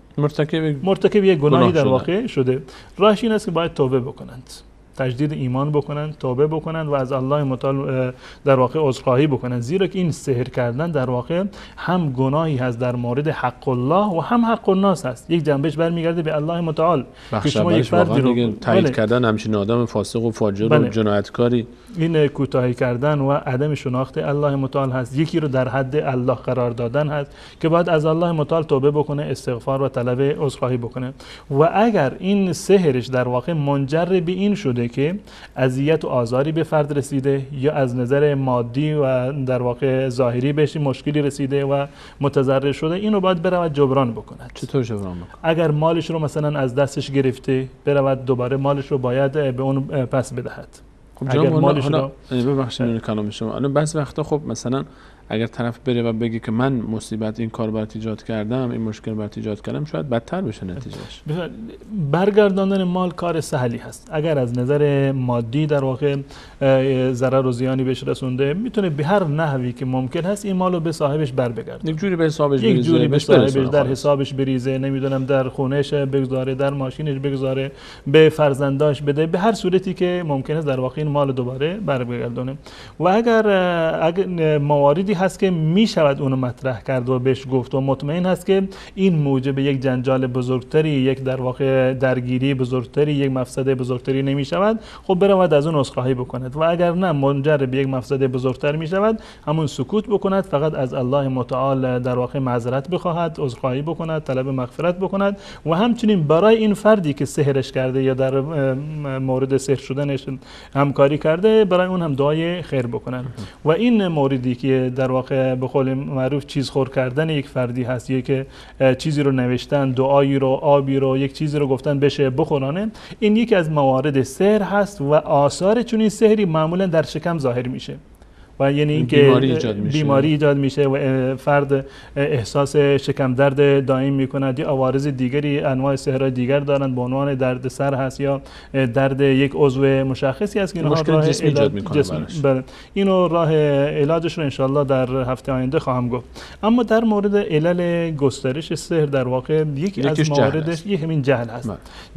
Speaker 2: مرتکب یک گناهی در واقع شده. راهش این است که باید توبه بکنند، تجدید ایمان بکنند، توبه بکنند و از الله متعال در واقع عذرخواهی بکنند، زیرا که این سحر کردن در واقع هم گناهی هست در مورد حق الله و هم حق الناس هست. یک جنبش برمیگرده به الله متعال که شما یک فردی رو
Speaker 1: تایید کردن همچین آدم فاسق و فاجر و جنایتکاری، این
Speaker 2: کوتاهی کردن و عدم شناخت الله متعال هست. یکی رو در حد الله قرار دادن هست که باید از الله متعال توبه بکنه، استغفار و طلب عذرخواهی بکنه. و اگر این سحرش در واقع منجر به این شده که اذیت و آزاری به فرد رسیده یا از نظر مادی و در واقع ظاهری بهش مشکلی رسیده و متضرر شده، اینو باید برود جبران بکند.
Speaker 1: چطور جبران بکنه؟
Speaker 2: اگر مالش رو مثلا از دستش گرفته، برود دوباره مالش رو باید به اون پس بدهد.
Speaker 1: خب اگر مالش رو ببخشید کلام شما، الان بعضی وقتا خب مثلا اگر طرف بره و بگه که من مصیبت این کار برات ایجاد کردم، این مشکل برات ایجاد کردم، شاید بدتر بشه نتیجهش.
Speaker 2: برگرداندن مال کار سهلی هست. اگر از نظر مادی در واقع ضرر و زیانی بهش رسونده، میتونه به هر نحوی که ممکن هست این مالو به صاحبش بربگرده.
Speaker 1: یک جوری به حسابش بریزه،
Speaker 2: یک جوری به صاحبش در حسابش بریزه، نمیدونم در خونهش بگذاره، در ماشینش بگذاره، به فرزنداش بده، به هر صورتی که ممکنه در واقع این مال دوباره بربگردونه. و اگر مواردی هست که می شود اونو مطرح کرد و بهش گفت و مطمئن هست که این موجب یک جنجال بزرگتری، یک در واقع درگیری بزرگتری، یک مفسده بزرگتری نمی شود، خب برود از اون عذرخواهی بکند. و اگر نه منجر به یک مفسده بزرگتر می شود، همون سکوت بکند، فقط از الله متعال در واقع معذرت بخواهد، عذرخواهی بکند، طلب مغفرت بکند. و همچنین برای این فردی که سحرش کرده یا در مورد سحر شدنش همکاری کرده، برای اون هم دعای خیر بکند. و این موردی که در واقع به قول معروف چیز خور کردن یک فردی هست، یا که چیزی رو نوشتن، دعایی رو، آبی رو، یک چیزی رو گفتن بشه بخورانه، این یکی از موارد سحر هست و آثار چنین سحری معمولا در شکم ظاهر میشه و یعنی اینکه بیماری ایجاد میشه و فرد احساس شکم درد دائم میکند یا عوارض دیگری، انواع سحرهای دیگر دارند، به عنوان درد سر هست یا درد یک عضو مشخصی هست که اینها راه
Speaker 1: ایجاد میکنه.
Speaker 2: اینو راه علاجش رو انشالله در هفته آینده خواهم گفت. اما در مورد علل گسترش سحر در واقع یکی از مواردش یک همین جهل هست.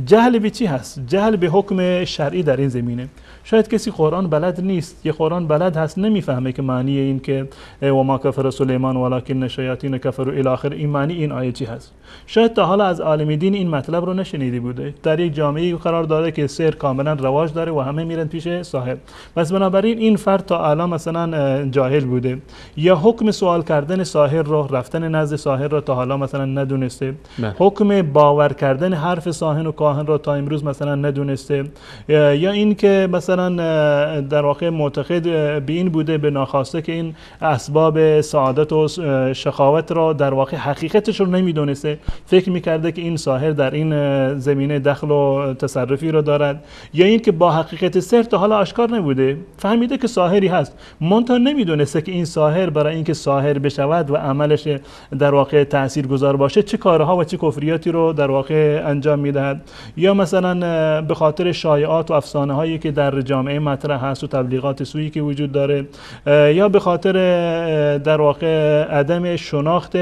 Speaker 2: جهل به چی هست؟ جهل به حکم شرعی در این زمینه. شاید کسی قرآن بلد نیست، یه قرآن بلد هست نمیفهمه که معنی این که و ما کفر سلیمان ولکن الشیاطین کفروا الی آخر، این معنی این آیه چی هست. شاید تا حالا از عالم دین این مطلب رو نشنیده بوده. در یک جامعه قرار داره که سحر کاملا رواج داره و همه میرن پیش ساحر، پس بنابراین این فرد تا الان مثلا جاهل بوده یا حکم سوال کردن ساحر رو، رفتن نزد ساحر رو تا حالا مثلا ندونسته، حکم باور کردن حرف ساحر و کاهن رو تا امروز مثلا ندونسته، یا این که مثلا مثلا در واقع معتقد به این بوده به ناخواسته که این اسباب سعادت و شقاوت را در واقع حقیقتش رو نمیدونسته، فکر میکرده که این ساحر در این زمینه دخل و تصرفی رو دارد، یا این که با حقیقت سحر تا حالا آشکار نبوده، فهمیده که ساحری هست منتها نمیدونسته که این ساحر برای اینکه ساحر بشود و عملش در واقع تاثیرگذار باشه چه کارها و چه کفریاتی رو در واقع انجام میدهد. یا مثلا به خاطر شایعات و افسانه هایی که در جامعه مطرح هست و تبلیغات سویی که وجود داره، یا به خاطر در واقع عدم شناخت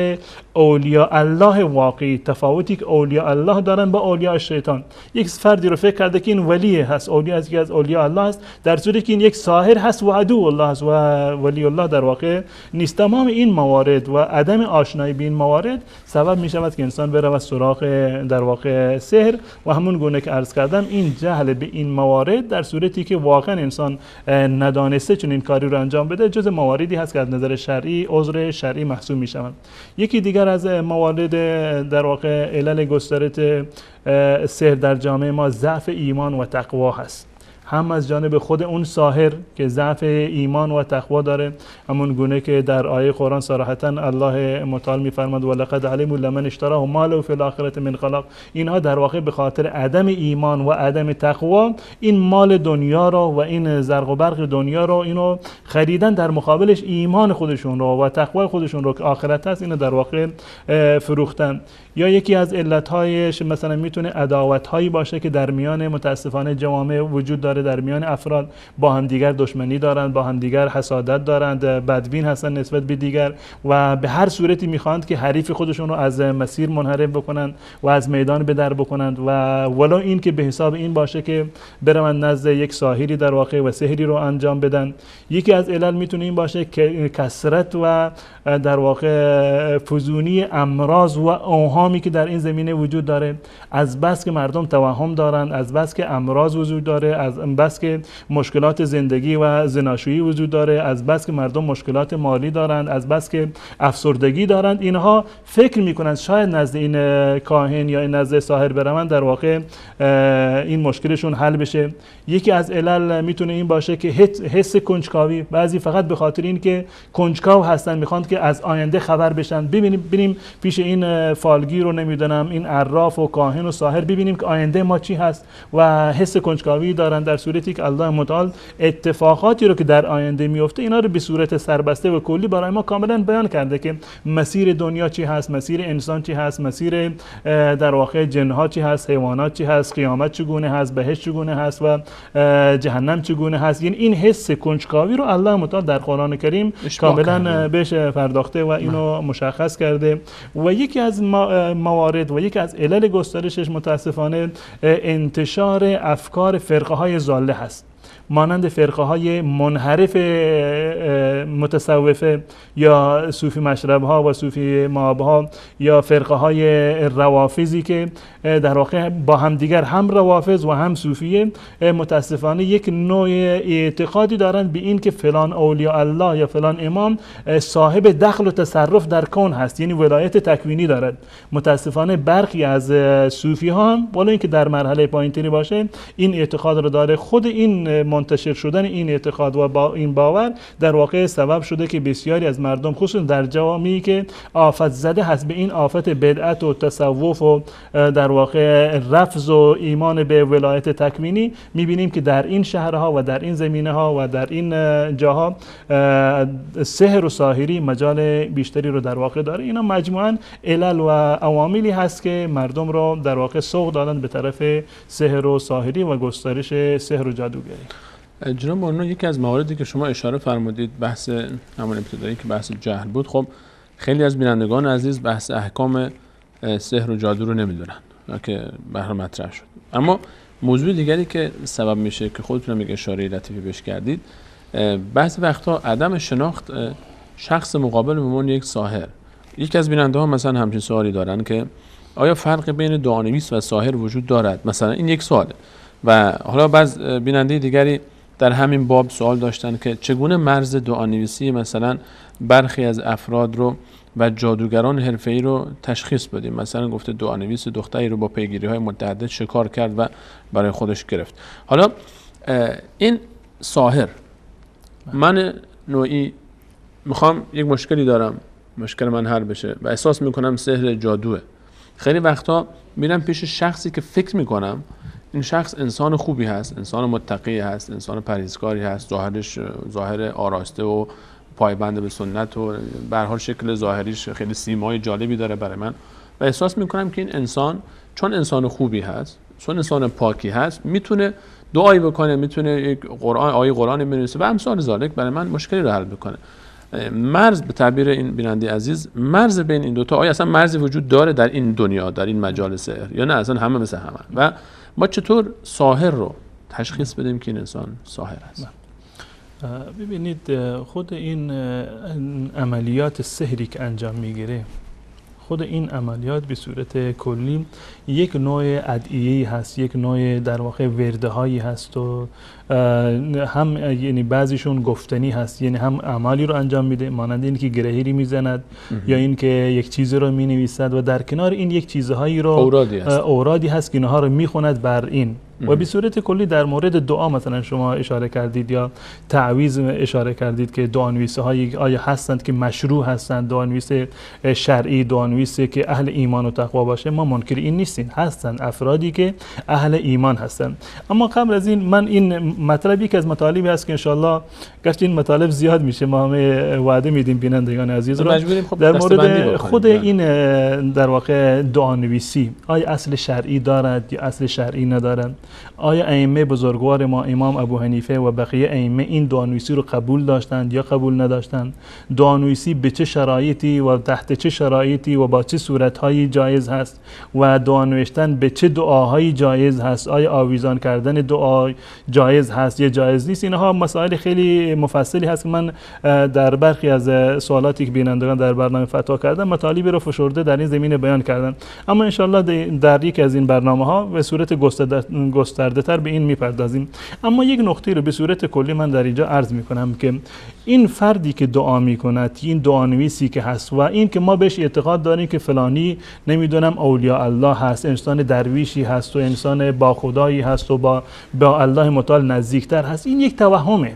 Speaker 2: اولیاء الله واقعی، تفاوتی که اولیاء الله دارن با اولیاء شیطان. یک فردی رو فکر کرده که این ولی هست، اولیاء از اولیاء الله است، در صورتی که این یک ساحر هست و عدو الله است و ولی الله در واقع نیست. تمام این موارد و عدم آشنایی به این موارد سبب می شود که انسان بره سراغ در واقع سحر و همون گونه که عرض کردم این جهل به این موارد در صورتی که واقعا انسان ندانسته چون این کاری رو انجام بده جز مواردی هست که از نظر شرعی عذر شرعی محسوب می شود. یکی دیگر از موارد در واقع علل گسترده سحر در جامعه ما ضعف ایمان و تقوا هست، هم از جانب خود اون ساحر که ضعف ایمان و تقوا داره، همون گونه که در آیه قرآن صراحتا الله متعال میفرماد ولقد علموا لمن اشتراه ما له فی الاخره من خلاق. اینها در واقع به خاطر عدم ایمان و عدم تقوا این مال دنیا رو و این زرق و برق دنیا رو اینو خریدن، در مقابلش ایمان خودشون رو و تقوا خودشون رو که آخرت هست اینو در واقع فروختن. یا یکی از علتهایش مثلا میتونه عداوت‌هایی باشه که در میان متاسفانه جوامع وجود داره، در میان افراد با همدیگر دشمنی دارند، با همدیگر حسادت دارند، بدبین هستن نسبت به دیگر و به هر صورتی میخواند که حریف خودشون رو از مسیر منحرف بکنند و از میدان به در بکنند و ولو این که به حساب این باشه که برن نزد یک ساحری در واقع و سحری رو انجام بدن. یکی از علل میتونه این باشه که کثرت و در واقع فزونی امراض و اوهامی که در این زمینه وجود داره، از بس که مردم توهم دارند، از بس که امراض وجود داره، از بس که مشکلات زندگی و زناشویی وجود داره، از بس که مردم مشکلات مالی دارند، از بس که افسردگی دارند، اینها فکر میکنند شاید نزد این کاهن یا این نزد ساحر برون در واقع این مشکلشون حل بشه. یکی از علل میتونه این باشه که حس کنجکاوی، بعضی فقط به خاطر این که کنجکاو هستن میخوان که از آینده خبر بشن، ببینیم پیش این فالگیر رو نمیدونم این عراف و کاهن و ساحر ببینیم که آینده ما چی هست و حس کنجکاوی دارن، در صورتی که الله متعال اتفاقاتی رو که در آینده میفته اینا رو به صورت سربسته و کلی برای ما کاملا بیان کرده که مسیر دنیا چی هست، مسیر انسان چی هست، مسیر در واقع جنها چی هست، حیوانات چی هست، قیامت چگونه هست، بهشت چگونه هست و جهنم چگونه هست. یعنی این حس کنجکاوی رو الله متعال در قرآن کریم کاملا بهش پرداخته و اینو مشخص کرده. و یکی از موارد و یکی از علل گسترشش متاسفانه انتشار افکار فرقه های ضاله هست، مانند فرقه های منحرف متصوفه یا صوفی مشرب ها و صوفی مآب ها یا فرقه های روافضی که در واقع با هم دیگر هم روافض و هم صوفیه متاسفانه یک نوع اعتقادی دارند به این که فلان اولیاء الله یا فلان امام صاحب دخل و تصرف در کون هست، یعنی ولایت تکوینی دارد. متاسفانه برخی از صوفی ها هم ولی اینکه در مرحله پایینتری باشه این اعتقاد رو داره. خود این منتشر شدن این اعتقاد و با این باور در واقع سبب شده که بسیاری از مردم خصوصا در جوامعی که آفت زده هست به این آفت بدعت و تصوف و در واقع رفض و ایمان به ولایت تکوینی، میبینیم که در این شهرها و در این زمینه ها و در این جاها سحر و ساحری مجال بیشتری رو در واقع داره. اینا مجموعاً علل و عواملی هست که مردم رو در واقع سوق دادن به طرف سحر و ساحری و گسترش سحر و جادوگری.
Speaker 1: جناب مولانا یکی از مواردی که شما اشاره فرمودید بحث همون ابتدایی که بحث جهل بود، خب خیلی از بینندگان عزیز بحث احکام سحر و جادو رو نمیدونن که بحر مطرح شد. اما موضوع دیگری که سبب میشه که خودتون هم اشاره لطیفی بهش کردید، بعضی وقتا عدم شناخت شخص مقابل به عنوان یک ساحر. یکی از بیننده ها مثلا همچین سوالی دارن که آیا فرق بین دعانویس و ساحر وجود دارد؟ مثلا این یک سواله. و حالا بعض بیننده دیگری در همین باب سوال داشتن که چگونه مرز دعانویسی مثلا برخی از افراد رو و جادوگران حرفه‌ای رو تشخیص بدیم. مثلا گفته دعانویس دختری رو با پیگیری‌های متعدد شکار کرد و برای خودش گرفت. حالا این ساحر، من نوعی میخوام یک مشکلی دارم، مشکل من حل بشه و احساس میکنم سحر جادوه. خیلی وقتا میرم پیش شخصی که فکر میکنم این شخص انسان خوبی هست، انسان متقی هست، انسان پرهیزکاری هست، ظاهر آراسته و پایبند به سنت و به هر حال شکل ظاهریش خیلی سیمای جالبی داره برای من و احساس میکنم که این انسان چون انسان خوبی هست، چون انسان پاکی هست، میتونه دعایی بکنه، میتونه یک آیه قرآن بنویسه و امثال ذالک برای من مشکلی رو حل بکنه. مرز به تعبیر این بیننده عزیز، مرز بین این دوتا، آیا اصلا مرزی وجود داره در این دنیا، در این مجال سحر، یا نه اصلا همه مثل همه؟ و ما چطور ساحر رو تشخیص بدیم که این انسان ساحر است؟
Speaker 2: ببینید، خود این عملیات سحری که انجام میگیره، خود این عملیات به صورت کلی یک نوع ادعیه‌ای هست، یک نوع در واقع ورده هایی هست و هم یعنی بعضیشون گفتنی هست، یعنی هم اعمالی رو انجام میده مانند این که گرهی میزند یا این که یک چیزی رو مینویسد و در کنار این یک چیزهایی رو اورادی هست که اینها رو میخوند بر این. و به صورت کلی در مورد دعا مثلا شما اشاره کردید یا تعویض اشاره کردید که دعانویسه هایی آیا هستند که مشروع هستند، دعانویس شرعی، دعانویس که اهل ایمان و تقوا باشه، ما منکر این نیستیم، هستند افرادی که اهل ایمان هستند. اما قبل از این من این مطلبی که از مطالبی هست که انشالله گشت این مطالب زیاد میشه، ما همه وعده میدیم بینندگان عزیز رو در مورد خود این در واقع دعانویسی آیا اصل شرعی دارد یا اصل شرعی ندارد. آیا ائمه بزرگوار ما امام ابو حنیفه و بقیه ائمه این دعانویسی رو قبول داشتند یا قبول نداشتند؟ دعانویسی به چه شرایطی و تحت چه شرایطی و با چه صورتهایی جایز هست و دعا نوشتن به چه دعاهایی جایز هست؟ آیا آویزان کردن دعا جایز هست یا جایز نیست؟ اینها مسائل خیلی مفصلی هست که من در برخی از سوالاتی که بینندگان در برنامه فتوا کردم مطالبی رو فشرده در این زمینه بیان کردم، اما انشالله در یک از این برنامه‌ها به صورت گسترده تر به این میپردازیم. اما یک نکته رو به صورت کلی من در اینجا عرض میکنم که این فردی که دعا میکند، این دعانویسی که هست و این که ما بهش اعتقاد داریم که فلانی نمیدونم اولیاء الله هست، انسان درویشی هست و انسان با خدایی هست و با الله متعال نزدیکتر هست، این یک توهمه،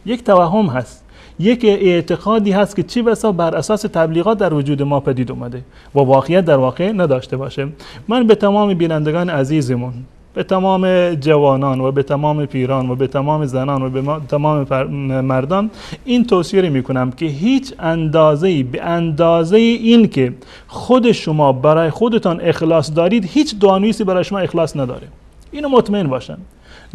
Speaker 2: یک توهم هست، یک اعتقادی هست که چی بسا بر اساس تبلیغات در وجود ما پدید اومده و واقعیت در واقع نداشته باشه. من به تمام بینندگان عزیزمون، به تمام جوانان و به تمام پیران و به تمام زنان و به تمام مردان این توصیه میکنم که هیچ اندازه‌ای به اندازه این که خود شما برای خودتان اخلاص دارید، هیچ دعانویسی برای شما اخلاص نداره. اینو مطمئن باشن.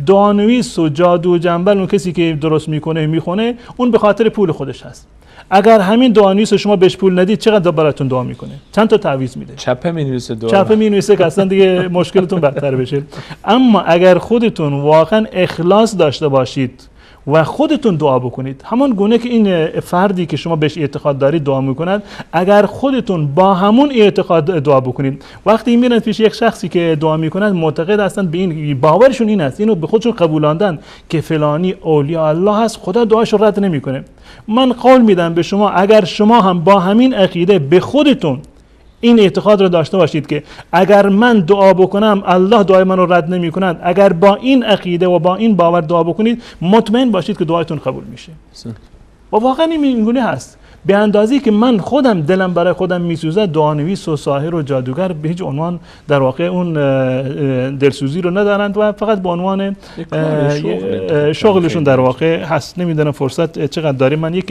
Speaker 2: دعانویس و جادو و جنبل اون کسی که درست میکنه میخونه اون به خاطر پول خودش هست. اگر همین دعانویس شما بهش پول ندید چقدر براتون دعا میکنه؟ چند تا تعویض میده، چپه مینویسه، چپه مینویسه که اصلا دیگه مشکلتون بدتر بشه. اما اگر خودتون واقعا اخلاص داشته باشید و خودتون دعا بکنید، همان گونه که این فردی که شما بهش اعتقاد دارید دعا میکند، اگر خودتون با همون اعتقاد دعا بکنید، وقتی میرن پیش یک شخصی که دعا میکند معتقد هستن به این، باورشون این است، اینو به خودشون قبولاندن که فلانی اولیاء الله هست، خدا دعاش رو رد نمیکنه. من قول میدم به شما اگر شما هم با همین عقیده به خودتون این اعتقاد رو داشته باشید که اگر من دعا بکنم الله دعای من رو رد نمی کند، اگر با این عقیده و با این باور دعا بکنید مطمئن باشید که دعایتون قبول میشه. و واقعا این گونه هست. به اندازی که من خودم دلم برای خودم میسوزه، دعانویس و ساحر و جادوگر به هیچ عنوان در واقع اون دلسوزی رو ندارند و فقط به عنوان شغلشون در واقع هست. نمیدونم فرصت چقدر داریم، من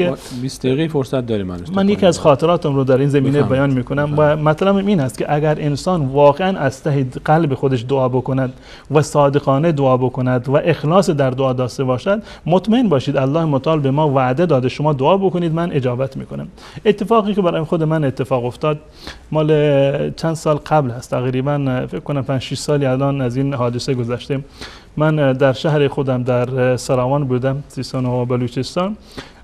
Speaker 1: 20 دقیقه فرصت داریم.
Speaker 2: من یکی از خاطراتم رو در این زمینه بیان میکنم و مطلبم این است که اگر انسان واقعا از ته قلب خودش دعا بکند و صادقانه دعا بکند و اخلاص در دعا داشته باشد، مطمئن باشید الله متعال به ما وعده داده شما دعا بکنید من اجابت میکنم. اتفاقی که برای خود من اتفاق افتاد مال چند سال قبل هست، تقریبا فکر کنم 5-6 سالی الان از این حادثه گذشته. من در شهر خودم در سراوان بودم، سیستان و بلوچستان.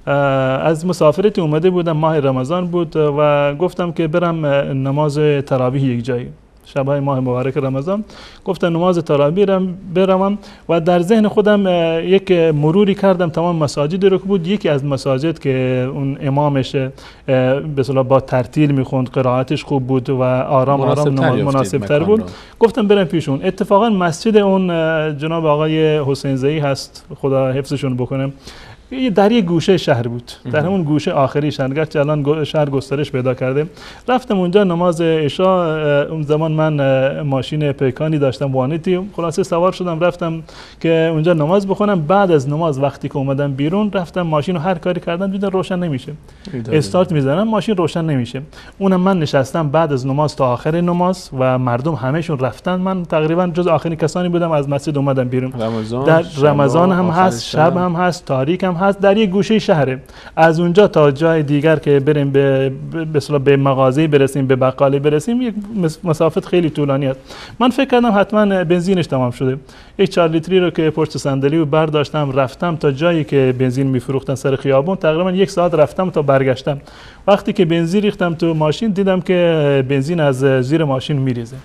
Speaker 2: از مسافرت اومده بودم، ماه رمضان بود و گفتم که برم نماز تراویح یک جایی. شب‌های ماه مبارک رمضان، گفتم نماز تراویح بروم و در ذهن خودم یک مروری کردم تمام مساجدی رو که بود. یکی از مساجد که اون امامش به اصطلاح با ترتیل میخوند، قرائتش خوب بود و آرام مناسب تر بود، گفتم برم پیشون. اتفاقا مسجد اون جناب آقای حسین زئی هست، خدا حفظشون بکنه، در یک گوشه شهر بود، در همون گوشه آخری شهر، گرچه الان شهر گسترش پیدا کرده. رفتم اونجا نماز عشا. اون زمان من ماشین پیکانی داشتم، وانیتی، خلاصه سوار شدم رفتم که اونجا نماز بخونم. بعد از نماز وقتی که اومدم بیرون، رفتم ماشین رو هر کاری کردم دیدم روشن نمیشه. استارت میزنم ماشین روشن نمیشه. اونم من نشستم بعد از نماز تا آخر نماز و مردم همهشون رفتن، من تقریبا جز آخرین کسانی بودم از مسجد اومدم بیرون. در رمضان هم هست، شب هم هست، تاریک هم هست، در یک گوشه شهره. از اونجا تا جای دیگر که بریم به مغازه برسیم، به بقالی برسیم، یک مسافت خیلی طولانی است. من فکر کردم حتما بنزینش تمام شده. یک 4 لیتری رو که پشت صندلی رو برداشتم رفتم تا جایی که بنزین میفروختن سر خیابون. تقریبا 1 ساعت رفتم تا برگشتم. وقتی که بنزین ریختم تو ماشین دیدم که بنزین از زیر ماشین میریزه.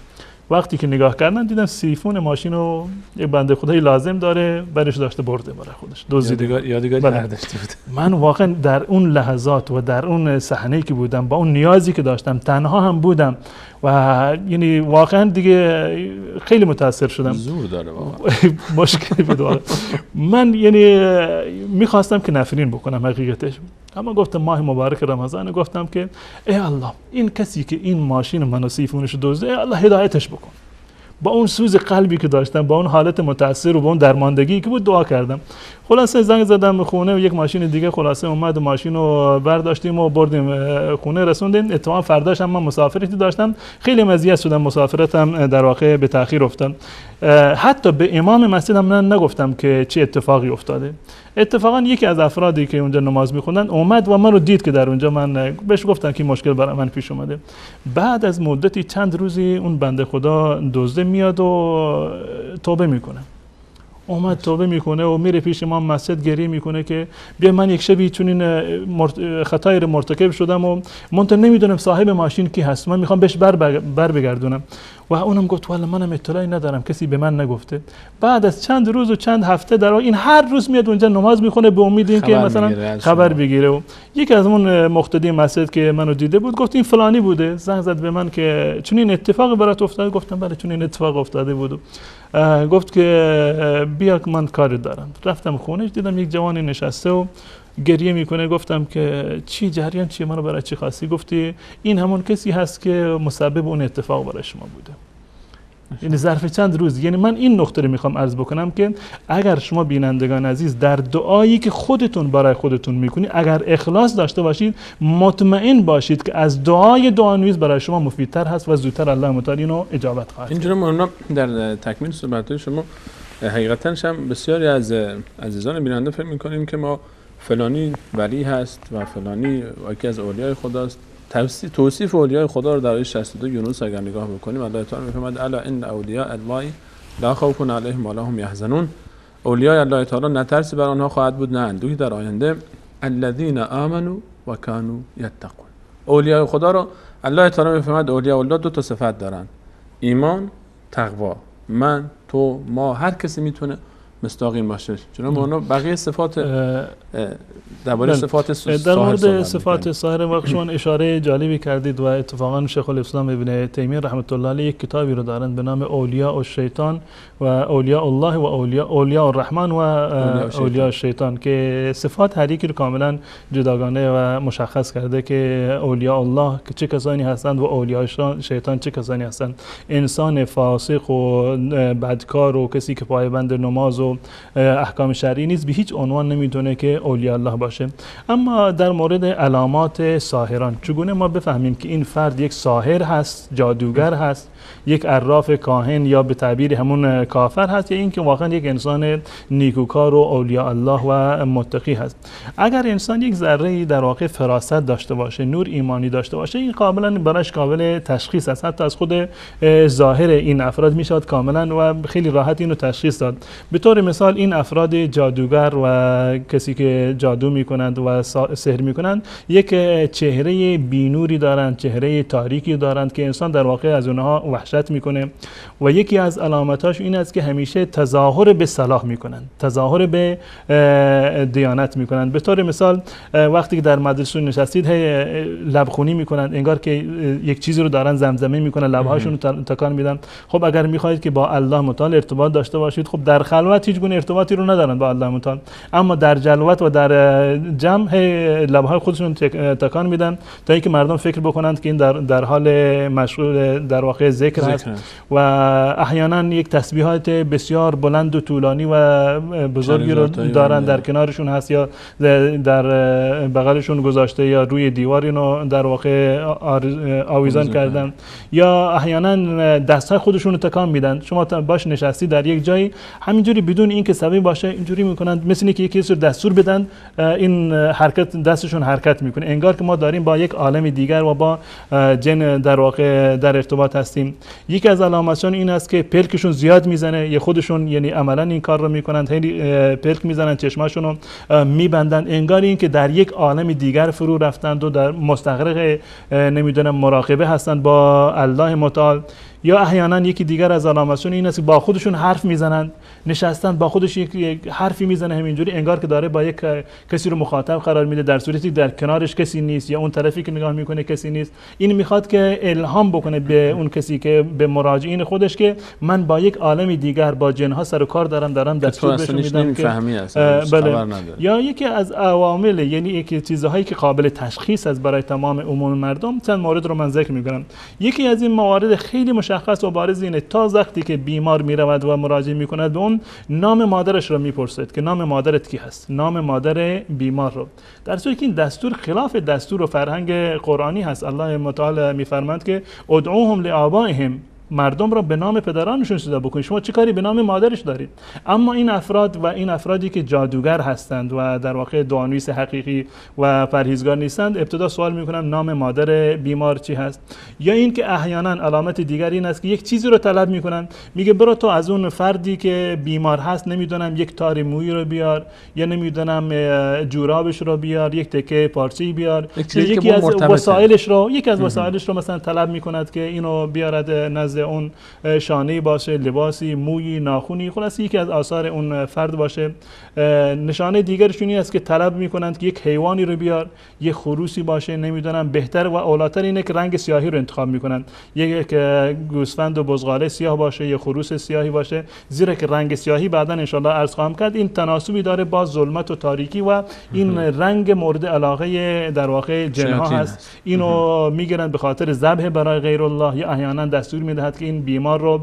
Speaker 2: وقتی که نگاه کردم دیدم سیفون ماشین رو یک بنده خدایی لازم داره برش داشته برده برای خودش دزدیده.
Speaker 1: یادگاری برداشته بود.
Speaker 2: من واقعا در اون لحظات و در اون صحنه‌ای که بودم، با اون نیازی که داشتم، تنها هم بودم و یعنی واقعا دیگه خیلی متاثر شدم.
Speaker 1: زور داره واقعا.
Speaker 2: مشکلی بود واقعا. من یعنی میخواستم که نفرین بکنم حقیقتش، اما گفتم ماه مبارک رمضان، گفتم که ای الله این کسی که این ماشین منو سیفونش دزده، ای الله هدایتش بکن. با اون سوز قلبی که داشتم، با اون حالت متاثر و با اون درماندگی که بود دعا کردم. خلاصه زنگ زدم خونه و یک ماشین دیگه خلاصه اومد، ماشین رو برداشتیم و بردیم خونه رسوندیم. اتفاقا فرداش هم من مسافرتی داشتم، خیلی مزیت شدم، مسافرتم در واقع به تأخیر افتاد. حتی به امام مسجد هم نگفتم که چه اتفاقی افتاده. اتفاقا یکی از افرادی که اونجا نماز می‌خوندن اومد و من رو دید که در اونجا، من بهش گفتم که مشکل برای من پیش اومده. بعد از مدتی چند روزی اون بنده خدا دزده میاد و توبه میکنه. اومد توبه میکنه و میره پیش امام مسجد گریه میکنه که بیا من یک شبی چون این خطایی رو مرتکب شدم و من نمیدونم صاحب ماشین کی هست، من میخوام بهش بر بگردونم. و اونم گفت والا منم اطلاعی ندارم، کسی به من نگفته. بعد از چند روز و چند هفته در این هر روز میاد اونجا نماز میخونه به امید این که مثلا خبر بگیره. و یکی از اون مقتدی مسجد که منو دیده بود گفت این فلانی بوده، زنگ زد به من که چون این اتفاق برات افتاده. گفتم بله چون این اتفاق افتاده بود. گفت که بیا من کار دارم. رفتم خونهش دیدم یک جوانی نشسته و گریه میکنه. گفتم که چی جریان چیه، منو برای چی خواستی؟ گفتی این همون کسی هست که مسبب اون اتفاق برای شما بوده. یعنی ظرف چند روز. یعنی من این نکته رو میخوام عرض بکنم که اگر شما بینندگان عزیز در دعایی که خودتون برای خودتون میکنید اگر اخلاص داشته باشید، مطمئن باشید که از دعانویز برای شما مفیدتر هست و زودتر الله متعال اینو اجابت خواهد.
Speaker 1: اینجوری مولانا در تکمیل صحبت‌های شما حقیقتاً هم بسیاری از عزیزان بیننده فکر میکنیم که ما فلانی ولی هست و فلانی یکی از اولیای خداست. توصیف اولیای خدا رو در آیه 62 یونس اگر نگاه بکنیم، الله تعالی میفرماید الا ان اولیاء الله لا خوف علیهم ولا هم یحزنون. اولیای الله تعالی نه ترسی بر آنها خواهد بود نه اندوهی در آینده. الذین آمنوا و کانوا یتقون. اولیای خدا رو الله تعالی میفرماید اولیاء الله 2 تا صفت دارن: ایمان، تقوا. من، تو، ما، هر کسی میتونه مستاق این باشه. چون ما بقیه صفات درباره صفات
Speaker 2: در مورد صفات سایر واقع شما اشاره جالبی کردید و اتفاقا شیخ الاسلام ابن تیمیه رحمت الله علیه یک کتابی رو دارند به نام اولیاء الشیطان و اولیاء الله و اولیاء الرحمن و اولیاء الشیطان که صفات هر یکی رو کاملا جداگانه و مشخص کرده که اولیاء الله که چه کسانی هستند و اولیاء شیطان چه کسانی هستند. انسان فاسق و بدکار و کسی که پایبند نماز و احکام شرعی نیست به هیچ عنوان نمیتونه که اولیاء الله باشه. اما در مورد علامات ساحران چگونه ما بفهمیم که این فرد یک ساحر هست، جادوگر هست، یک عراف کاهن یا به تعبیر همون کافر هست، یا اینکه واقعا یک انسان نیکوکار و اولیاء الله و متقی هست؟ اگر انسان یک ذره در واقع فراست داشته باشه، نور ایمانی داشته باشه، این کاملا براش قابل تشخیص است. حتی از خود ظاهر این افراد میشود کاملا و خیلی راحت اینو تشخیص داد. به طور طور مثال این افراد جادوگر و کسی که جادو میکنند و سحر میکنند یک چهره بینوری دارند، چهره تاریکی دارند که انسان در واقع از اونها وحشت میکنه و یکی از علامتاش این است که همیشه تظاهر به صلاح میکنند، تظاهر به دیانت میکنند. به طور مثال وقتی که در مدرسه نشستید لبخونی میکنند، انگار که یک چیزی رو دارن زمزمه میکنن، لبهاشون رو تکان میدن. خب اگر میخواهید که با الله متعال ارتباط داشته باشید، خب در خلوت هیچ گونه ارتباطی رو ندارن با الله متعال، اما در جلوت و در جمع لبهای خودشون تکان میدن تا اینکه مردم فکر بکنند که این در حال مشغول در واقع ذکر هست و احیانا یک تسبیحات بسیار بلند و طولانی و بزرگی رو دارن در کنارشون هست یا در بغلشون گذاشته یا روی دیوار اینو در واقع آویزان کردن یا احیانا دستهای خودشون رو تکان میدن. شما باش نشستی در یک جایی همینجوری بدون اینکه سبب باشه اینجوری میکنند، مثل اینکه یکی رو دستور بدن این حرکت دستشون حرکت میکنه، انگار که ما داریم با یک عالم دیگر و با جن در واقع در ارتباط هستیم. یکی از علامتشون این است که پلکشون زیاد میزنه، یا خودشون یعنی عملا این کار رو میکنند، خیلی پلک میزنن، چشماشون رو میبندن، انگار این که در یک عالم دیگر فرو رفتند و در مستغرق نمیدونم مراقبه هستند با الله متعال. یا احیانا یکی دیگر از علامتشون این است که با خودشون حرف میزنند، نشستن با خودش یک حرفی میزنه همینجوری انگار که داره با یک کسی رو مخاطب قرار میده، در صورتی در کنارش کسی نیست یا اون طرفی که نگاه میکنه کسی نیست. این میخواد که الهام بکنه به اون کسی که به مراجعین خودش که من با یک عالم دیگر با جنها سر و کار دارم دستور بهشون میدم که بله. یا یکی از عوامل یعنی یک چیزهایی که قابل تشخیص است برای تمام عموم مردم، چند مورد رو من ذکر میکنم. یکی از این موارد خیلی مشخص و بارز اینه تا وقتی که بیمار میرود و مراجعه میکند به اون نام مادرش رو میپرسد که نام مادرت کی هست، نام مادر بیمار رو، در صورتی که این دستور خلاف دستور و فرهنگ قرآنی هست. الله متعال میفرماند که ادعوهم لآبائهم، مردم را به نام پدرانشون صدا بکنید، شما چه کاری به نام مادرش دارید؟ اما این افراد و این افرادی که جادوگر هستند و در واقع دعانویس حقیقی و پرهیزگار نیستند، ابتدا سوال میکنن نام مادر بیمار چی هست. یا این که احیانا علامت دیگر این است که یک چیزی رو طلب میکنن، میگه برو تو از اون فردی که بیمار هست نمیدونم یک تار مویی رو بیار، یا نمیدونم جورابش رو بیار، یک تکه پارچه‌ای بیار، یکی از وسایلش رو مثلا طلب میکند که اینو بیارد نزد اون شانه‌ای باشه، لباسی، مویی، ناخونی، خلاص یکی از آثار اون فرد باشه. نشانه دیگرشون این است که طلب میکنند که یک حیوانی رو بیار، یک خروسی باشه، نمیدونم بهتر و اولاتر اینه که رنگ سیاهی رو انتخاب میکنند، یک گوسفند و بزغاله سیاه باشه، یک خروس سیاهی باشه، زیرا که رنگ سیاهی بعدا ان شاء الله عرض خواهم کرد این تناسبی داره با ظلمت و تاریکی و این رنگ مورد علاقه در واقع جنها هست. اینو میگیرند به خاطر ذبح برای غیر الله، یا احیانا دستور میدهد که این بیمار رو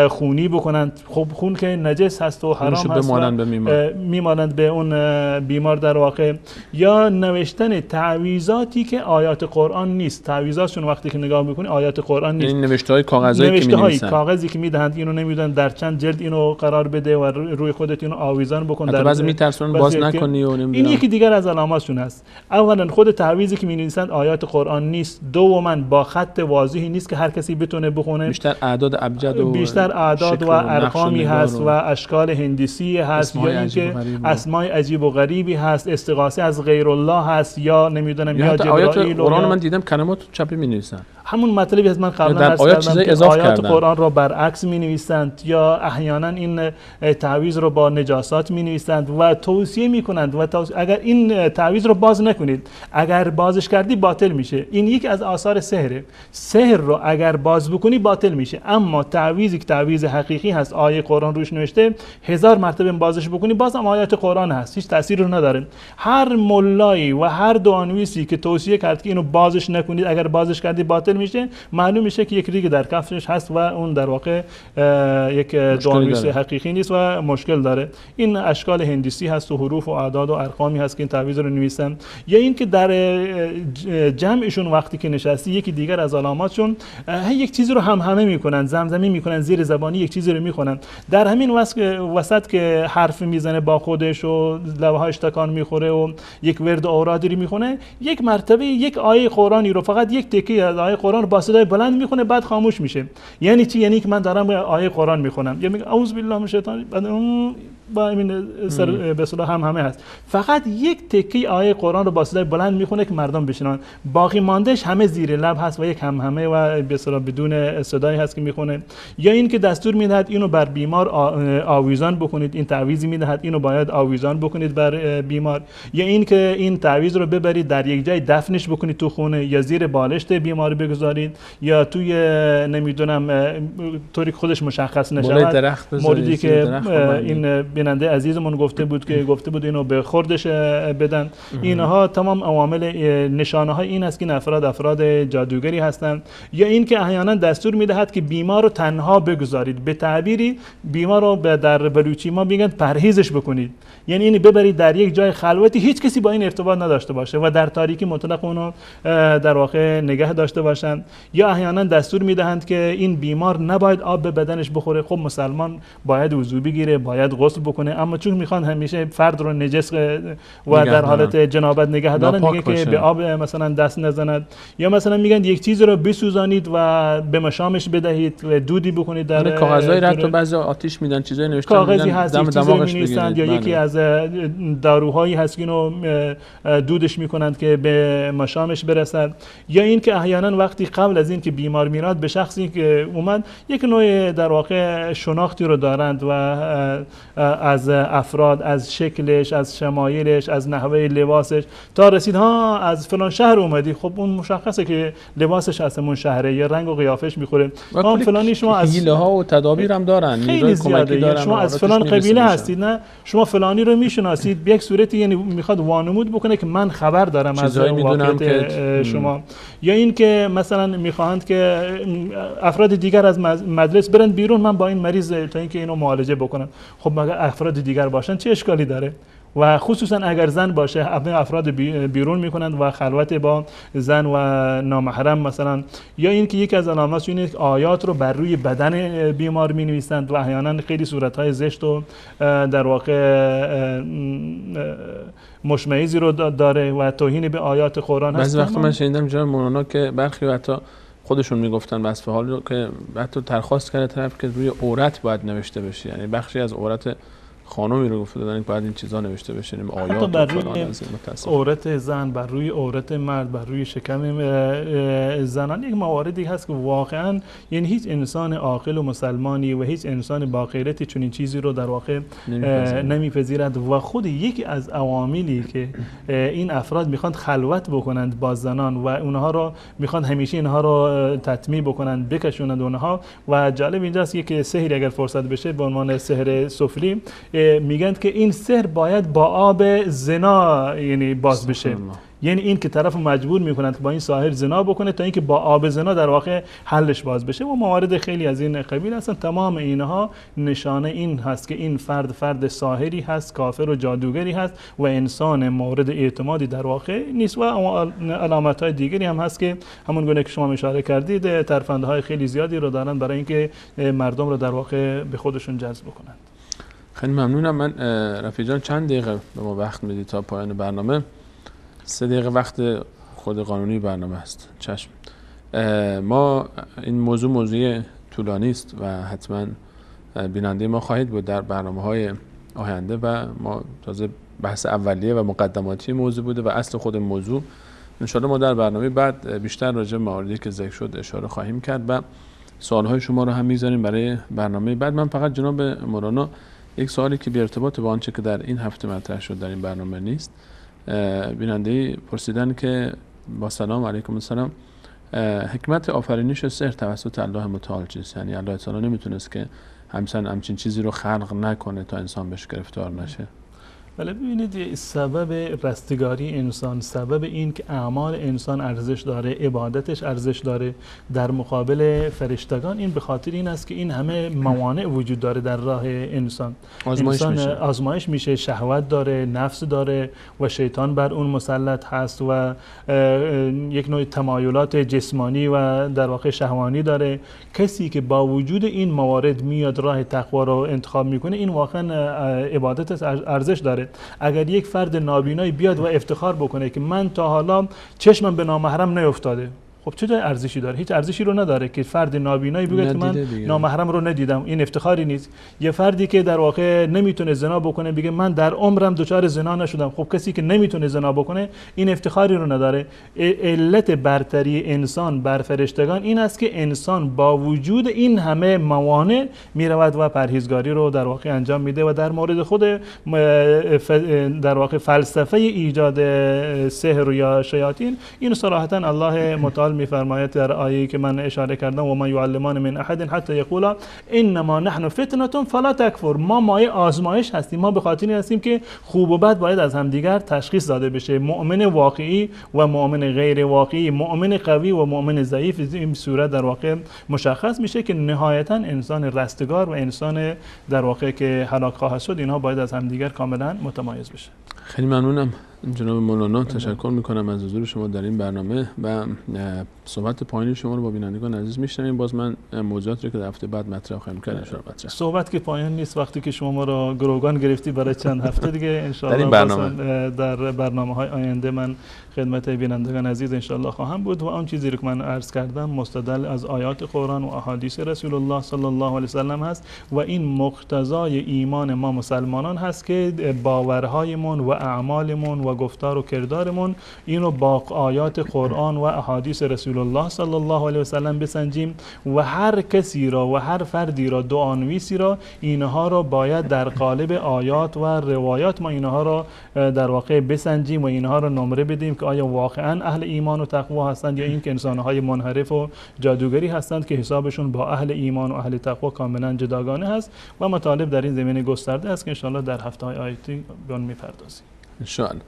Speaker 2: خونی بکنند. خب خون که نجس هست و حرام هست میمانند به اون بیمار در واقع. یا نوشتن تعویضاتی که آیات قرآن نیست، تعویضاتشون وقتی که نگاه میکنی آیات قرآن نیست، این نوشته‌های کاغذی که می‌نویسن، کاغذی که میدهند اینو نمیدونن در چند جلد اینو قرار بده و روی خودت اینو آویزان بکن، در بعضی میترسون باز نکنی و نمیدونم. این یکی دیگر از علاماتشون هست. اولا خود تعویضی که می‌نویسند آیات قرآن نیست، دوما با خط واضحی نیست که هر کسی بتونه بخونه، بیشتر اعداد ابجد و بیشتر اعداد و ارقامی هست و اشکال هندسی هست، یا اینکه اسماء عجیب و غریبی هست، استغاثه از غیر الله هست، یا نمیدونم یا جبرائیل. قرآن من دیدم کلمات چپی می‌نویسن، همون مطلبی از من قبلا عرض کردم، آیات قرآن را برعکس می‌نویسند، یا احیانا این تعویض رو با نجاسات می‌نویسند و توصیه می‌کنند اگر این تعویض رو باز نکنید، اگر بازش کردی باطل میشه. این یک از آثار سحره. سحر رو اگر باز بکنی باطل میشه، اما تعویضی که تعویض حقیقی هست، آیه قرآن روش نوشته، 1000 مرتبه بازش بکنی بازم آیات قرآن هست، هیچ تأثیری رو نداره. هر ملایی و هر دعانویسی که توصیه کرد که اینو بازش نکنید، اگر بازش کردی باطل میشه، معلوم میشه که یک ریگ در کفش هست و اون در واقع یک دعانویس حقیقی نیست و مشکل داره. این اشکال هندسی هست و حروف و اعداد و ارقامی هست که این تعویض رو نویسن. یا این که در جمعشون وقتی که نشستی یکی دیگر از علاماتشون یک چیزی رو همه میکنن، زمزمه میکنن، زیر زبانی یک چیزی رو میخونن، در همین وسط که حرف میزنه با خودش و لبهاش تکان میخوره و یک ورد اورادی رو میخونه، یک مرتبه یک آیه قرآنی رو، فقط یک تکه از آیه قرآن با صدای بلند میخونه، بعد خاموش میشه. یعنی چی؟ یعنی که من دارم آیه قرآن میخونم، یا میگه اعوذ بالله من الشیطان، بعد با این به اصطلاح همه هست. فقط یک تکی آیه قرآن رو با صدای بلند میخونه که مردم بشنون، باقی ماندهش همه زیر لب هست و یک همه و به اصطلاح بدون صدایی هست که میخونه. یا این که دستور میدهد اینو بر بیمار آویزان بکنید، این تعویضی میدهد اینو باید آویزان بکنید بر بیمار. یا این که این تعویض رو ببرید در یک جای دفنش بکنید تو خونه، یا زیر بالشت بیمار بگذارید، یا توی نمیدونم طوری خودش مشخص نشود. موردی که این بیننده عزیزمون گفته بود اینو به خوردش بدن. اینها تمام عوامل نشانه های این است که این افراد جادوگری هستند. یا این که احیانا دستور میدهد که بیمار رو تنها بگذارید، به تعبیری بیمار رو در بلوچی ما میگن پرهیزش بکنید، یعنی این ببرید در یک جای خلوتی، هیچ کسی با این ارتباط نداشته باشه و در تاریکی مطلق اونو در واقع نگه داشته باشند. یا احیانا دستور میدهند که این بیمار نباید آب به بدنش بخوره. خب مسلمان باید وضو بگیره، باید غسل بکنه، اما چون میخوان همیشه فرد رو نجس و در حالت جنابت نگه دارن، میگه که به آب مثلا دست نزند. یا مثلا میگن یک چیز رو بسوزانید و به مشامش بدهید و دودی بکنید. در
Speaker 1: کاغذای را تو بعضی آتش میدن، چیزای نوشتن
Speaker 2: کاغذی هست، دماغش می‌نویسند. یا یکی از داروهایی هست که اینو دودش میکنند که به مشامش برسد. یا این که احیانا وقتی قبل از این که بیمار میاد به شخصی که اومد یک نوع در واقع شناختی رو دارند و از افراد، از شکلش، از شمایلش، از نحوه لباسش تا رسید ها از فلان شهر اومدی، خب اون مشخصه که لباسش از همون شهره یا رنگ و قیافش میخوره. ما فلانی شما از
Speaker 1: حیله ها و تدابیر هم دارن،
Speaker 2: خیلی زیاده. شما از فلان قبیله هستید، نه شما فلانی رو میشناسید، به یک صورتی یعنی میخواد وانمود بکنه که من خبر دارم از واقعیت شما. یا این که مثلا میخواهند که افراد دیگر از مجلس برن بیرون، من با این مریض تا اینکه اینو معالجه بکنم. خب مگر افراد دیگر باشن چه اشکالی داره؟ و خصوصا اگر زن باشه، افراد بیرون میکنند و خلوت با زن و نامحرم مثلا. یا اینکه یکی از علامات اینه که آیات رو بر روی بدن بیمار مینویسند و احیانا خیلی صورتهای زشت و در واقع مشمئزی رو داره و توهین به آیات قرآن هست.
Speaker 1: بعضی وقتا من شنیدم جناب مولانا که برخی حتی خودشون میگفتن وصف حال رو که حتی درخواست کرده طرف که روی عورت باید نوشته بشه، یعنی بخشی از عورت خانومی رو گفته دادن که باید این چیزا نوشته بشه، آیات
Speaker 2: بر روی عورت زن، بر روی عورت مرد، بر روی شکم زنان. یک مواردی هست که واقعا یعنی هیچ انسان عاقل و مسلمانی و هیچ انسان با غیرتی چنین چیزی رو در واقع نمیپذیرد. و خود یکی از عواملی که این افراد میخوان خلوت بکنند با زنان و اونها رو میخوان همیشه اینها رو تطمیع بکنند، بکشونند اونها. و جالب اینجاست که سحری اگر فرصت بشه به عنوان سحر سفلی میگن که این سحر باید با آب زنا یعنی باز بشه، یعنی این که طرف مجبور میکنند که با این ساحر زنا بکنه تا اینکه با آب زنا در واقع حلش باز بشه. و موارد خیلی از این قبیل هستن. تمام اینها نشانه این هست که این فرد ساحری هست، کافر و جادوگری هست و انسان مورد اعتمادی در واقع نیست. و علامت های دیگری هم هست که همون گونه که شما اشاره کردید ترفندهای خیلی زیادی رو دارن برای اینکه مردم رو در واقع به خودشون جذب بکنند.
Speaker 1: خیلی ممنونم. من رفیع جان چند دقیقه به ما وقت میدید تا پایان برنامه؟ 3 دقیقه وقت خود قانونی برنامه است. چشم. ما این موضوع طولانی است و حتما بیننده ما خواهید بود در برنامه‌های آینده و ما تازه بحث اولیه و مقدماتی موضوع بوده و اصل خود موضوع انشاءالله ما در برنامه بعد بیشتر راجع به مواردی که ذکر شد اشاره خواهیم کرد و سوال‌های شما رو هم می‌ذاریم برای برنامه بعد. من فقط جناب مولانا یک سوالی که به ارتباط با آنچه که در این هفته مطرح شد در این برنامه نیست، بیننده پرسیدن که با سلام علیکم السلام، حکمت آفرینش سحر توسط الله متعال چیست؟ یعنی الله تعالی نمیتونست که همچین چیزی رو خلق نکنه تا انسان بهش گرفتار نشه؟
Speaker 2: ولی ببینید سبب رستگاری انسان، سبب این که اعمال انسان ارزش داره، عبادتش ارزش داره در مقابل فرشتگان، این به خاطر این است که این همه موانع وجود داره در راه انسان. آزمایش میشه، شهوت داره، نفس داره و شیطان بر اون مسلط هست و یک نوع تمایلات جسمانی و در واقع شهوانی داره. کسی که با وجود این موارد میاد راه تقوا رو انتخاب میکنه، این واقعا عبادت ارزش داره. اگر یک فرد نابینایی بیاد و افتخار بکنه که من تا حالا چشمم به نامحرم نیفتاده، خب چه جای ارزشی داره؟ هیچ ارزشی رو نداره که فرد نابینایی بگه که من نامحرم رو ندیدم. این افتخاری نیست. یه فردی که در واقع نمیتونه زنا بکنه بگه من در عمرم دچار زنا نشدم. خب کسی که نمیتونه زنا بکنه این افتخاری رو نداره. علت برتری انسان بر فرشتگان این است که انسان با وجود این همه موانع میرود و پرهیزگاری رو در واقع انجام میده و در مورد خود در واقع فلسفه ایجاد سحر یا شیاطین این صراحتا الله متعال میفرماید در آیه‌ای که من اشاره کردم و ما یعلمان من احد حتی یقولا انما نحن فتنه فلا تکفر. ما مایه آزمایش هستیم. ما به خاطر این هستیم که خوب و بد باید از همدیگر تشخیص داده بشه. مؤمن واقعی و مؤمن غیر واقعی، مؤمن قوی و مؤمن ضعیف، این صورت در واقع مشخص میشه که نهایتا انسان رستگار و انسان در واقع که هلاک خواهد شد اینها باید از همدیگر کاملا متمایز بشه.
Speaker 1: خیلی ممنونم جناب مولانا، تشکر میکنم از حضور شما در این برنامه و صحبت پایانی شما رو با بینندگان عزیز میشنویم. باز من موضوعاتی که در هفته بعد مطرح خواهیم کرد ان شاءالله مطرح.
Speaker 2: صحبت که پایان نیست، وقتی که شما ما رو گروگان گرفتی برای چند هفته دیگه ان شاءالله در برنامه‌های آینده من خدمت بینندگان عزیز ان شاءالله خواهم بود و اون چیزی رو که من عرض کردم مستدل از آیات قرآن و احادیث رسول الله صلی الله علیه و سلم هست و این مقتضای ایمان ما مسلمانان هست که باورهایمون و اعمالمون و گفتار و کردارمون اینو با آیات قرآن و احادیث رسول الله صلی الله علیه و سلم بسنجیم و هر کسی را و هر فردی را دعانویسی را اینها را باید در قالب آیات و روایات ما اینها را در واقع بسنجیم و اینها را نمره بدیم که آیا واقعا اهل ایمان و تقوا هستند یا اینکه انسان‌های منحرف و جادوگری هستند که حسابشون با اهل ایمان و اهل تقوا کاملا جداگانه هست و مطالب در این زمینه گسترده است که ان شاءالله در هفته‌های آتی به اون می‌پردازیم. ان
Speaker 1: شاءالله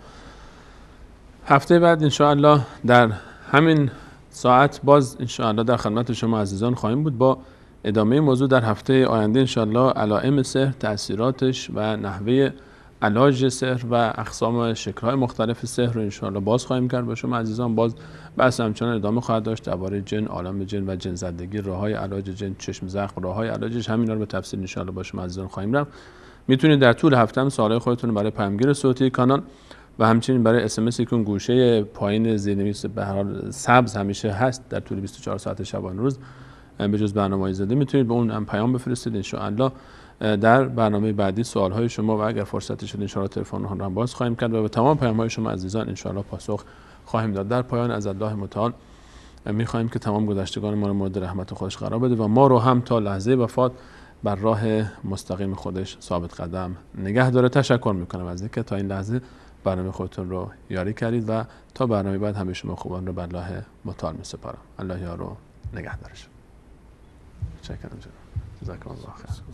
Speaker 1: هفته بعد ان شاءالله در همین ساعت باز ان شاءالله در خدمت شما عزیزان خواهیم بود با ادامه موضوع در هفته آینده ان شاءالله علائم سحر، تأثیراتش و نحوه علاج سحر و اقسام شکل‌های مختلف سحر رو ان شاءالله باز خواهیم کرد با شما عزیزان. باز بحث همچنان ادامه خواهد داشت درباره جن، عالم جن و جن زدگی، راه‌های علاج جن، چشم زخم، راه‌های علاجش، همینا رو به تفصیل ان شاءالله با شما عزیزان خواهیم رفت. میتونید در طول هفته هم سوالای خودتون برای پیامگیر صوتی کانال و همچنین برای اس ام اس که گوشه پایین زیرنویس به هر حال سبز همیشه هست در طول 24 ساعت شبانه روز به جز برنامه‌های زده میتونید به اون هم پیام بفرستید. ان شاءالله در برنامه بعدی سوال‌های شما و اگر فرصتی شد ان شاءالله تلفن ها رو باز خواهیم کرد و به تمام پیام‌های شما عزیزان ان شاءالله پاسخ خواهیم داد. در پایان از الله متعال می‌خواهیم که تمام گذشتگان ما رو مورد رحمت خودش قرار بده و ما رو هم تا لحظه وفات بر راه مستقیم خودش ثابت قدم نگه داره. تشکر می‌کنم از اینکه تا این لحظه برنامه خودتون رو یاری کردید و تا برنامه بعد همه شما خوبان رو به الله متعال می‌سپارم. الله یار رو نگهدارش. تشکر جزاکم الله خیر.